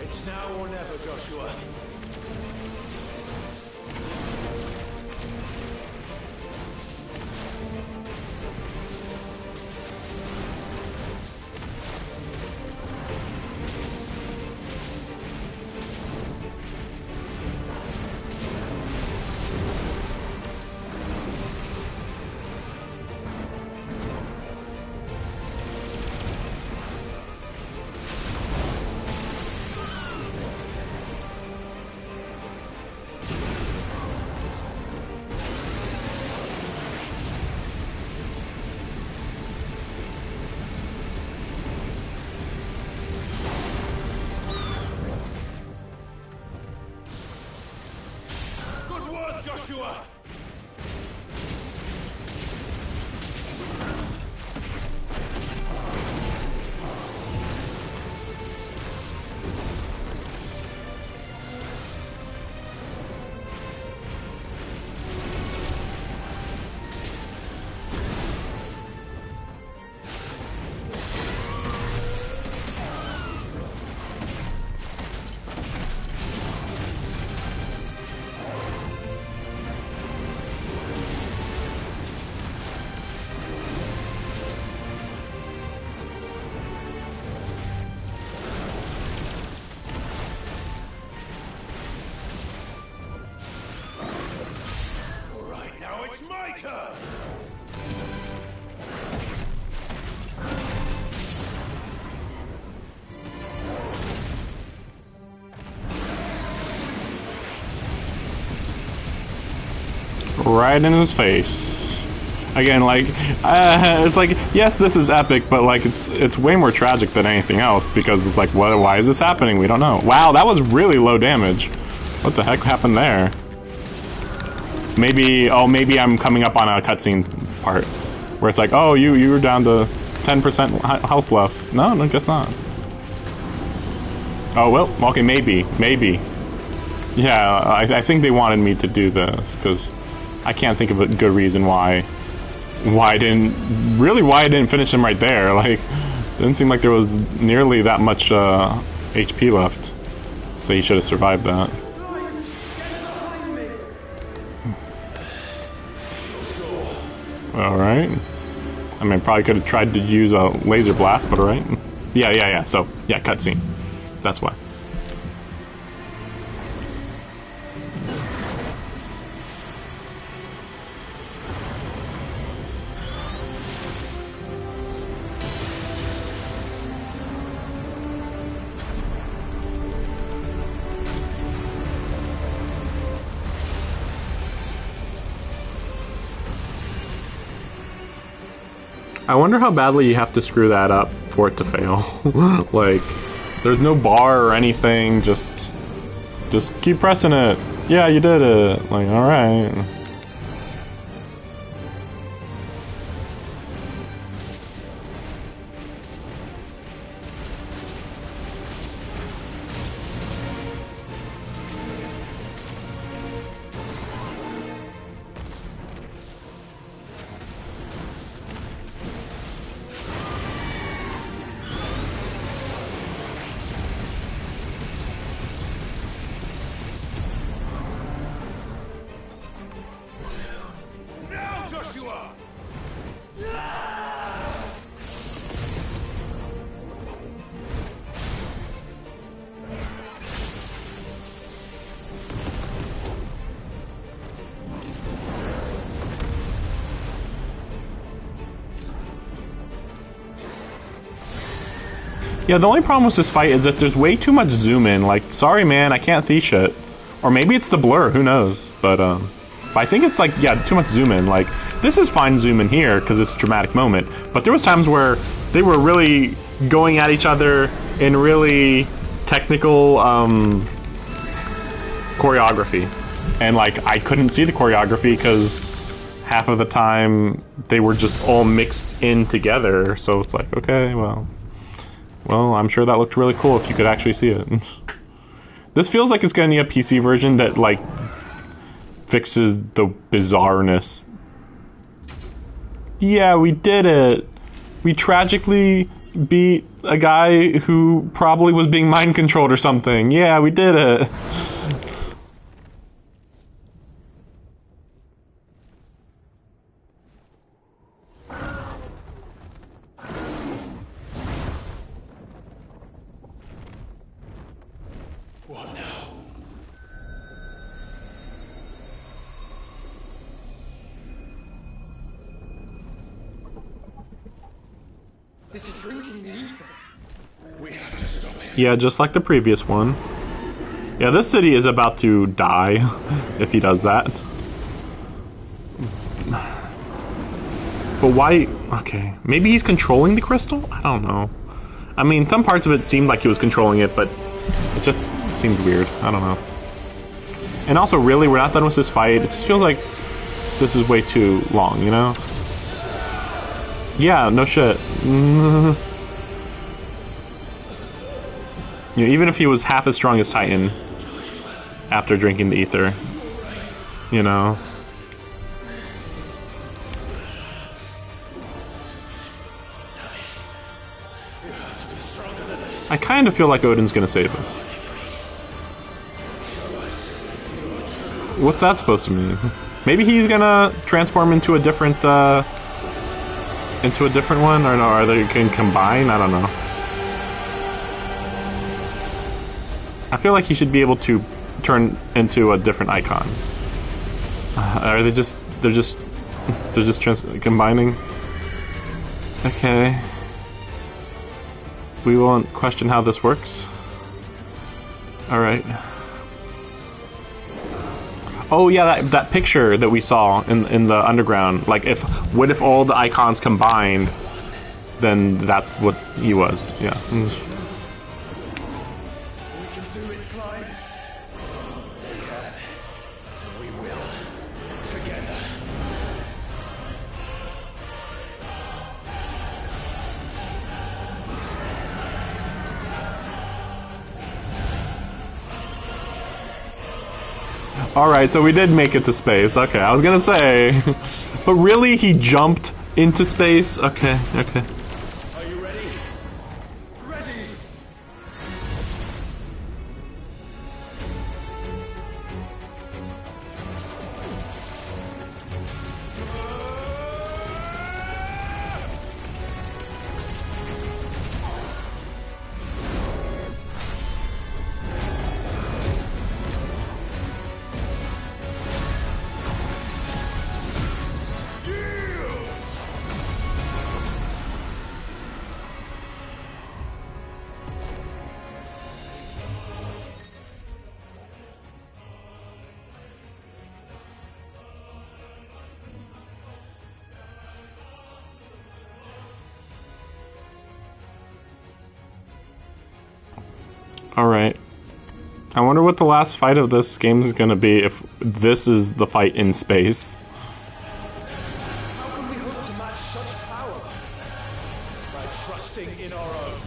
It's now or never, Joshua. turn! Right in his face. Again, like, it's like, yes, this is epic, but like, it's way more tragic than anything else, because it's like, why is this happening? We don't know. Wow, that was really low damage. What the heck happened there? Maybe I'm coming up on a cutscene part, where it's like, oh, you were down to 10% health left. No, I guess not. Oh, well, okay, maybe. Yeah, I think they wanted me to do this, because I can't think of a good reason why I didn't finish him right there. Like, didn't seem like there was nearly that much HP left that he should have survived that. Alright. I mean, probably could have tried to use a laser blast, but alright. Yeah. So, yeah, cutscene. That's why. I wonder how badly you have to screw that up for it to fail. Like, there's no bar or anything, just keep pressing it. Yeah, you did it. Like, alright. Yeah, the only problem with this fight is that there's way too much zoom in. Like, sorry man, I can't see shit. Or maybe it's the blur, who knows. But I think it's like, yeah, too much zoom in. Like, this is fine zoom in here because it's a dramatic moment. But there was times where they were really going at each other in really technical choreography. And like, I couldn't see the choreography because half of the time they were just all mixed in together. So it's like, okay, well, I'm sure that looked really cool if you could actually see it. This feels like it's gonna need a PC version that, like, fixes the bizarreness. Yeah, we did it! We tragically beat a guy who probably was being mind-controlled or something. Yeah, we did it! This is drinking the ether. We have to stop him. Yeah, just like the previous one. Yeah, this city is about to die if he does that. But why? Okay, maybe he's controlling the crystal? I don't know. I mean, some parts of it seemed like he was controlling it, but it just seemed weird. I don't know. And also, really, we're not done with this fight. It just feels like this is way too long, you know? Yeah, no shit. You know, even if he was half as strong as Titan after drinking the ether, you know. I kind of feel like Odin's gonna save us. What's that supposed to mean? Maybe he's gonna transform into a different one, or no, or they can combine? I don't know. I feel like he should be able to turn into a different icon. Or they're just They're just combining. Okay. We won't question how this works. Alright. Oh yeah, that picture that we saw in the underground. Like, what if all the icons combined, then that's what he was. Yeah. Alright, so we did make it to space. Okay, I was gonna say. But really, he jumped into space? Okay, okay. Are you ready? Ready! Alright. I wonder what the last fight of this game is gonna be if this is the fight in space. How can we hope to match such power? By trusting in our own.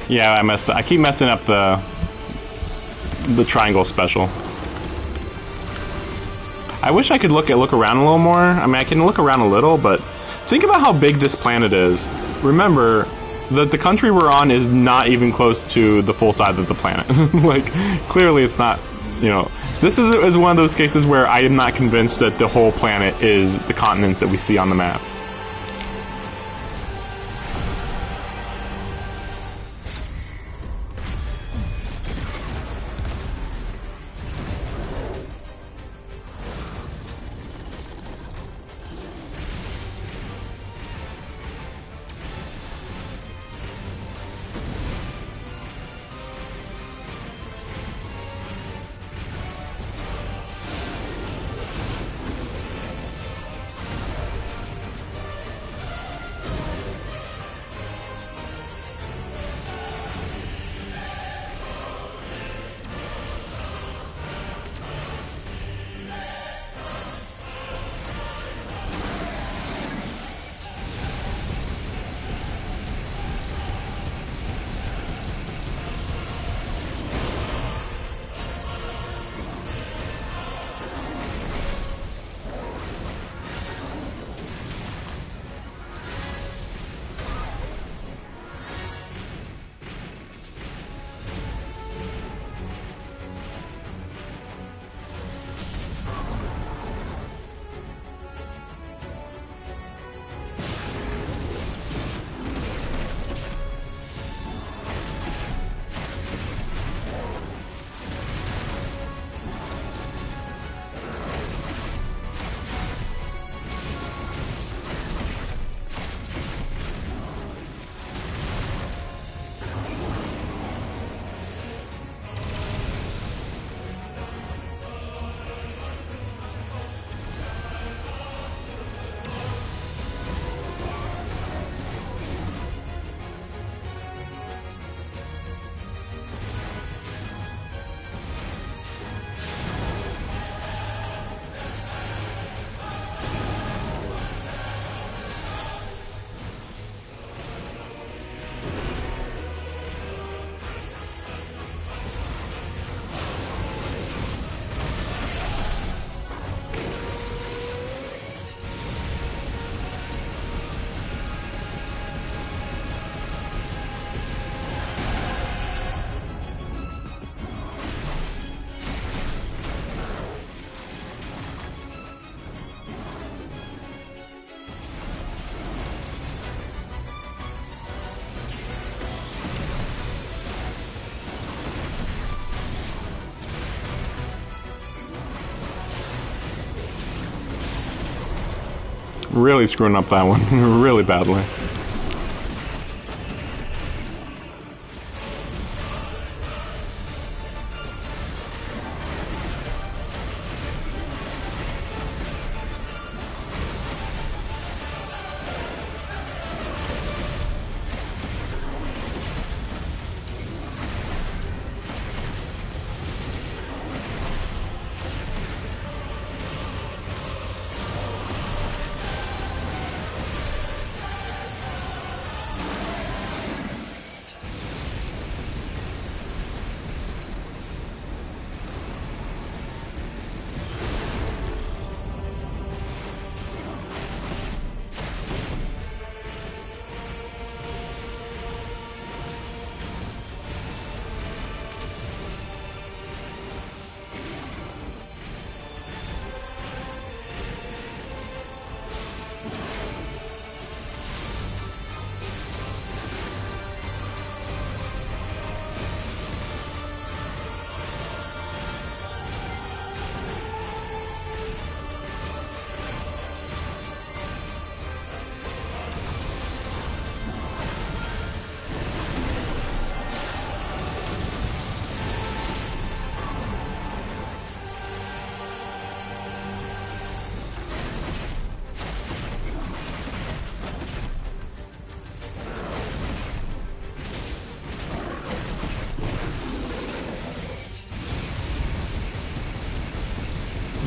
Yeah, I messed up. I keep messing up the triangle special. I wish I could look around a little more. I mean, I can look around a little, but think about how big this planet is. Remember that the country we're on is not even close to the full size of the planet. Like, clearly it's not, you know. This is one of those cases where I am not convinced that the whole planet is the continent that we see on the map. Really screwing up that one. Really badly.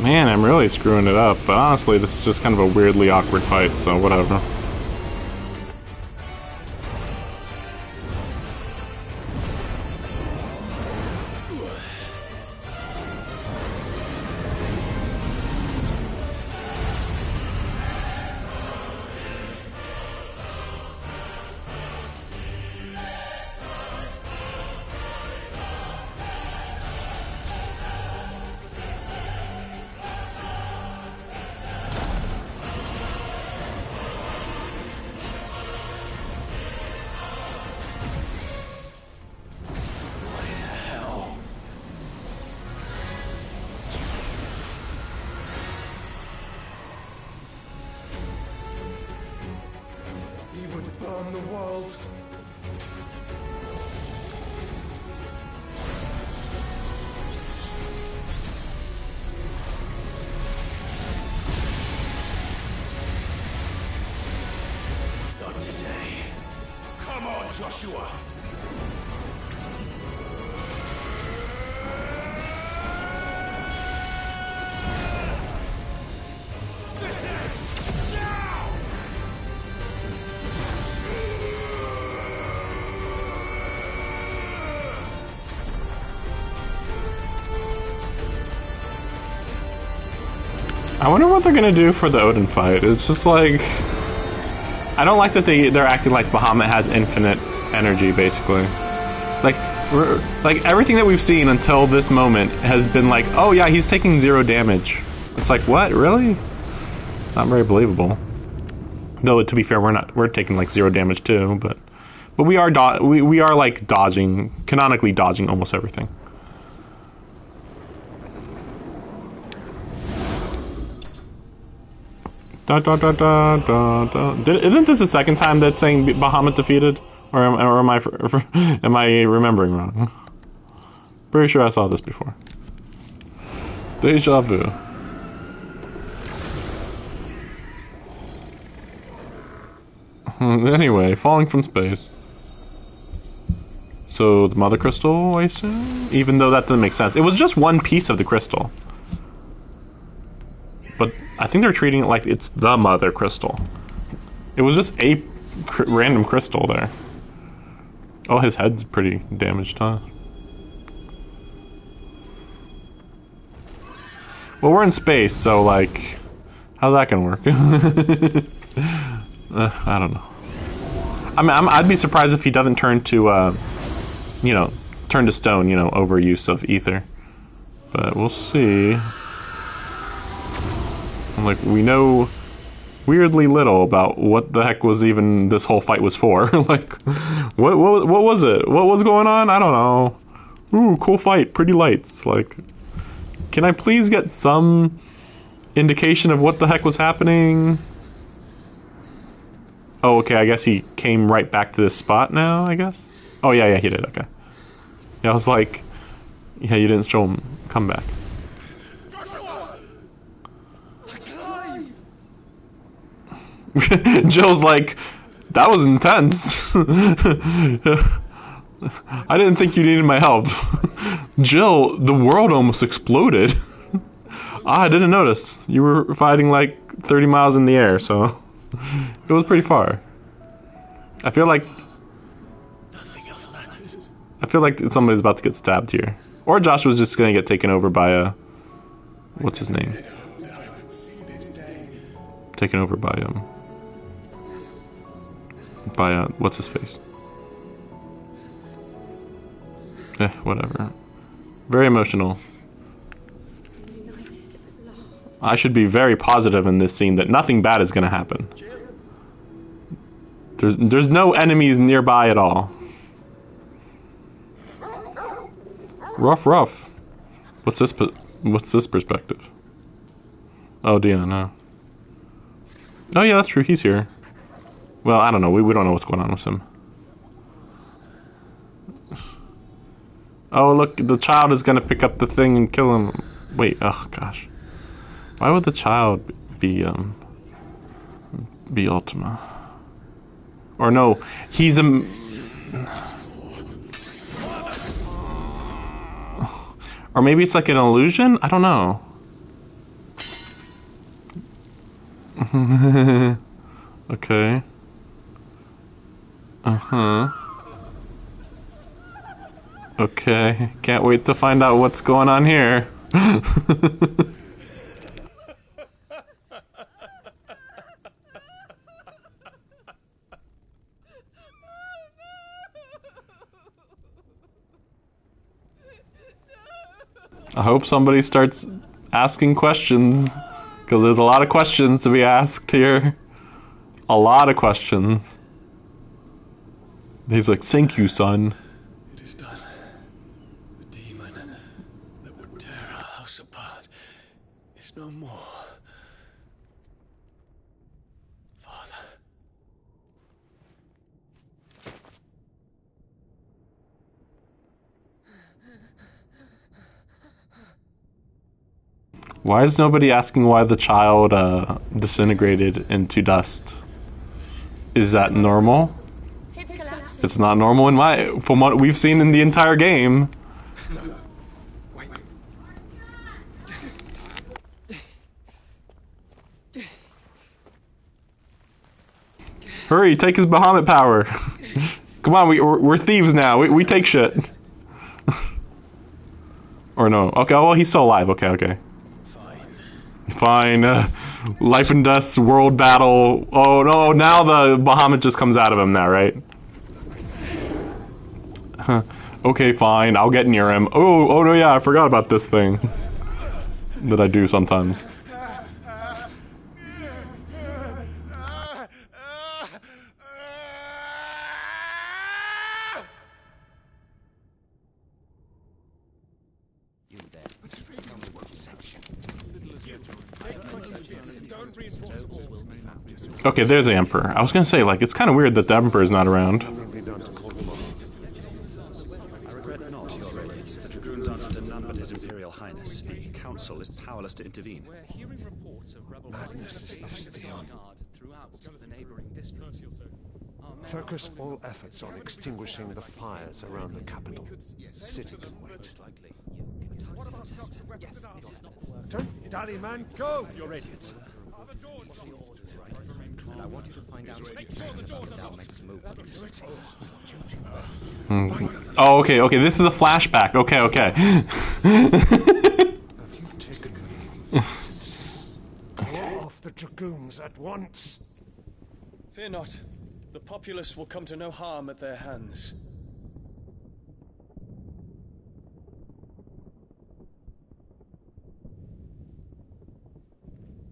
Man, I'm really screwing it up, but honestly, this is just kind of a weirdly awkward fight, so whatever. Burn the world. Not today. Come on, Joshua. This ends now. I wonder what they're gonna do for the Odin fight. It's just like, I don't like that they're acting like Bahamut has infinite energy, basically. Like everything that we've seen until this moment has been like, oh yeah, he's taking 0 damage. It's like, what, really? Not very believable. Though to be fair, we're taking like 0 damage too, but we are we are like canonically dodging almost everything. Da, da, da, da, da, da. Isn't this the second time that's saying Bahamut defeated? Or am I remembering wrong? Pretty sure I saw this before. Deja vu. Anyway, falling from space. So the mother crystal, I assume? Even though that doesn't make sense. It was just one piece of the crystal. But I think they're treating it like it's the mother crystal. It was just a random crystal there. Oh, his head's pretty damaged, huh? Well, we're in space, so like, how's that gonna work? I don't know. I mean, I'd be surprised if he doesn't turn to, turn to stone, over use of ether. But we'll see. Like, we know weirdly little about what the heck was even this whole fight was for. Like, what was it? What was going on? I don't know. Ooh, cool fight, pretty lights. Like, can I please get some indication of what the heck was happening? Oh, okay, I guess he came right back to this spot now, I guess? Oh, yeah, he did, okay. Yeah, I was like... Yeah, you didn't show him come back. Jill's like, that was intense. I didn't think you needed my help. Jill, the world almost exploded. I didn't notice. You were fighting like 30 miles in the air, so it was pretty far. I feel like somebody's about to get stabbed here. Or Josh was just gonna get taken over by what's his name? Taken over by what's his face? Whatever. Very emotional. I should be very positive in this scene that nothing bad is gonna happen. There's no enemies nearby at all. Rough. What's this perspective? Oh, Dion, no. Oh yeah, that's true. He's here. Well, I don't know. We don't know what's going on with him. Oh, look, the child is gonna pick up the thing and kill him. Wait, oh gosh. Why would the child be Ultima? Or no, he's a... Or maybe it's like an illusion? I don't know. Okay. Uh-huh. Okay. Can't wait to find out what's going on here. I hope somebody starts asking questions, because there's a lot of questions to be asked here. A lot of questions. He's like, thank you, son. It is done. The demon that would tear our house apart is no more. Father. Why is nobody asking why the child disintegrated into dust? Is that normal? It's not normal from what we've seen in the entire game. Hurry, take his Bahamut power. Come on, we're thieves now. We take shit. Or no. Okay, well, he's still alive. Okay. Fine. Life and death, world battle. Oh no, now the Bahamut just comes out of him now, right? Okay, fine. I'll get near him. Oh no, yeah, I forgot about this thing that I do sometimes. Okay, there's the Emperor. I was gonna say, like, it's kind of weird that the Emperor is not around. I regret not, Your Radiance. The Dragoons answer to none but His Imperial Highness. The Council is powerless to intervene. We're hearing reports of rebel madness is this, Theon. Throughout the neighboring districts. Focus all efforts on extinguishing the fires around the capital. City can wait. Don't dally, man. Go! Your Radiance. And I want you to find out if Dal makes movements. Oh, okay. This is a flashback. Okay. Have you taken leave of senses? Call off the Dragoons at once. Fear not. The populace will come to no harm at their hands.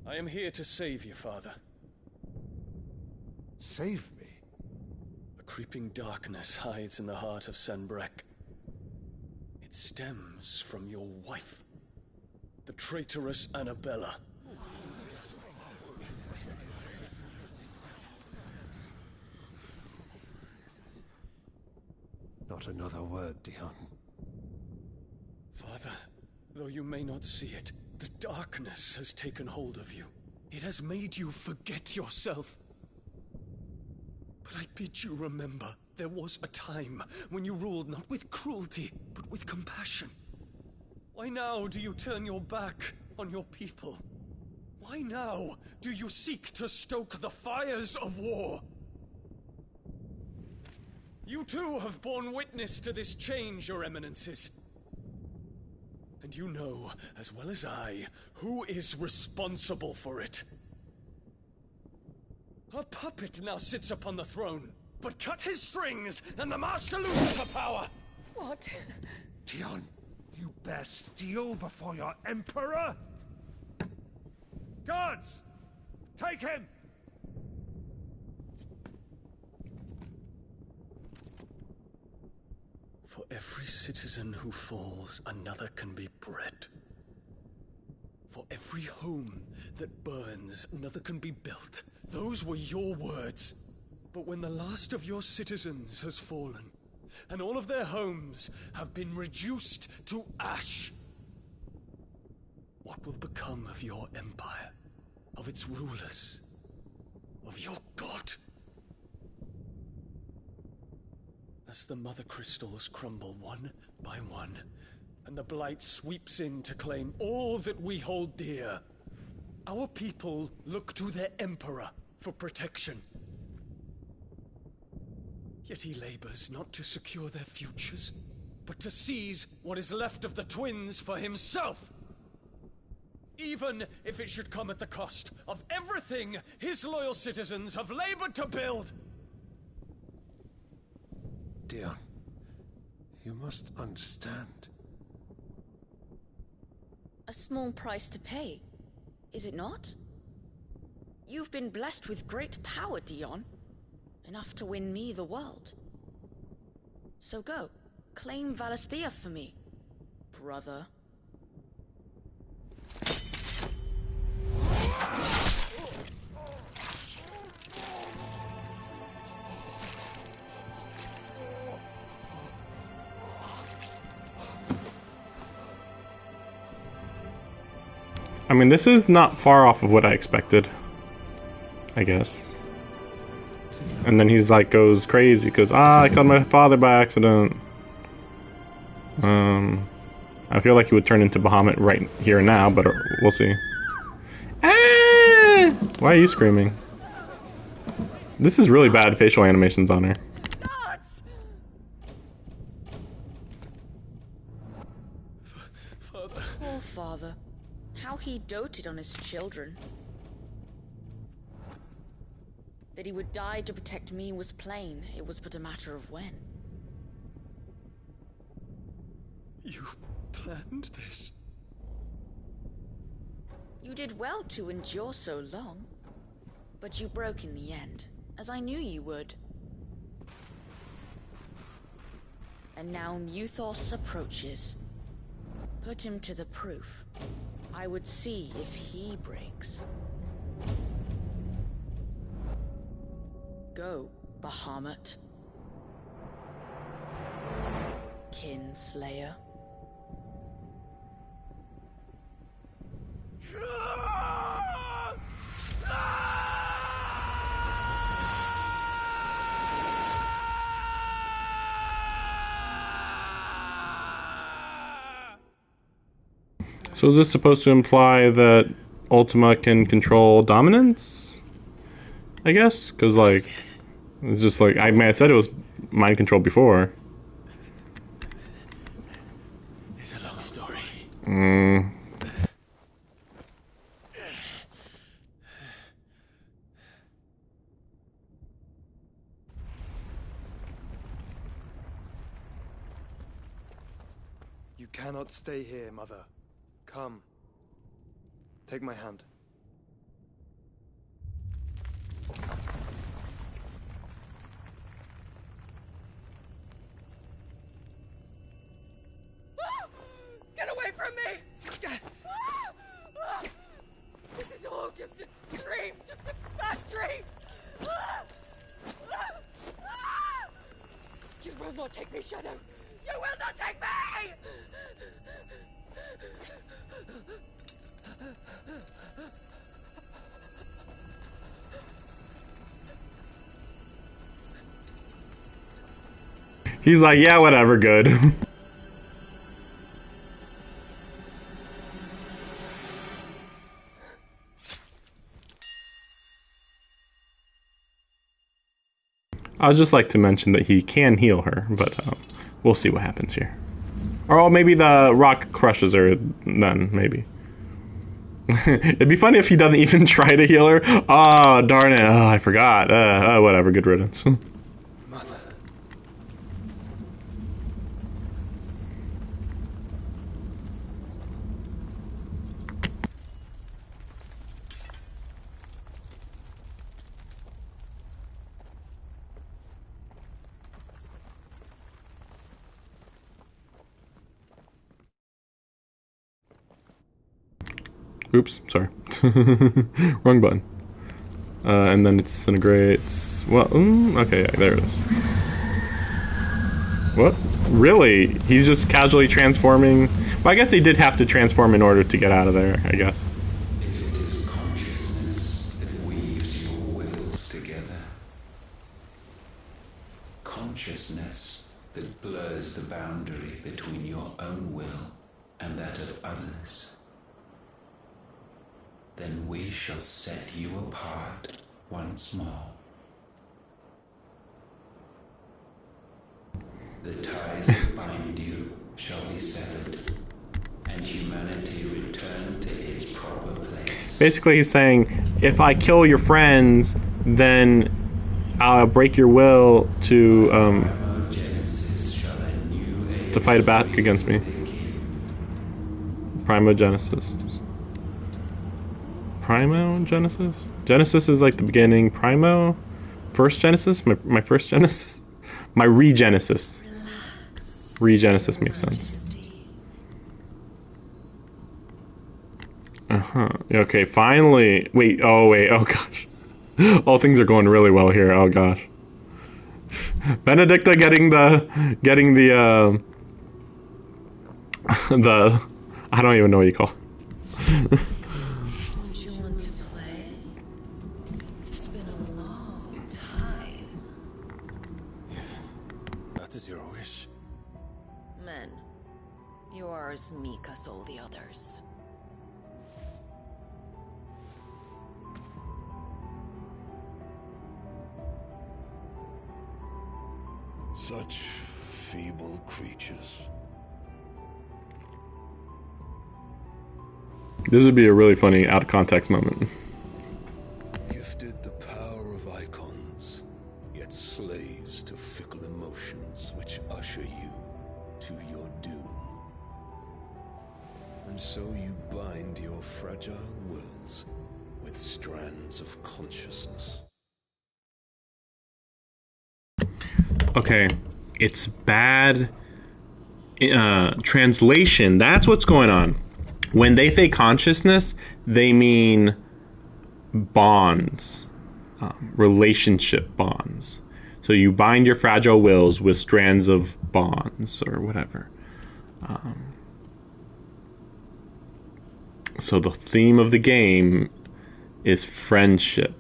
I am here to save you, Father. Save me? A creeping darkness hides in the heart of Sanbreque. It stems from your wife, the traitorous Annabella. Not another word, Dion. Father, though you may not see it, the darkness has taken hold of you. It has made you forget yourself. But I bid you remember, there was a time when you ruled not with cruelty, but with compassion. Why now do you turn your back on your people? Why now do you seek to stoke the fires of war? You too have borne witness to this change, Your Eminences. And you know, as well as I, who is responsible for it. A puppet now sits upon the throne, but cut his strings, and the Master loses her power! What? Dion, you bear steel before your Emperor? Guards! Take him! For every citizen who falls, another can be bred. For every home that burns, another can be built. Those were your words. But when the last of your citizens has fallen, and all of their homes have been reduced to ash, what will become of your empire, of its rulers, of your god? As the Mother Crystals crumble one by one, and the Blight sweeps in to claim all that we hold dear, our people look to their Emperor for protection. Yet he labors not to secure their futures, but to seize what is left of the twins for himself. Even if it should come at the cost of everything his loyal citizens have labored to build. Dion, you must understand. A small price to pay, is it not? You've been blessed with great power, Dion. Enough to win me the world. So go, claim Valisthea for me, brother. I mean, this is not far off of what I expected, I guess. And then he's like, goes crazy because, I killed my father by accident. I feel like he would turn into Bahamut right here and now, but we'll see. Ah! Why are you screaming? This is really bad facial animations on her. Poor father. How he doted on his children. That he would die to protect me was plain. It was but a matter of when. You planned this? You did well to endure so long. But you broke in the end, as I knew you would. And now Muthos approaches. Put him to the proof. I would see if he breaks. Go, Bahamut. Kinslayer. So is this supposed to imply that Ultima can control dominance? I guess? Because, like, it's just like, I mean, I said it was mind control before. It's a long story. You cannot stay here, Mother. Come. Take my hand. Get away from me! This is all just a dream, just a bad dream! You'd will not take me, Shadow! You will not take me! He's like, yeah, whatever, good. I'd just like to mention that he can heal her, but we'll see what happens here. Or maybe the rock crushes her then, maybe. It'd be funny if he doesn't even try to heal her. Oh, darn it. Oh, I forgot. Whatever, good riddance. Oops, sorry. Wrong button. And then it disintegrates. Well, okay, yeah, there it is. What? Really? He's just casually transforming? Well, I guess he did have to transform in order to get out of there, I guess. If it is consciousness that weaves your wills together, consciousness that blurs the boundary between your own will and that of others, then we shall set you apart once more. The ties that bind you shall be severed, and humanity return to its proper place. Basically, he's saying, if I kill your friends, then I'll break your will to fight back against me. Primogenesis. Primogenesis? Genesis is like the beginning. Primo? First Genesis? My first Genesis? My regenesis. Regenesis makes sense. Okay, finally. Wait, oh gosh. All things are going really well here. Oh gosh. Benedicta getting the I don't even know what you call it. Yours, meek as all the others. Such feeble creatures. This would be a really funny out of context moment. Gifted the power of icons, yet slaves to fickle emotions which usher you to your doom. And so you bind your fragile wills with strands of consciousness. Okay, it's bad translation. That's what's going on. When they say consciousness, they mean bonds, relationship bonds. So you bind your fragile wills with strands of bonds or whatever. So the theme of the game is friendship.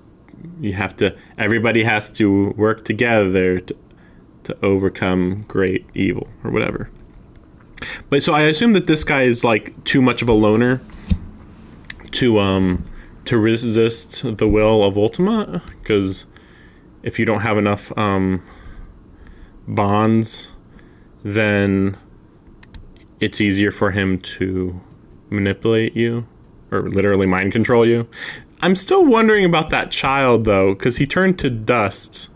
Everybody has to work together to overcome great evil or whatever. But so I assume that this guy is like too much of a loner to resist the will of Ultima, because if you don't have enough bonds, then it's easier for him to manipulate you or literally mind control you. I'm still wondering about that child though, because he turned to dust.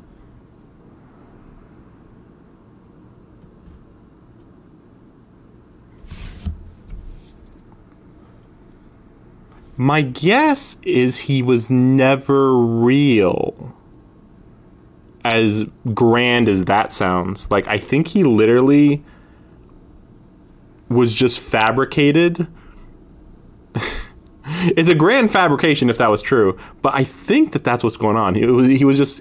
My guess is he was never real. As grand as that sounds. Like, I think he literally was just fabricated. It's a grand fabrication if that was true, but I think that that's what's going on. He was just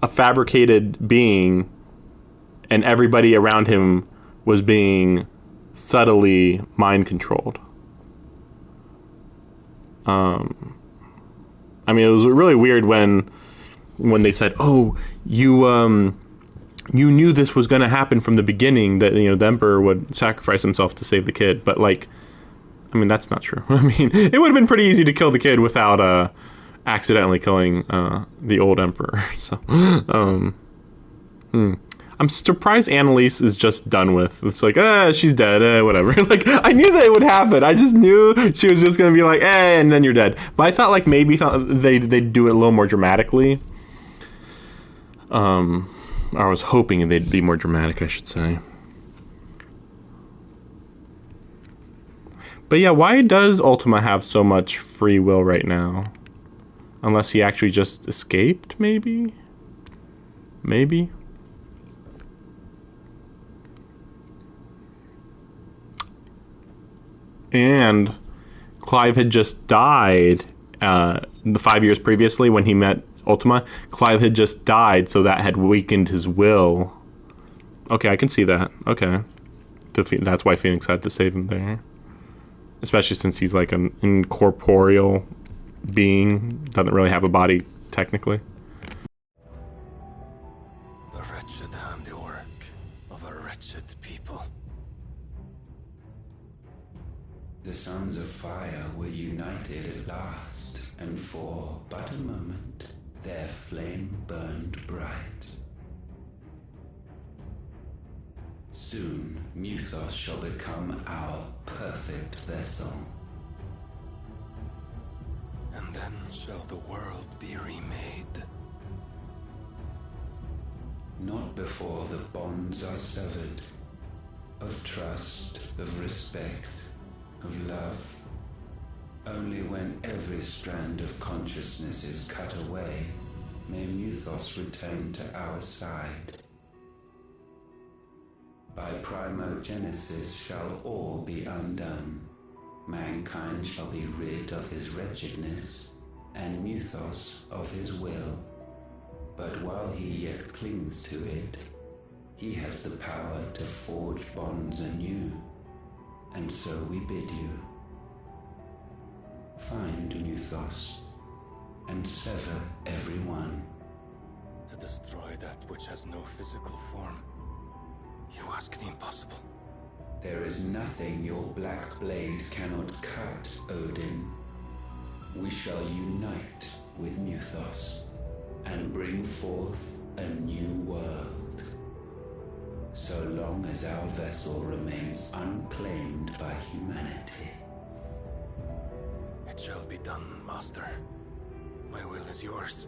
a fabricated being, and everybody around him was being subtly mind controlled. I mean, it was really weird when they said, "Oh, you knew this was going to happen from the beginning, that, you know, the Emperor would sacrifice himself to save the kid." But, like, I mean, that's not true. I mean, it would have been pretty easy to kill the kid without accidentally killing the old Emperor. So, I'm surprised Annalise is just done with. It's like, she's dead, whatever. Like, I knew that it would happen. I just knew she was just going to be like, and then you're dead. But I thought, like, maybe they'd do it a little more dramatically. I was hoping they'd be more dramatic, I should say. But yeah, why does Ultima have so much free will right now? Unless he actually just escaped, maybe? Maybe? And Clive had just died the 5 years previously when he met Ultima. Clive had just died, so that had weakened his will. Okay, I can see that. Okay. That's why Phoenix had to save him there. Especially since he's like an incorporeal being. Doesn't really have a body, technically. The wretched handiwork of a wretched people. The Sons of Fire were united at last, and for but a moment, their flame burned bright. Soon, Muthos shall become our perfect vessel. And then shall the world be remade. Not before the bonds are severed, of trust, of respect, of love. Only when every strand of consciousness is cut away, may Muthos return to our side. By primogenesis shall all be undone. Mankind shall be rid of his wretchedness, and Muthos of his will. But while he yet clings to it, he has the power to forge bonds anew. And so we bid you, find Muthos, and sever every one. To destroy that which has no physical form. You ask the impossible. There is nothing your black blade cannot cut, Odin. We shall unite with Muthos, and bring forth a new world. So long as our vessel remains unclaimed by humanity. It shall be done, Master. My will is yours.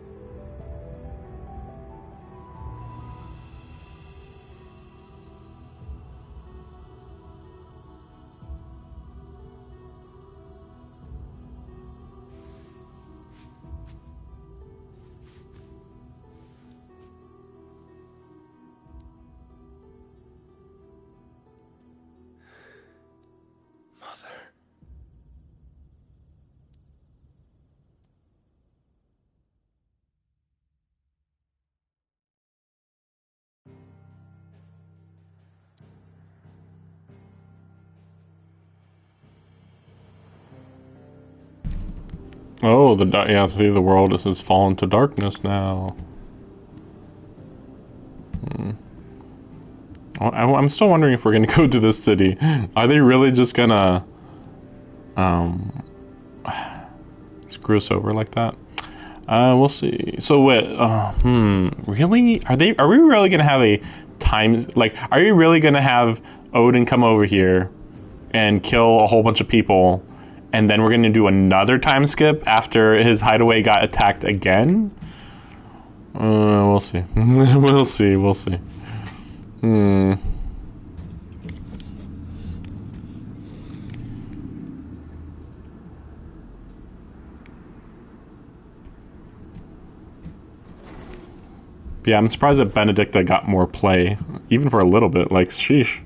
Oh, see, the world has fallen to darkness now. I'm still wondering if we're gonna go to this city. Are they really just gonna screw us over like that? We'll see. So wait, really? Are we really gonna have a time? Like, are you really gonna have Odin come over here and kill a whole bunch of people? And then we're going to do another time skip after his hideaway got attacked again? We'll see. We'll see. Yeah, I'm surprised that Benedicta got more play, even for a little bit. Like, sheesh.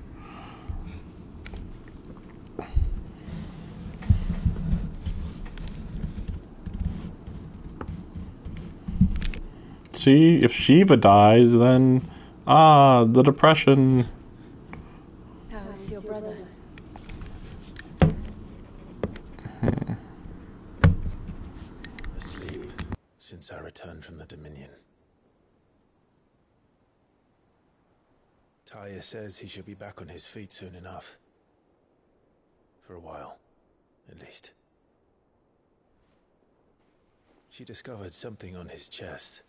See, if Shiva dies, then Ah, the depression. How's your brother? Asleep since I returned from the Dominion. Taya says he should be back on his feet soon enough. For a while, at least. She discovered something on his chest.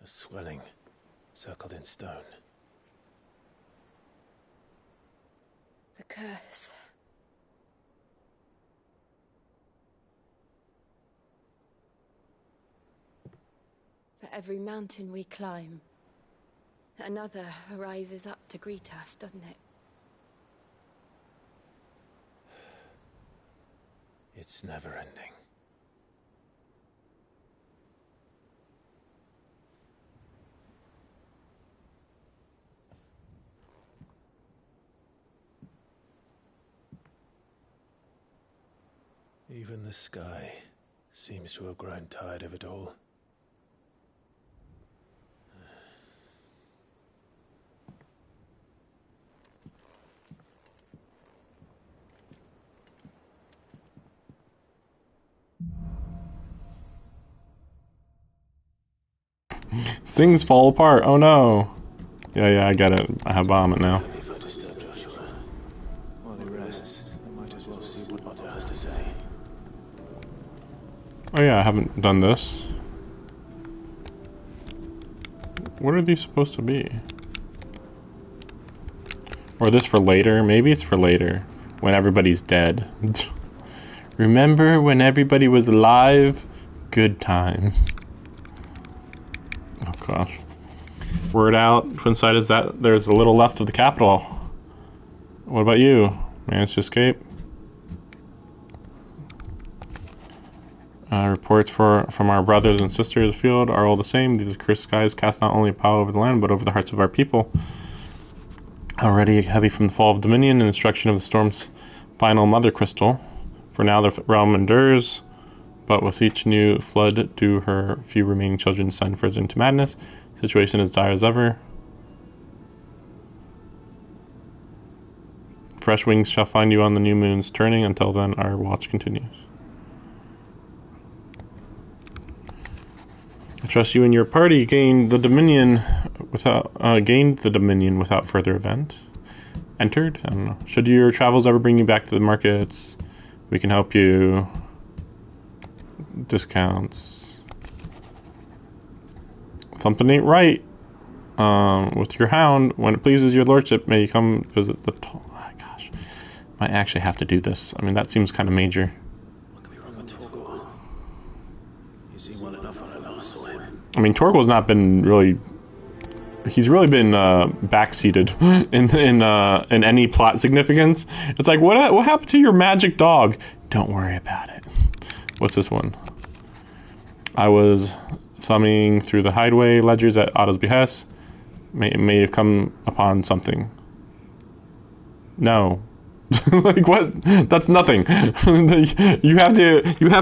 A swelling, circled in stone. The curse. For every mountain we climb, another rises up to greet us, doesn't it? It's never ending. Even the sky seems to have grown tired of it all. Things fall apart. Oh no. Yeah, I get it. I have vomit now. If I disturb Joshua while he rests, I might as well see what Otter has to say. Oh yeah, I haven't done this. What are these supposed to be? Or this for later? Maybe it's for later, when everybody's dead. Remember when everybody was alive? Good times. Oh gosh. Word out, Twinside, is that there's a little left of the capital. What about you? Managed to escape? Reports from our brothers and sisters afield are all the same. These cursed skies cast not only a pall over the land, but over the hearts of our people. Already heavy from the fall of Dominion and destruction of the storm's final mother crystal. For now the realm endures, but with each new flood do her few remaining children descend further into madness. The situation as dire as ever. Fresh wings shall find you on the new moon's turning. Until then, our watch continues. I trust you and your party gained the Dominion without further event. Entered? I don't know. Should your travels ever bring you back to the markets, we can help you. Discounts. Something ain't right. With your hound, when it pleases your lordship, may you come visit the oh gosh. Might actually have to do this. I mean, that seems kind of major. What could be wrong with Torgal? You seem well enough when I last saw him. I mean, Torgal's not been really. He's really been backseated in any plot significance. It's like, what happened to your magic dog? Don't worry about it. What's this one? I was thumbing through the hideaway ledgers at Otto's behest. May have come upon something. No. Like what? That's nothing. You have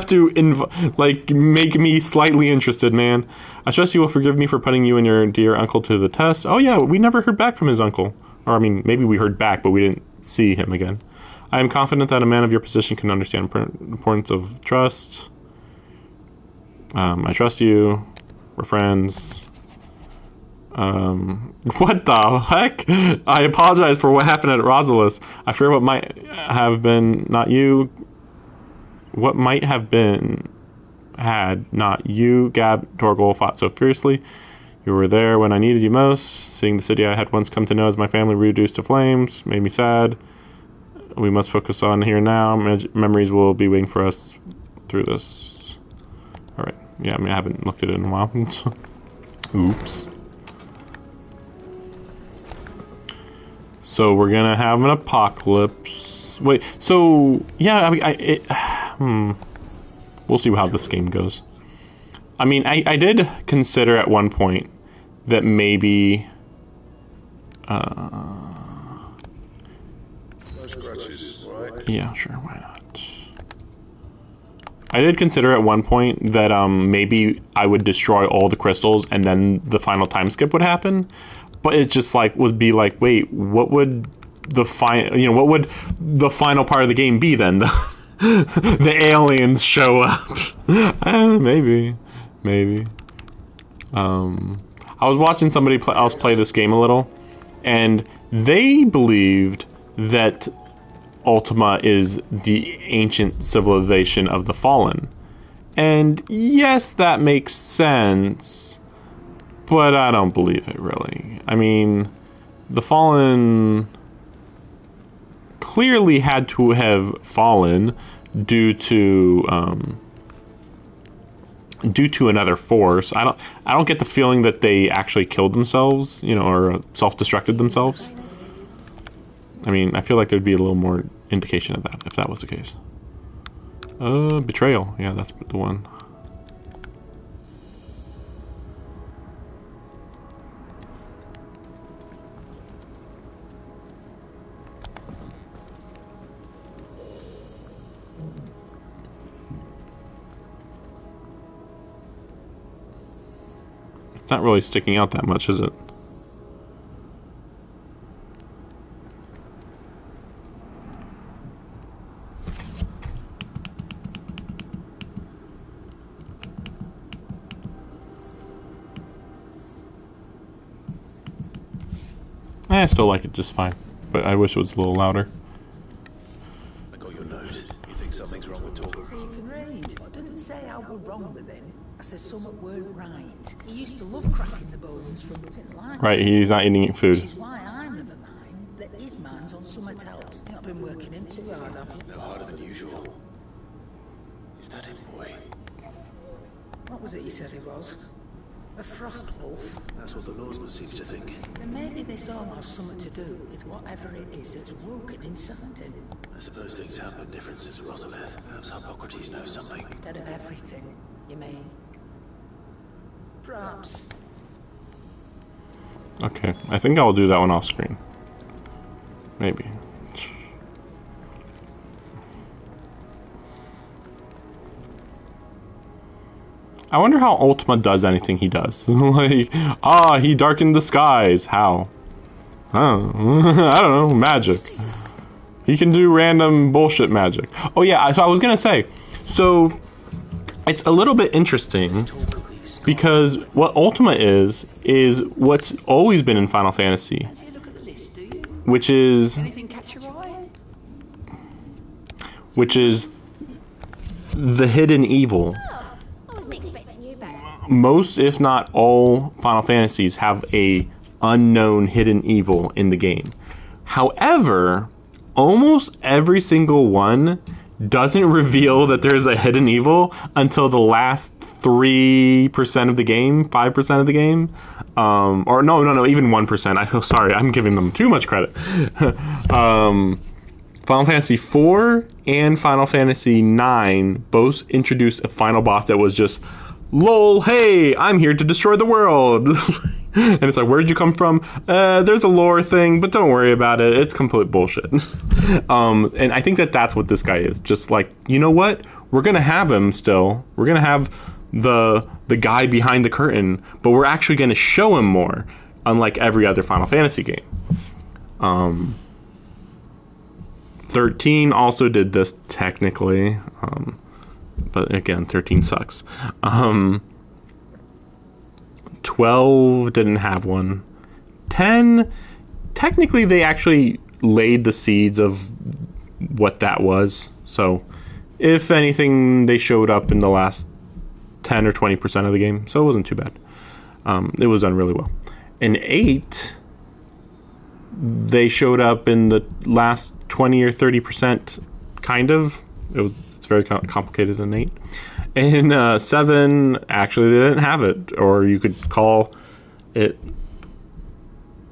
to make me slightly interested, man. I trust you will forgive me for putting you and your dear uncle to the test. Oh yeah, we never heard back from his uncle. Or I mean, maybe we heard back, but we didn't see him again. I am confident that a man of your position can understand the importance of trust. I trust you. We're friends. What the heck? I apologize for what happened at Rosalis. I fear what might have been not you. What might have been had not you, Gab, Torgal, fought so fiercely. You were there when I needed you most. Seeing the city I had once come to know as my family reduced to flames made me sad. We must focus on here and now. Memories will be waiting for us through this. Alright. Yeah, I mean, I haven't looked at it in a while. Oops. So we're gonna have an apocalypse. Wait, so... Yeah, I mean, we'll see how this game goes. I mean, I did consider at one point that maybe... No scratches, right? Yeah, sure, why not? I did consider at one point that maybe I would destroy all the crystals and then the final time skip would happen. but it just like would be like, wait, what would the what would the final part of the game be then? The aliens show up. Maybe. I was watching somebody else play this game a little, and they believed that Ultima is the ancient civilization of the Fallen. And yes, that makes sense, but I don't believe it, really. I mean, the Fallen clearly had to have fallen due to another force. I don't get the feeling that they actually killed themselves, or self-destructed themselves. I mean, I feel like there'd be a little more indication of that if that was the case. Betrayal. Yeah, that's the one. It's not really sticking out that much, is it? I still like it just fine, but I wish it was a little louder. I got your note. You think something's wrong with Tor? So you can read. I didn't say I were wrong with him. I said something weren't right. He used to love cracking the bones from like right, he's not eating food. Which is why I'm of a mind that his mind's on something else. You've not been working him too hard, have you? No harder than usual. Is that him, boy? What was it you said he was? A frost wolf? That's what the Lawsman seems to think. Then maybe this all has something to do with whatever it is that's woken inside him. I suppose things have been different since Rosalith. Perhaps Hippocrates knows something. Instead of everything, you mean? Perhaps. Okay, I think I'll do that one off screen. Maybe. I wonder how Ultima does anything he does. Like, he darkened the skies. How? I don't know. Magic. He can do random bullshit magic. Oh yeah, so I was gonna say, so it's a little bit interesting because what Ultima is what's always been in Final Fantasy, which is the hidden evil. Most, if not all, Final Fantasies have a unknown hidden evil in the game. However, almost every single one doesn't reveal that there's a hidden evil until the last 3% of the game, 5% of the game. Or no, even 1%. I feel sorry, I'm giving them too much credit. Final Fantasy IV and Final Fantasy IX both introduced a final boss that was just, lol, hey, I'm here to destroy the world. And it's like, where'd you come from? There's a lore thing, but don't worry about it. It's complete bullshit. And I think that's what this guy is. Just like, you know what? We're going to have him still. We're going to have the guy behind the curtain, but we're actually going to show him more, unlike every other Final Fantasy game. 13 also did this technically. But again, 13 sucks. 12 didn't have one. 10, technically they actually laid the seeds of what that was. So, if anything, they showed up in the last 10 or 20% of the game. So it wasn't too bad. It was done really well. In 8, they showed up in the last 20 or 30%, kind of. It's very complicated in 8. In 7, actually, they didn't have it, or you could call it.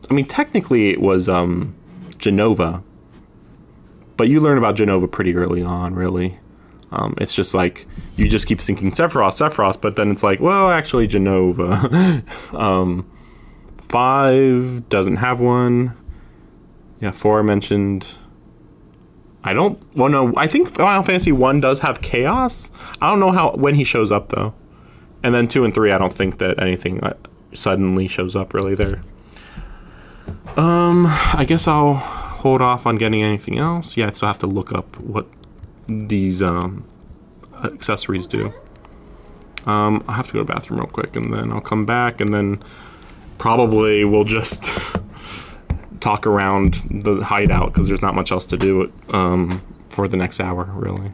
I mean, technically, it was Jenova, but you learn about Jenova pretty early on, really. It's just like you just keep thinking Sephiroth, but then it's like, well, actually, Jenova. 5 doesn't have one. Yeah, 4 I mentioned. I think Final Fantasy 1 does have Chaos. I don't know when he shows up, though. And then 2 and 3, I don't think that anything suddenly shows up really there. I guess I'll hold off on getting anything else. Yeah, I still have to look up what these accessories do. I'll have to go to the bathroom real quick, and then I'll come back, and then probably we'll just talk around the hideout, because there's not much else to do for the next hour, really.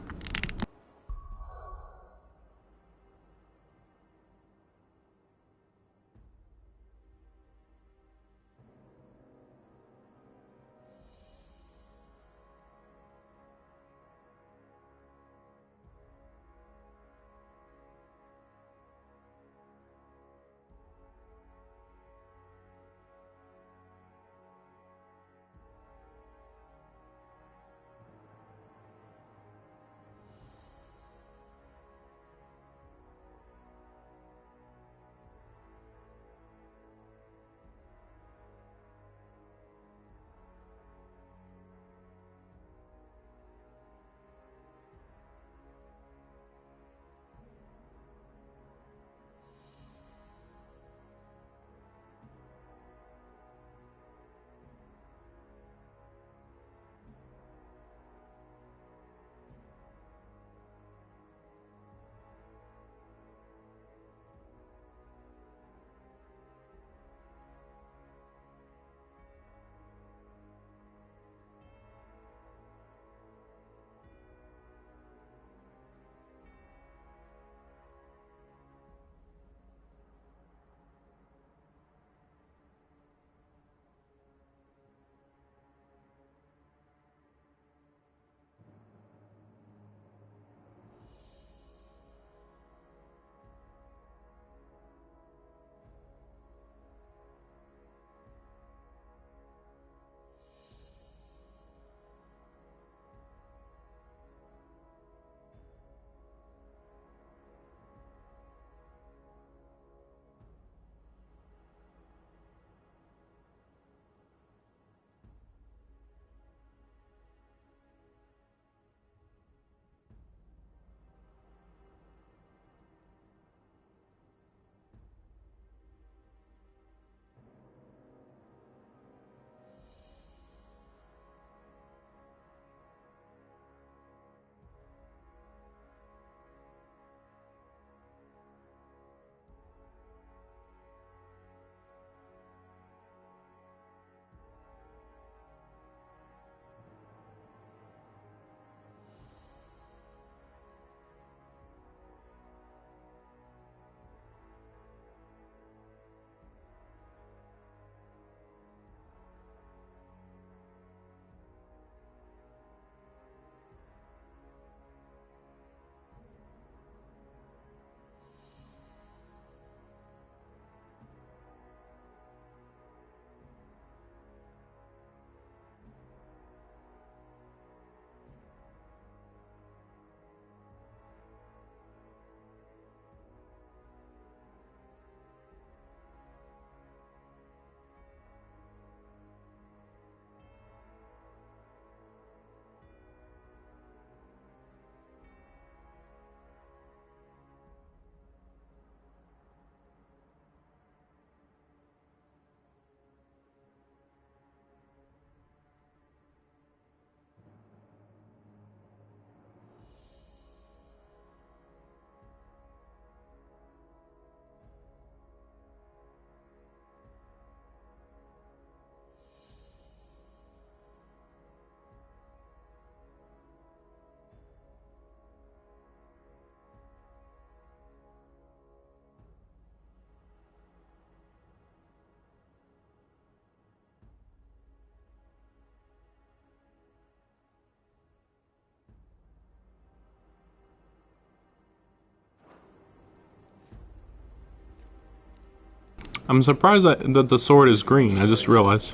I'm surprised that the sword is green. I just realized.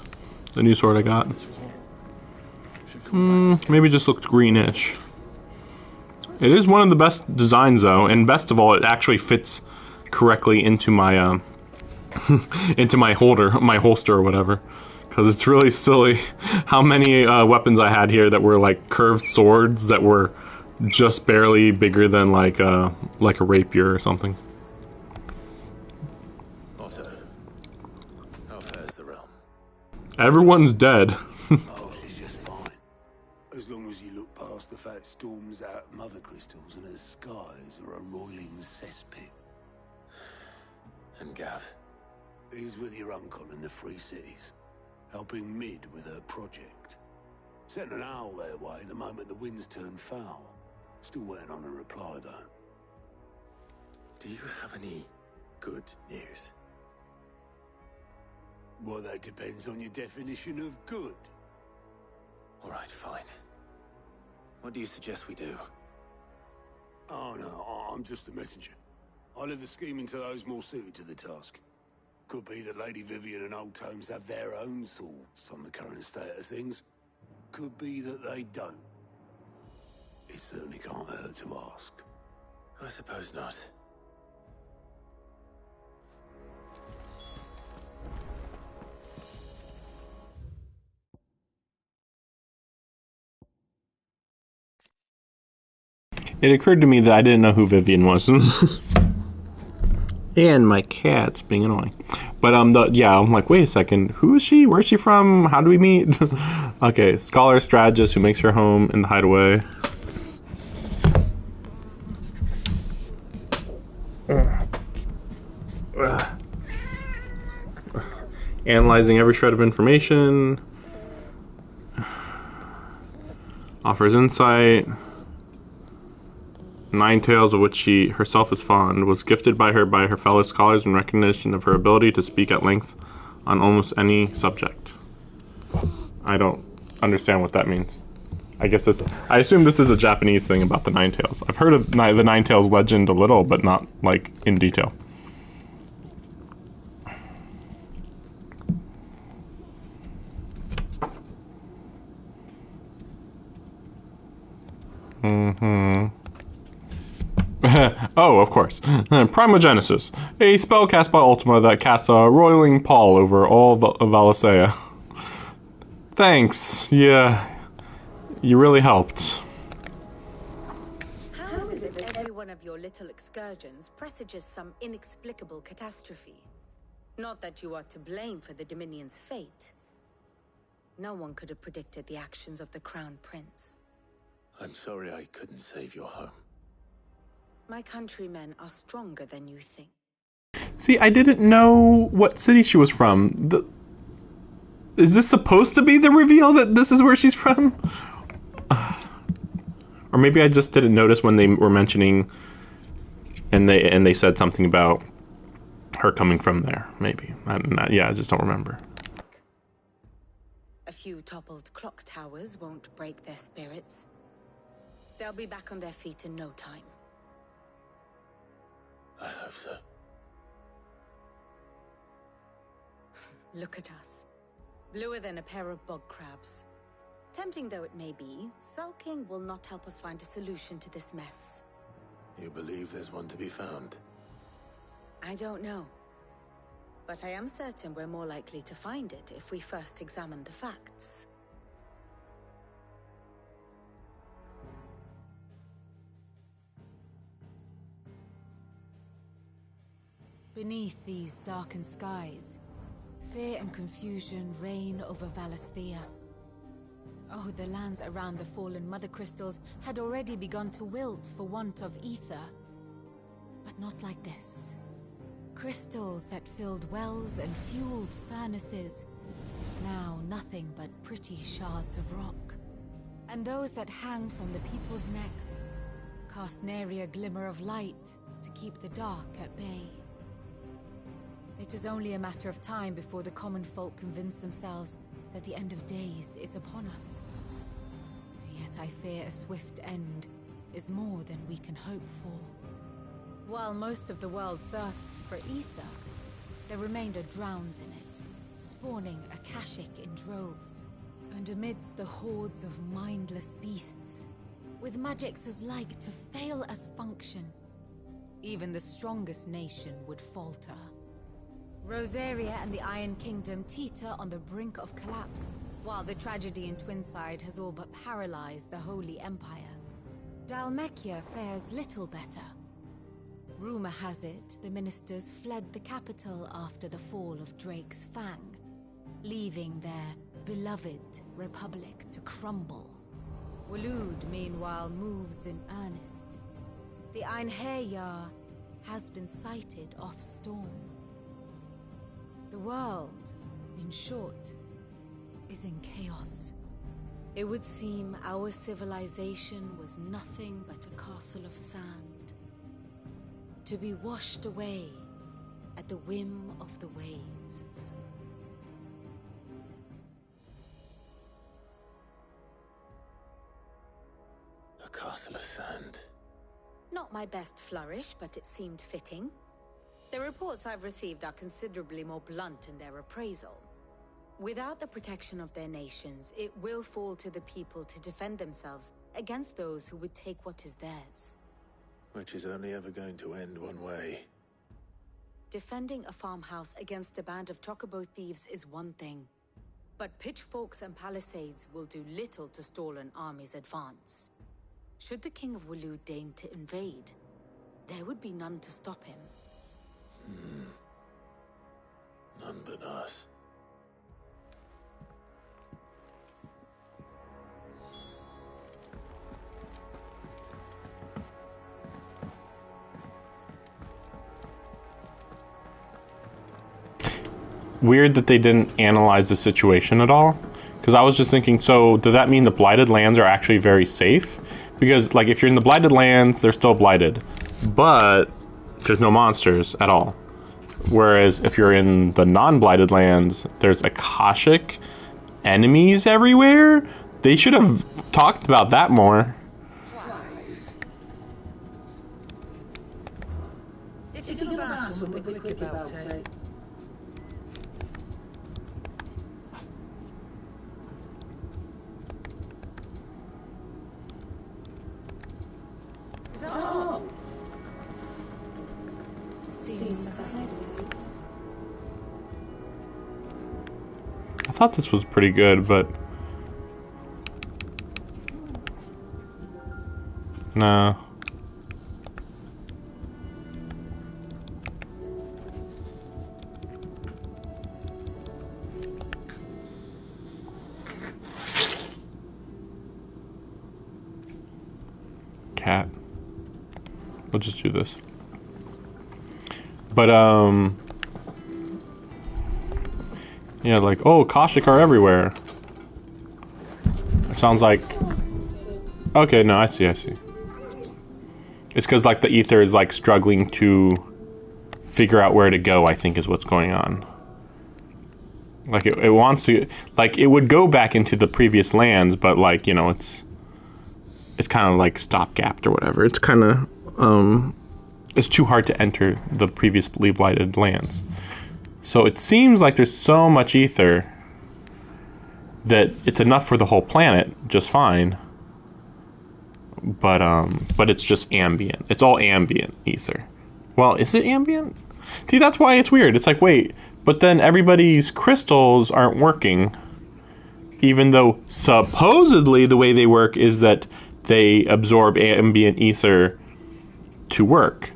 The new sword I got. Maybe it just looked greenish. It is one of the best designs, though, and best of all, it actually fits correctly into my into my holster or whatever. Because it's really silly how many weapons I had here that were like curved swords that were just barely bigger than like a rapier or something. Everyone's dead. Oh, she's just fine. As long as you look past the fact storms out mother crystals and her skies are a roiling cesspit. And Gav? He's with your uncle in the Free Cities, helping Mid with her project. Sent an owl their way the moment the winds turned foul. Still waiting on a reply, though. Do you have any good news? Well, that depends on your definition of good. All right, fine. What do you suggest we do? Oh, no, I'm just a messenger. I leave the scheming to those more suited to the task. Could be that Lady Vivian and Old Tomes have their own thoughts on the current state of things. Could be that they don't. It certainly can't hurt to ask. I suppose not. It occurred to me that I didn't know who Vivian was. And my cat's being annoying. But I'm like, wait a second, who is she? Where's she from? How do we meet? Okay, scholar strategist who makes her home in the hideaway. Analyzing every shred of information. Offers insight. 9 tales of which she herself is fond, was gifted by her fellow scholars in recognition of her ability to speak at length on almost any subject. I don't understand what that means. I assume this is a Japanese thing about the 9 tales. I've heard of the 9 tales legend a little, but not, like, in detail. Oh, of course. Primogenesis. A spell cast by Ultima that casts a roiling pall over all of Valisea. Thanks. Yeah. You really helped. How is it that every one of your little excursions presages some inexplicable catastrophe? Not that you are to blame for the Dominion's fate. No one could have predicted the actions of the Crown Prince. I'm sorry I couldn't save your home. My countrymen are stronger than you think. See, I didn't know what city she was from. Is this supposed to be the reveal that this is where she's from? Or maybe I just didn't notice when they were mentioning and they said something about her coming from there. Maybe. I just don't remember. A few toppled clock towers won't break their spirits. They'll be back on their feet in no time. I hope so. Look at us. Bluer than a pair of bog crabs. Tempting though it may be, sulking will not help us find a solution to this mess. You believe there's one to be found? I don't know. But I am certain we're more likely to find it if we first examine the facts. Beneath these darkened skies, fear and confusion reign over Valisthea. Oh, the lands around the fallen Mother Crystals had already begun to wilt for want of ether. But not like this. Crystals that filled wells and fueled furnaces. Now nothing but pretty shards of rock. And those that hang from the people's necks cast nary a glimmer of light to keep the dark at bay. It is only a matter of time before the common folk convince themselves that the end of days is upon us. Yet I fear a swift end is more than we can hope for. While most of the world thirsts for ether, the remainder drowns in it, spawning Akashic in droves. And amidst the hordes of mindless beasts, with magics as like to fail as function, even the strongest nation would falter. Rosaria and the Iron Kingdom teeter on the brink of collapse, while the tragedy in Twinside has all but paralyzed the Holy Empire. Dhalmekia fares little better. Rumor has it the ministers fled the capital after the fall of Drake's Fang, leaving their beloved republic to crumble. Waloed, meanwhile, moves in earnest. The Einherjar has been sighted off Storm. The world, in short, is in chaos. It would seem our civilization was nothing but a castle of sand, to be washed away at the whim of the waves. A castle of sand. Not my best flourish, but it seemed fitting. The reports I've received are considerably more blunt in their appraisal. Without the protection of their nations, it will fall to the people to defend themselves against those who would take what is theirs. Which is only ever going to end one way. Defending a farmhouse against a band of chocobo thieves is one thing, but pitchforks and palisades will do little to stall an army's advance. Should the King of Waloed deign to invade, there would be none to stop him. None but us. Weird that they didn't analyze the situation at all, because I was just thinking, so does that mean the blighted lands are actually very safe? Because like if you're in the blighted lands, they're still blighted, but there's no monsters at all. Whereas if you're in the non-blighted lands, there's Akashic enemies everywhere. They should have talked about that more. If you could ask someone quick about it. Is that all? Seems that I thought this was pretty good, but no. Cat. We'll just do this. But yeah, like, oh, Akashic are everywhere. It sounds like... Okay, no, I see. It's because, like, the ether is, like, struggling to figure out where to go, I think is what's going on. Like, it wants to... Like, it would go back into the previous lands, but, like, you know, it's kind of, like, stopgapped or whatever. It's kind of, it's too hard to enter the previously blighted lands. So it seems like there's so much ether that it's enough for the whole planet just fine. But it's just ambient. It's all ambient ether. Well, is it ambient? See, that's why it's weird. It's like, wait, but then everybody's crystals aren't working. Even though supposedly the way they work is that they absorb ambient ether to work.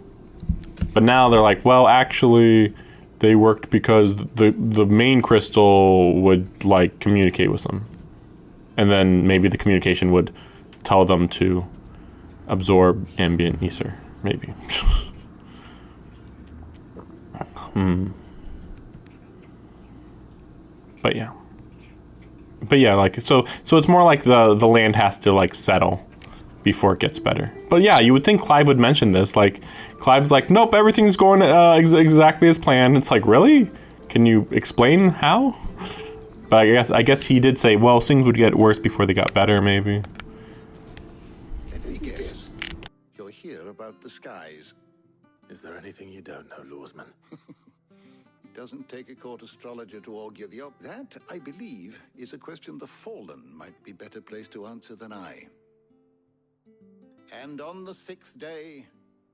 But now they're like, well, actually, they worked because the main crystal would, like, communicate with them. And then maybe the communication would tell them to absorb ambient ether. Maybe. But yeah, like, so it's more like the land has to, like, settle before it gets better. But yeah, you would think Clive would mention this. Like, Clive's like, nope, everything's going exactly as planned. It's like, really? Can you explain how? But I guess he did say, well, things would get worse before they got better, maybe. Let me guess. You're here about the skies. Is there anything you don't know, Lawsman? It doesn't take a court astrologer to augur the That, I believe, is a question the Fallen might be better placed to answer than I. And on the 6th day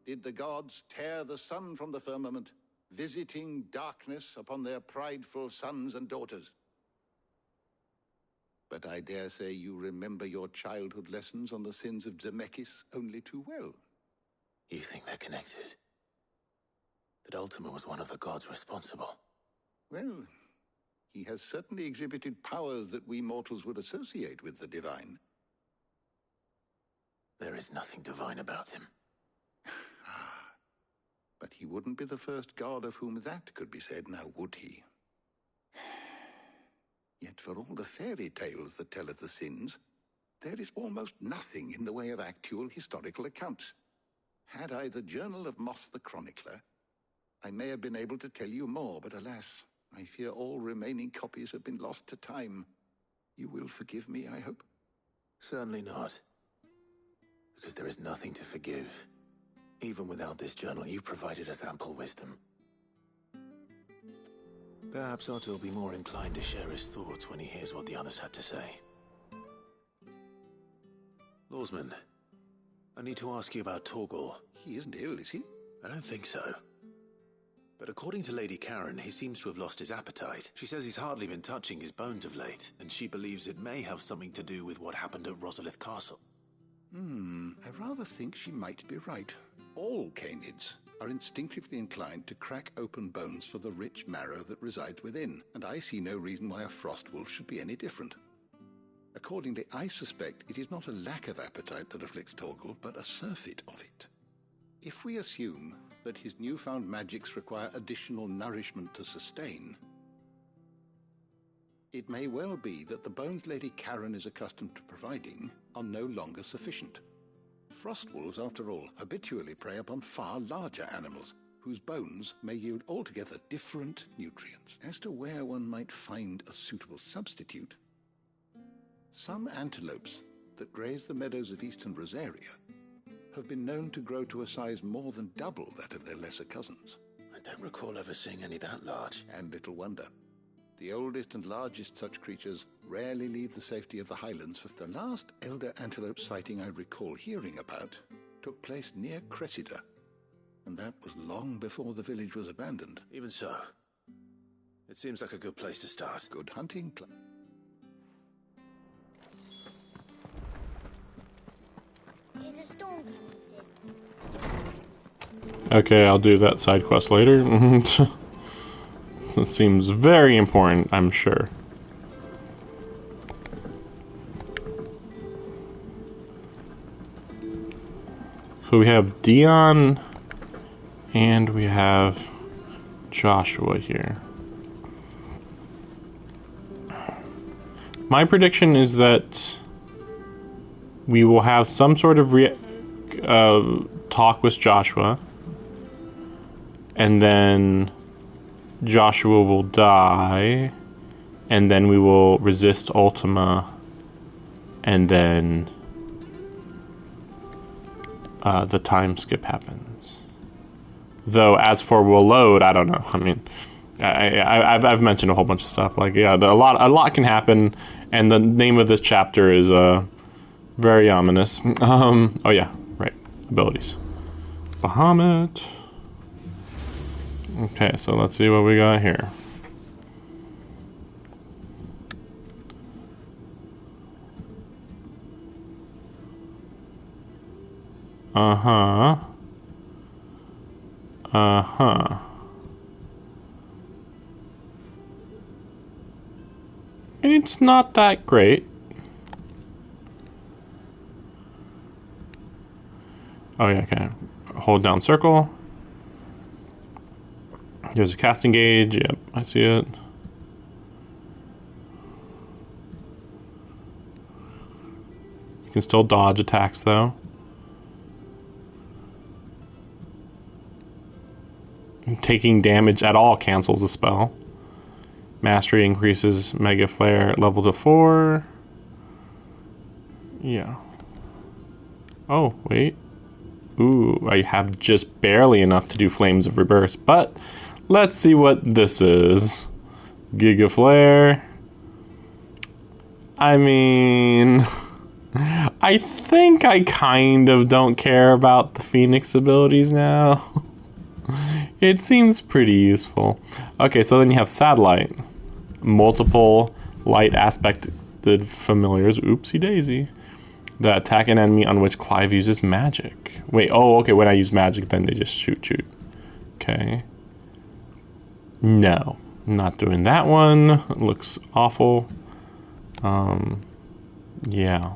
did the gods tear the sun from the firmament, visiting darkness upon their prideful sons and daughters. But I dare say you remember your childhood lessons on the sins of Zemeckis only too well. You think they're connected? That Ultima was one of the gods responsible? Well, He has certainly exhibited powers that we mortals would associate with the divine. There is nothing divine about him. But he wouldn't be the first god of whom that could be said, now would he? Yet for all the fairy tales that tell of the sins, there is almost nothing in the way of actual historical accounts. Had I the Journal of Moss the Chronicler, I may have been able to tell you more, but alas, I fear all remaining copies have been lost to time. You will forgive me, I hope? Certainly not. Because there is nothing to forgive. Even without this journal, you've provided us ample wisdom. Perhaps Otto will be more inclined to share his thoughts when he hears what the others had to say. Lawsman, I need to ask you about Torgal. He isn't ill, is he? I don't think so. But according to Lady Karen, he seems to have lost his appetite. She says he's hardly been touching his bones of late, and she believes it may have something to do with what happened at Rosalith Castle. I rather think she might be right. All Canids are instinctively inclined to crack open bones for the rich marrow that resides within, and I see no reason why a Frostwolf should be any different. Accordingly, I suspect it is not a lack of appetite that afflicts Torgal, but a surfeit of it. If we assume that his newfound magics require additional nourishment to sustain, it may well be that the bones Lady Karen is accustomed to providing are no longer sufficient. Frostwolves, after all, habitually prey upon far larger animals, whose bones may yield altogether different nutrients. As to where one might find a suitable substitute, some antelopes that graze the meadows of eastern Rosaria have been known to grow to a size more than double that of their lesser cousins. I don't recall ever seeing any that large. And little wonder. The oldest and largest such creatures rarely leave the safety of the highlands, for the last elder antelope sighting I recall hearing about took place near Cressida, and that was long before the village was abandoned. Even so, it seems like a good place to start. Good hunting. Is a storm coming soon? Okay, I'll do that side quest later. It seems very important, I'm sure. So we have Dion and we have Joshua here. My prediction is that we will have some sort of talk with Joshua, and then Joshua will die, and then we will resist Ultima, and then the time skip happens. Though, as for will load, I don't know. I mean, I've mentioned a whole bunch of stuff. Like, yeah, a lot can happen, and the name of this chapter is very ominous. Oh yeah, right. Abilities. Bahamut. Okay, so let's see what we got here. Uh-huh. Uh-huh. It's not that great. Oh yeah, okay. Hold down circle. There's a casting gauge. Yep, I see it. You can still dodge attacks though. Taking damage at all cancels a spell. Mastery increases Mega Flare level to 4. Yeah. Oh, wait. Ooh, I have just barely enough to do Flames of Rebirth, but let's see what this is. Giga Flare. I mean, I think I kind of don't care about the Phoenix abilities now. It seems pretty useful. Okay, so then you have Satellite. Multiple light aspected familiars. Oopsie daisy. That attack an enemy on which Clive uses magic. Wait, oh, okay, when I use magic, then they just shoot. Okay. No. Not doing that one. It looks awful. Yeah.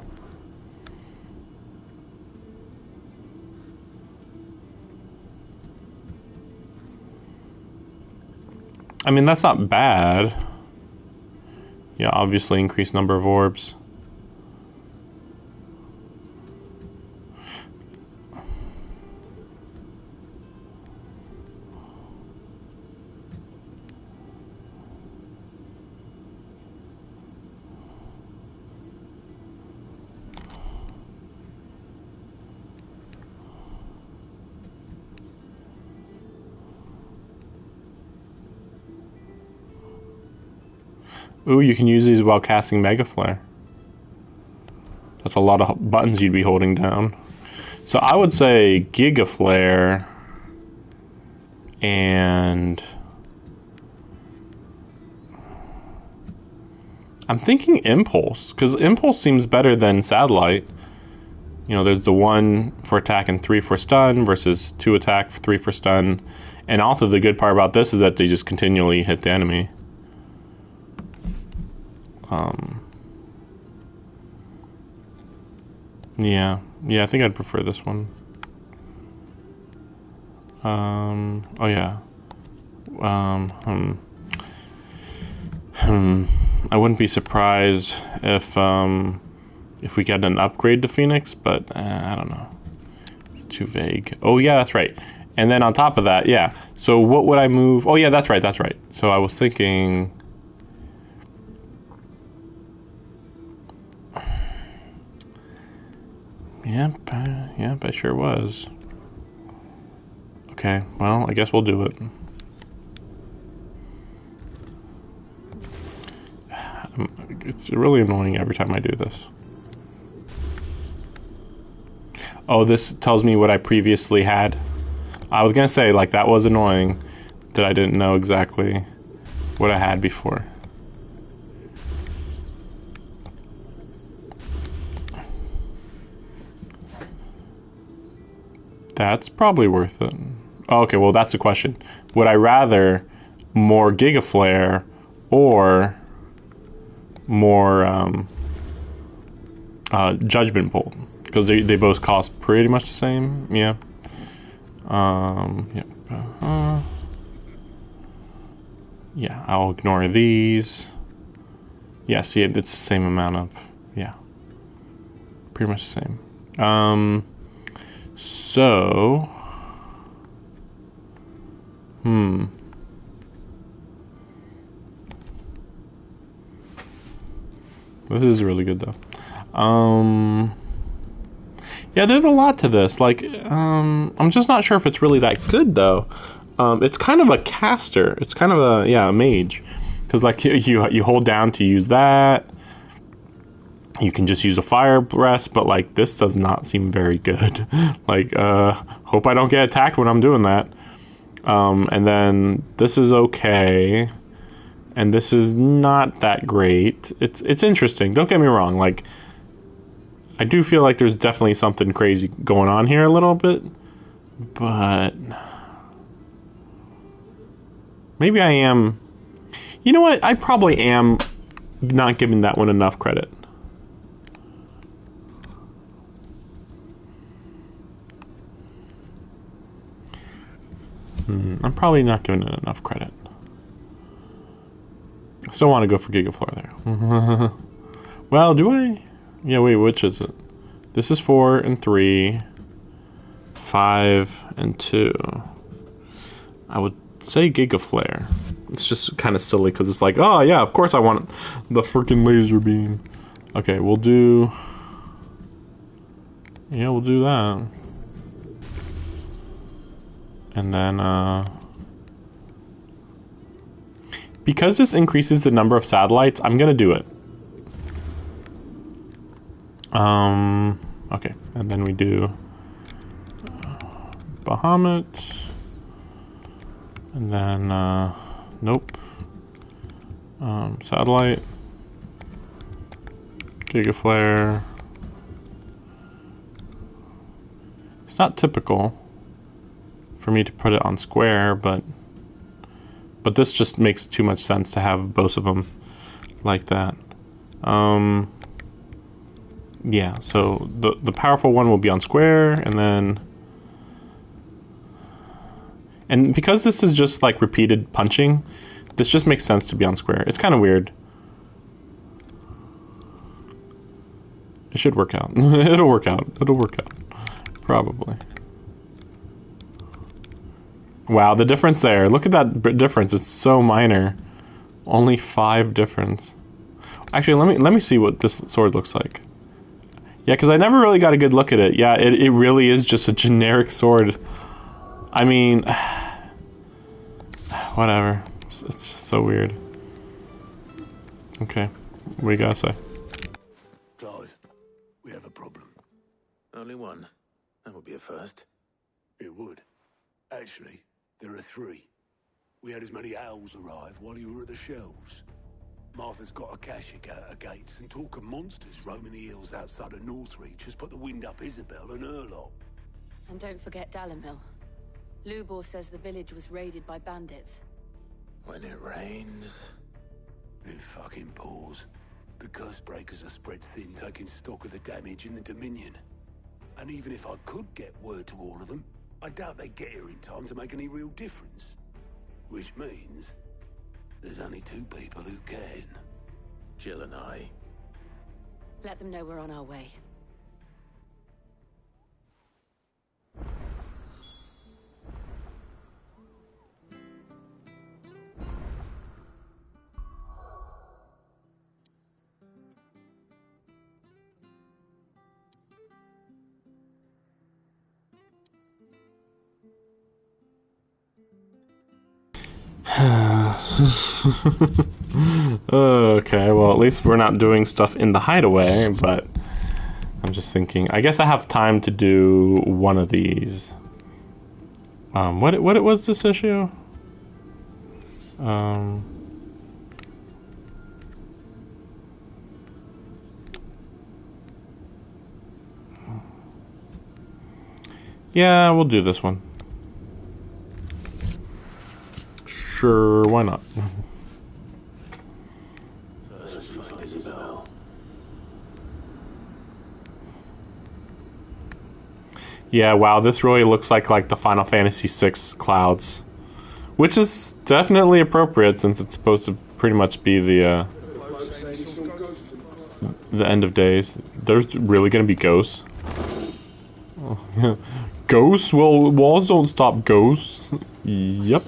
I mean, that's not bad. Yeah, obviously increased number of orbs. Ooh, you can use these while casting Mega Flare. That's a lot of buttons you'd be holding down. So I would say Giga Flare and I'm thinking Impulse, because Impulse seems better than Satellite. You know, there's the 1 for attack and 3 for stun versus 2 attack, 3 for stun. And also the good part about this is that they just continually hit the enemy. Yeah, I think I'd prefer this one. Oh yeah. I wouldn't be surprised if we get an upgrade to Phoenix, but I don't know. It's too vague. Oh yeah, that's right. And then on top of that, yeah. So what would I move? Oh yeah, that's right. So I was thinking. Yep, I sure was. Okay, well, I guess we'll do it. It's really annoying every time I do this. Oh, this tells me what I previously had. I was gonna say, like, that was annoying that I didn't know exactly what I had before. That's probably worth it. Oh, okay, well, that's the question. Would I rather more Giga Flare or more Judgment Bolt? Because they both cost pretty much the same. Yeah. Yeah, I'll ignore these. Yeah, see, it's the same amount of... Yeah. Pretty much the same. So... This is really good, though. Yeah, there's a lot to this. Like, I'm just not sure if it's really that good, though. It's kind of a caster. It's kind of a mage. Because, like, you hold down to use that. You can just use a fire breath, but, like, this does not seem very good. Like, hope I don't get attacked when I'm doing that. And then this is okay. And this is not that great. It's interesting. Don't get me wrong. Like, I do feel like there's definitely something crazy going on here a little bit. But maybe I am... You know what? I probably am not giving that one enough credit. I'm probably not giving it enough credit. I still want to go for Giga Flare there. Well, do I? Yeah, wait, which is it? This is 4 and 3. 5 and 2. I would say Giga Flare. It's just kind of silly because it's like, oh yeah, of course I want the freaking laser beam. Okay, we'll do... Yeah, we'll do that. And then, because this increases the number of satellites, I'm gonna do it. Okay, and then we do Bahamut, and then, nope, satellite, Giga Flare. It's not typical for me to put it on square, but But this just makes too much sense to have both of them like that. Yeah, so the powerful one will be on square, and then... And because this is just like repeated punching, this just makes sense to be on square. It's kind of weird. It should work out. It'll work out. It'll work out. Probably. Wow, the difference there. Look at that difference. It's so minor. Only 5 difference. Actually, let me see what this sword looks like. Yeah, because I never really got a good look at it. Yeah, it really is just a generic sword. I mean, whatever. It's just so weird. Okay, what do you gotta say? Clive, we have a problem. Only one. That would be a first. It would. Actually, there are 3. We had as many owls arrive while you were at the shelves. Martha's got a Akashic out her gates, and talk of monsters roaming the hills outside of Northreach has put the wind up Isabel and her lot. And don't forget Dalimil. Lubor says the village was raided by bandits. When it rains... It fucking pours. The curse breakers are spread thin, taking stock of the damage in the Dominion. And even if I could get word to all of them, I doubt they'd get here in time to make any real difference. Which means... there's only 2 people who can. Jill and I. Let them know we're on our way. Okay, well, at least we're not doing stuff in the hideaway, but I'm just thinking, I guess I have time to do one of these. What was this issue? Yeah, we'll do this one. Sure, why not? First find Isabel. Yeah, wow, this really looks like the Final Fantasy VI clouds. Which is definitely appropriate since it's supposed to pretty much be the end of days. There's really gonna be ghosts. Oh, ghosts? Well, walls don't stop ghosts. Yep.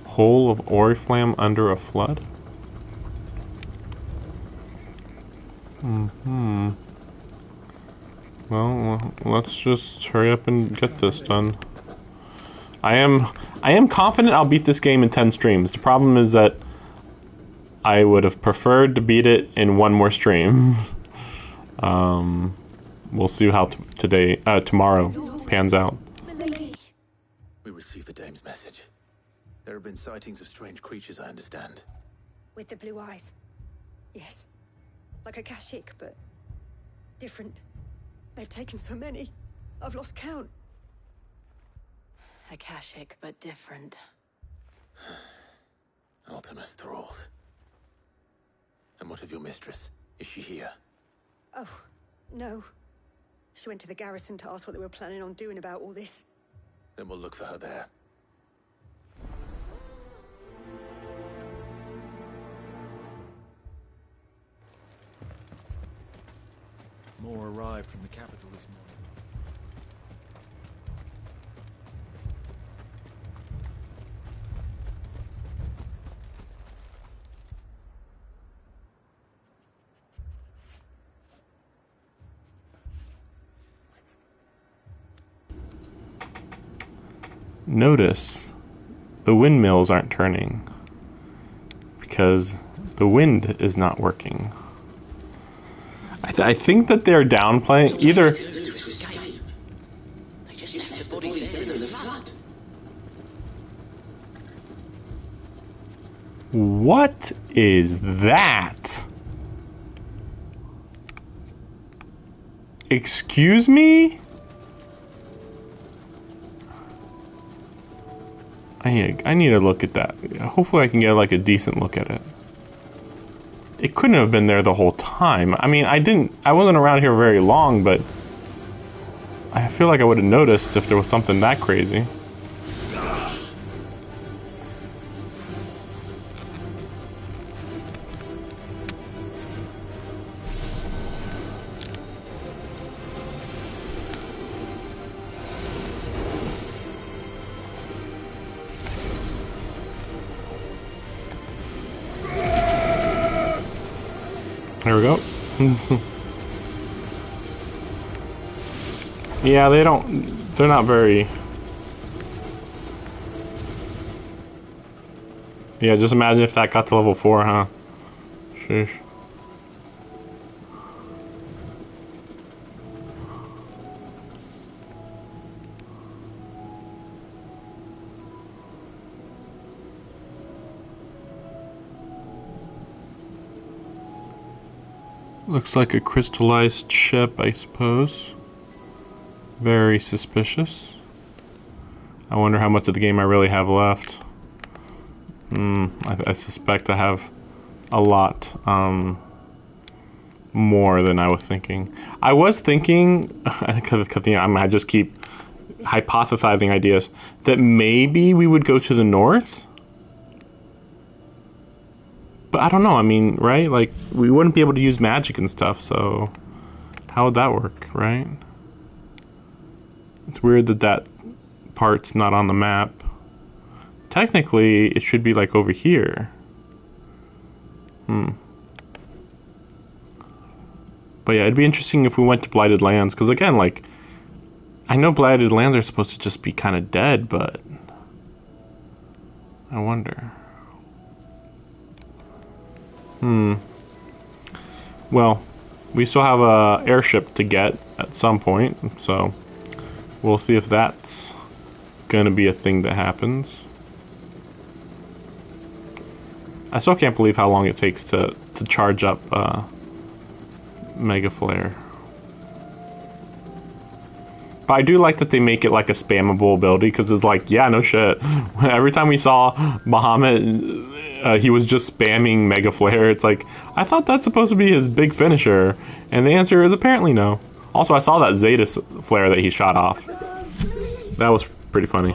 Hole of Oriflamme under a flood? Well, let's just hurry up and get this done. I am confident I'll beat this game in 10 streams. The problem is that I would have preferred to beat it in 1 more stream. We'll see how tomorrow pans out. We received the dame's message. There have been sightings of strange creatures, I understand. With the blue eyes. Yes. Like a Akashic, but different. They've taken so many. I've lost count. Akashic, but different. Ultimus thralls. And what of your mistress? Is she here? Oh, no. She went to the garrison to ask what they were planning on doing about all this. Then we'll look for her there. More arrived from the capital this morning. Notice the windmills aren't turning because the wind is not working. I think that they're downplaying either. They just left the bodies there in the flood. What is that? Excuse me? I need to look at that. Hopefully I can get like a decent look at it. It couldn't have been there the whole time. I mean, I wasn't around here very long, but I feel like I would have noticed if there was something that crazy. There we go. Yeah, they're not very... Yeah, just imagine if that got to level 4, huh? Sheesh. Looks like a crystallized ship, I suppose. Very suspicious. I wonder how much of the game I really have left. I suspect I have a lot more than I was thinking. I was thinking, because you know, I just keep hypothesizing ideas, that maybe we would go to the north. But I don't know, I mean, right? Like, we wouldn't be able to use magic and stuff, so how would that work, right? It's weird that that part's not on the map. Technically, it should be, like, over here. But yeah, it'd be interesting if we went to Blighted Lands, because again, like, I know Blighted Lands are supposed to just be kind of dead, but I wonder. Well, we still have a airship to get at some point, so we'll see if that's gonna be a thing that happens. I still can't believe how long it takes to charge up Mega Flare. But I do like that they make it like a spammable ability, because it's like, yeah, no shit. Every time we saw Bahamut, he was just spamming Mega Flare. It's like, I thought that's supposed to be his big finisher, and the answer is apparently no. Also, I saw that Zeta flare that he shot off. That was pretty funny.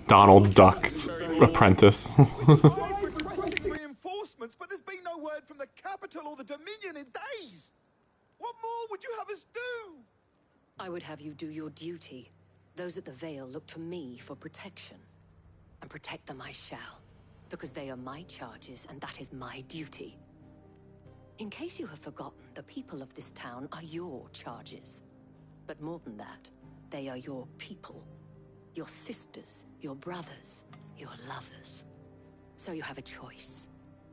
Donald Duck's apprentice. Reinforcements, but there's been no word from the capital or the Dominion in days. What more would you have us do? I would have you do your duty. Those at the Vale look to me for protection. And protect them I shall, because they are my charges and that is my duty. In case you have forgotten, the people of this town are your charges. But more than that, they are your people. Your sisters, your brothers, your lovers. So you have a choice.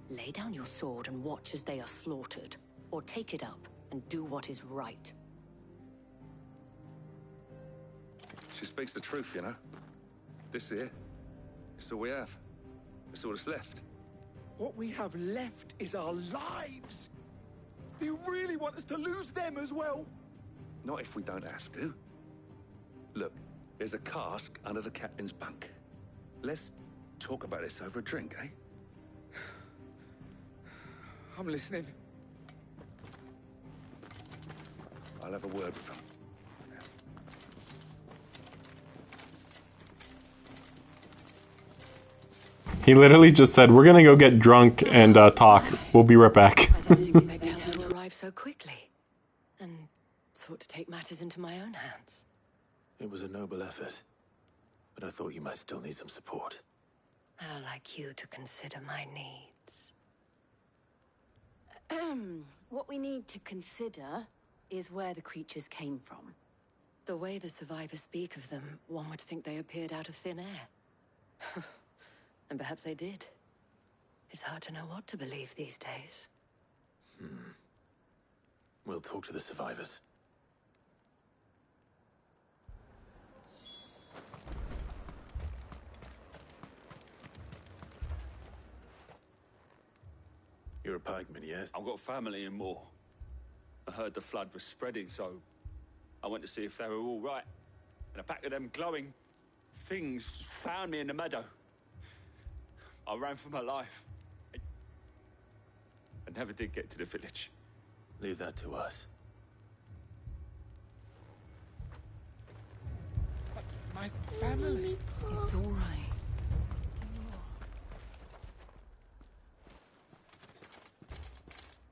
Lay down your sword and watch as they are slaughtered, or take it up and do what is right. She speaks the truth, you know. This here, it's all we have. It's all that's left. What we have left is our lives. Do you really want us to lose them as well? Not if we don't have to. Look, there's a cask under the captain's bunk. Let's talk about this over a drink, eh? I'm listening. I'll have a word with him. He literally just said, we're gonna go get drunk and talk. We'll be right back. I didn't expect Helen to arrive so quickly, and sought to take matters into my own hands. It was a noble effort, but I thought you might still need some support. I'd like you to consider my needs. What we need to consider is where the creatures came from. The way the survivors speak of them, one would think they appeared out of thin air. And perhaps they did. It's hard to know what to believe these days. We'll talk to the survivors. You're a pikeman, yes? I've got family in Moor. I heard the flood was spreading, so I went to see if they were all right. And a pack of them glowing things found me in the meadow. I ran for my life. I never did get to the village. Leave that to us. But my family... It's all right.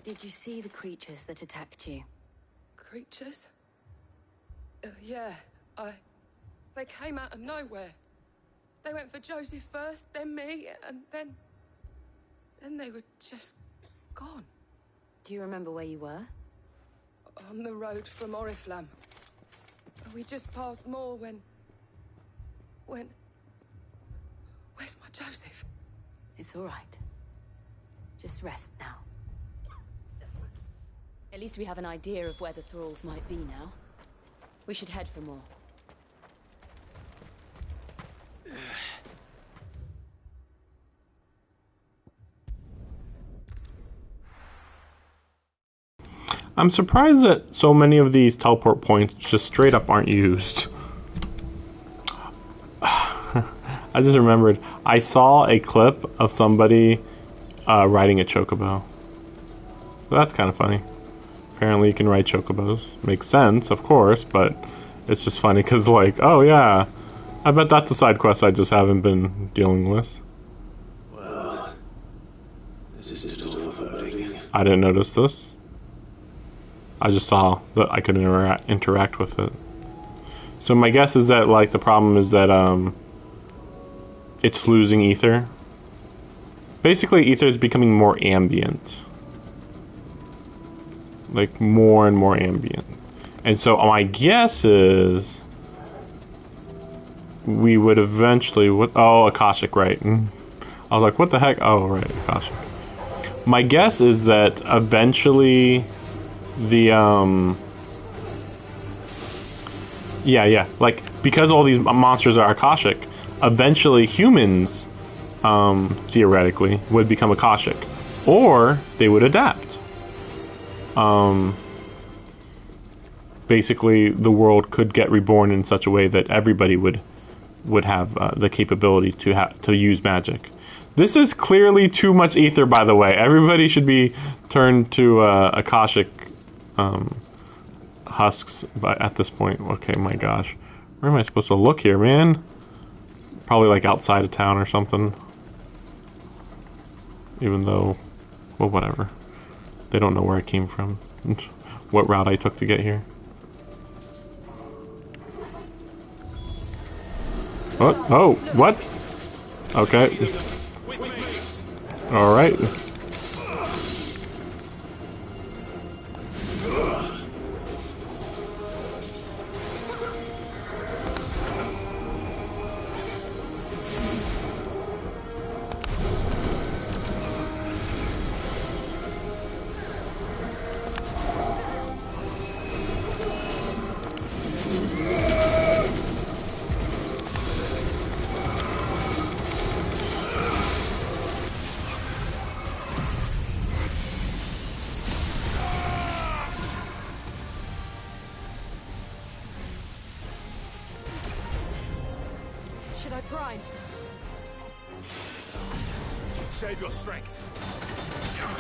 Did you see the creatures that attacked you? Creatures? Yeah, They came out of nowhere. They went for Joseph first, then me, and then they were just gone. Do you remember where you were? On the road from Oriflamme. We just passed Moor when... Where's my Joseph? It's all right. Just rest now. At least we have an idea of where the thralls might be now. We should head for more. I'm surprised that so many of these teleport points just straight up aren't used. I just remembered, I saw a clip of somebody riding a chocobo. So that's kind of funny. Apparently you can ride chocobos. Makes sense, of course, but it's just funny because, like, oh yeah, I bet that's a side quest I just haven't been dealing with. Well, this is still foreboding. I didn't notice this. I just saw that I could interact with it. So my guess is that, like, the problem is that it's losing ether. Basically, ether is becoming more ambient. Like, more and more ambient. And so my guess is we would eventually... Oh, Akashic, right. I was like, what the heck? Oh, right, Akashic. My guess is that eventually the... Yeah. Like, because all these monsters are Akashic, eventually humans, theoretically, would become Akashic. Or they would adapt. Basically, the world could get reborn in such a way that everybody would have the capability to use magic. This is clearly too much ether, by the way. Everybody should be turned to Akashic husks at this point. Okay, my gosh. Where am I supposed to look here, man? Probably like outside of town or something. Even though, well, whatever. They don't know where I came from. What route I took to get here. What? Oh, what? Okay. Alright. Should I prime? Save your strength. Let's try.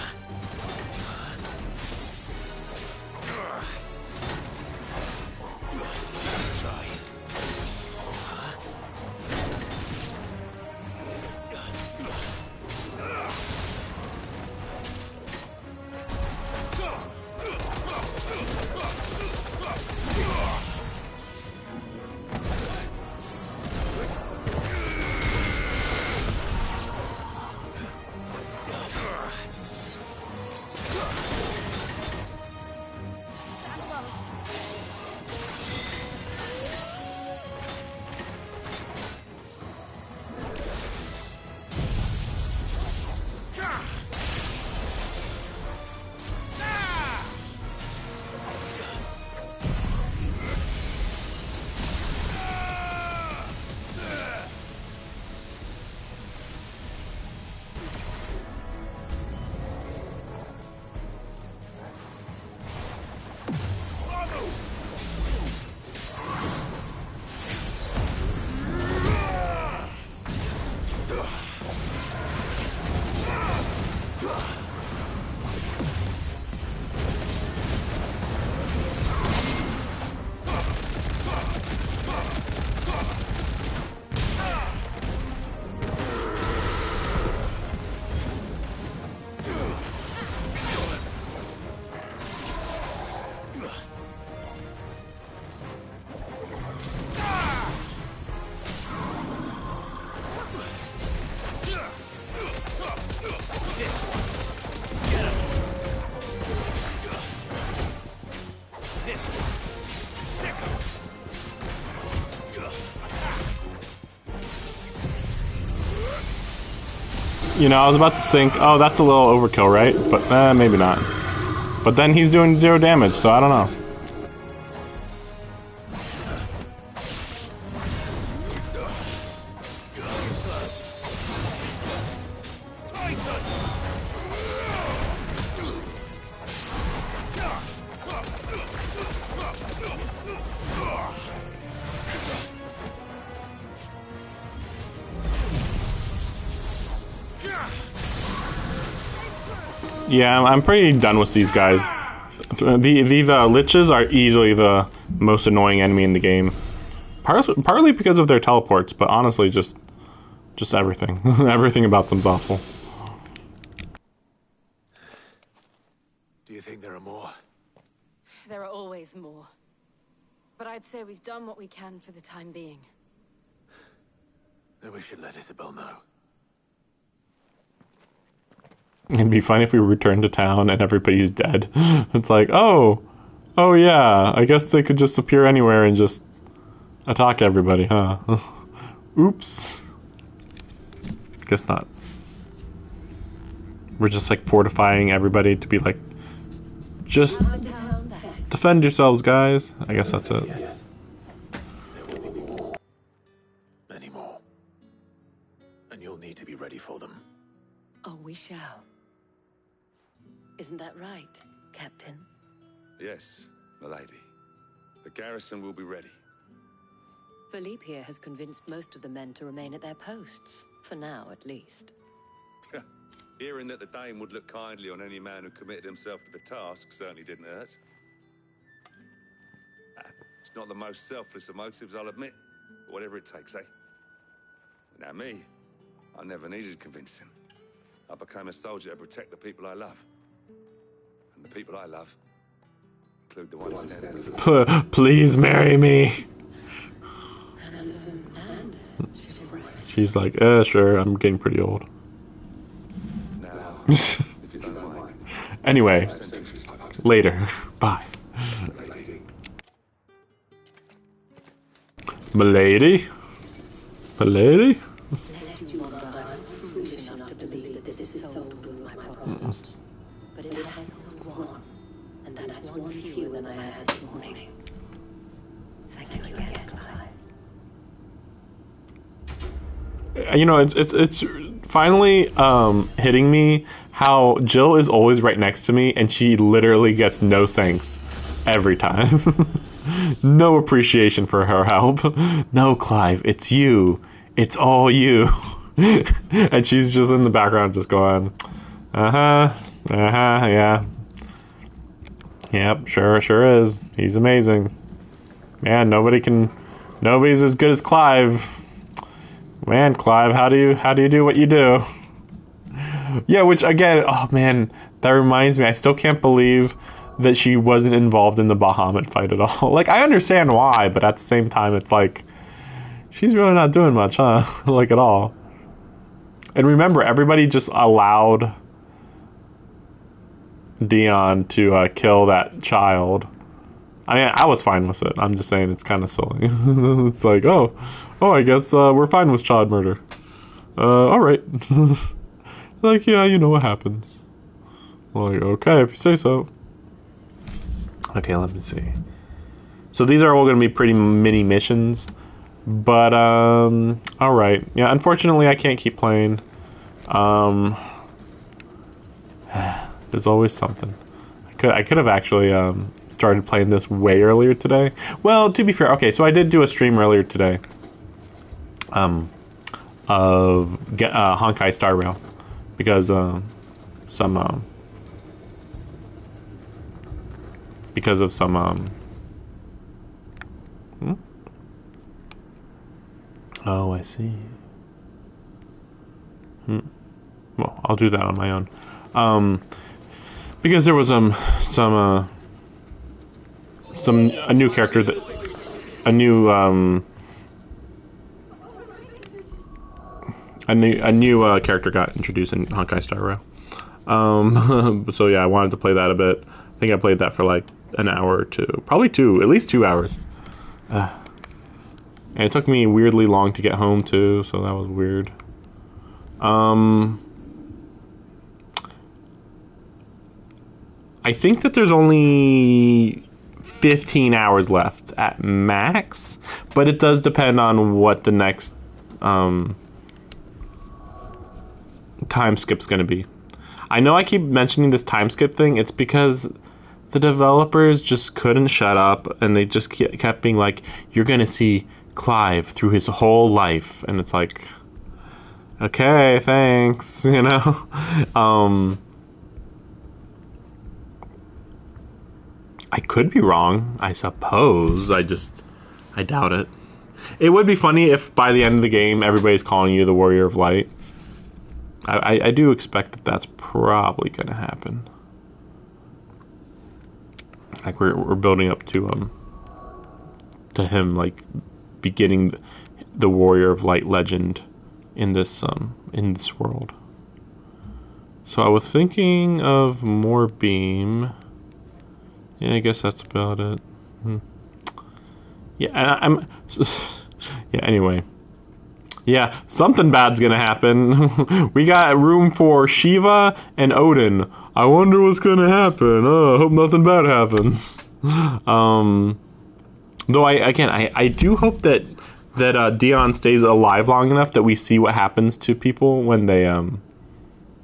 this. You know, I was about to think, oh, that's a little overkill, right? But maybe not. But then he's doing 0 damage, so I don't know. Yeah, I'm pretty done with these guys. These liches are easily the most annoying enemy in the game. Partly because of their teleports, but honestly, just everything. Everything about them's awful. Do you think there are more? There are always more. But I'd say we've done what we can for the time being. Then we should let Isabel know. It'd be fun if we returned to town and everybody's dead. It's like, oh yeah, I guess they could just appear anywhere and just attack everybody, huh? Oops. Guess not. We're just like fortifying everybody to be like, just defend yourselves, guys. I guess that's it. There will be more. Many more. And you'll need to be ready for them. Oh, we shall. Isn't that right, Captain? Yes, milady. The garrison will be ready. Philippe here has convinced most of the men to remain at their posts. For now, at least. Hearing that the Dane would look kindly on any man who committed himself to the task certainly didn't hurt. It's not the most selfless of motives, I'll admit. But whatever it takes, eh? Now me, I never needed convincing. I became a soldier to protect the people I love. And the people I love include the ones dead before. Please marry me. She's like, sure, I'm getting pretty old. Anyway, later. Bye. Milady? Milady? Lest you wonder, I'm foolish enough to believe that this is solved with my problems. But it has solved one, and that's one fewer than I had this morning. Thank you again, Clive. You know, it's finally hitting me how Jill is always right next to me, and she literally gets no thanks every time. No appreciation for her help. No, Clive, it's you. It's all you. And she's just in the background just going, yeah. Yep, sure is. He's amazing. Man, nobody's as good as Clive. Man, Clive, how do you do what you do? Yeah, which again, oh man, that reminds me, I still can't believe that she wasn't involved in the Bahamut fight at all. Like, I understand why, but at the same time, it's like, she's really not doing much, huh? Like, at all. And remember, everybody just allowed Dion to kill that child. I mean, I was fine with it. I'm just saying it's kind of silly. It's like, oh, I guess we're fine with child murder. Alright. Like, yeah, you know what happens. Like, okay, if you say so. Okay, let me see. So these are all going to be pretty mini missions. But, alright. Yeah, unfortunately, I can't keep playing. There's always something. I could have actually, started playing this way earlier today. Well, to be fair, okay, so I did do a stream earlier today. Of Honkai Star Rail. Because, because of some, Oh, I see. Well, I'll do that on my own. Because there was a new character a new character got introduced in Honkai Star Rail. So yeah, I wanted to play that a bit. I think I played that for like an hour or two. Probably at least 2 hours. And it took me weirdly long to get home too, so that was weird. I think that there's only 15 hours left at max, but it does depend on what the next time skip's going to be. I know I keep mentioning this time skip thing. It's because the developers just couldn't shut up, and they just kept being like, you're going to see Clive through his whole life. And it's like, okay, thanks, you know? I could be wrong, I suppose. I doubt it. It would be funny if by the end of the game, everybody's calling you the Warrior of Light. I do expect that that's probably going to happen. Like we're building up to him like beginning the Warrior of Light legend in this world. So I was thinking of more beam. Yeah, I guess that's about it. Yeah, yeah, anyway. Yeah, something bad's gonna happen. We got room for Shiva and Odin. I wonder what's gonna happen. Oh, I hope nothing bad happens. Though I do hope that Dion stays alive long enough that we see what happens to people when they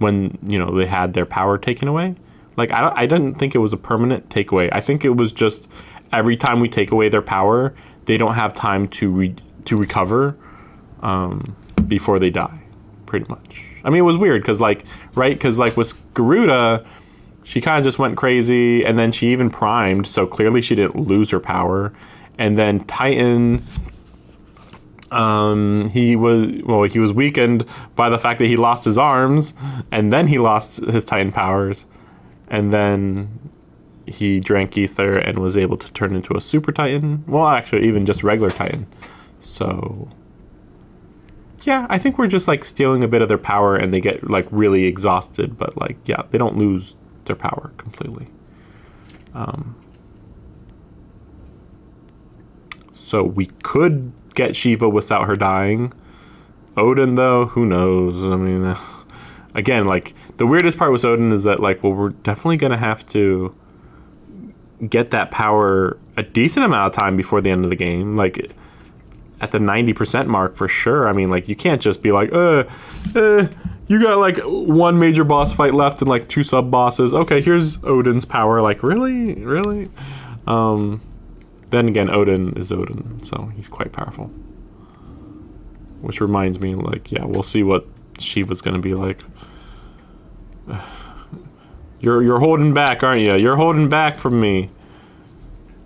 they had their power taken away. Like I didn't think it was a permanent takeaway. I think it was just every time we take away their power, they don't have time to recover before they die, pretty much. I mean, it was weird because with Garuda, she kind of just went crazy, and then she even primed, so clearly she didn't lose her power. And then Titan, he was weakened by the fact that he lost his arms, and then he lost his Titan powers, and then he drank ether and was able to turn into a super Titan. Well, actually, even just regular Titan. So yeah, I think we're just like stealing a bit of their power, and they get like really exhausted, but like, yeah, they don't lose their power completely. So we could get Shiva without her dying. Odin, though, who knows? I mean, again, like the weirdest part with Odin is that like, well, we're definitely gonna have to get that power a decent amount of time before the end of the game, like at the 90% mark for sure. I mean, like, you can't just be like, you got like one major boss fight left and like 2 sub bosses. Okay, here's Odin's power. Like, really? Then again, Odin is Odin, so he's quite powerful. Which reminds me, like, yeah, we'll see what Shiva's gonna be like. You're holding back, aren't you? You're holding back from me.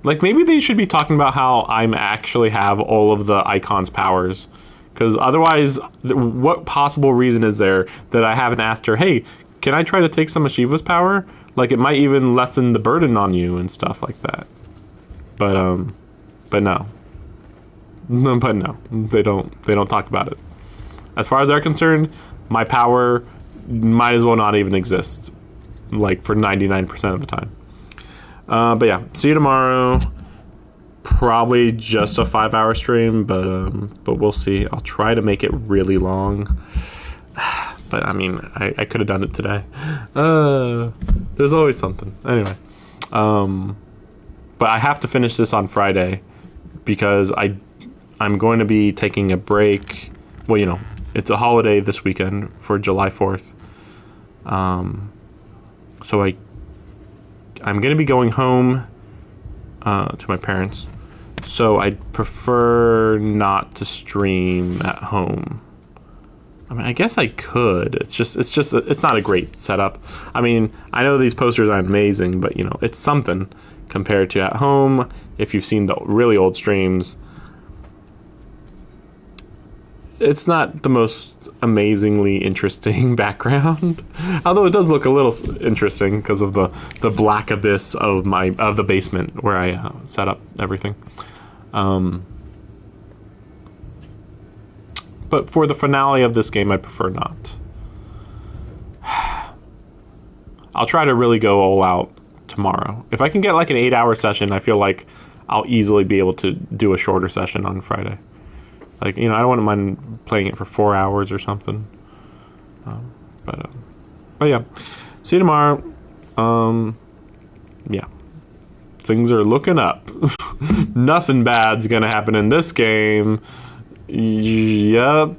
Like, maybe they should be talking about how I'm actually have all of the Icon's powers. Because otherwise, what possible reason is there that I haven't asked her, hey, can I try to take some of Shiva's power? Like, it might even lessen the burden on you and stuff like that. But no. But no, they don't talk about it. As far as they're concerned, my power might as well not even exist. Like, for 99% of the time. But yeah, see you tomorrow. Probably just a 5-hour stream, but we'll see. I'll try to make it really long. But I mean, I could have done it today. There's always something. Anyway, but I have to finish this on Friday because I'm going to be taking a break. Well, you know, it's a holiday this weekend for July 4th. So I'm going to be going home to my parents, so I'd prefer not to stream at home. I mean, I guess I could. It's not a great setup. I mean, I know these posters are amazing, but you know, it's something compared to at home. If you've seen the really old streams, it's not the most amazingly interesting background, although it does look a little interesting because of the black abyss of the basement where I set up everything. But for the finale of this game, I prefer not. I'll try to really go all out tomorrow. If I can get like an 8-hour session, I feel like I'll easily be able to do a shorter session on Friday. Like, you know, I don't mind playing it for 4 hours or something. But yeah, see you tomorrow. Yeah, things are looking up. Nothing bad's gonna happen in this game. Yep.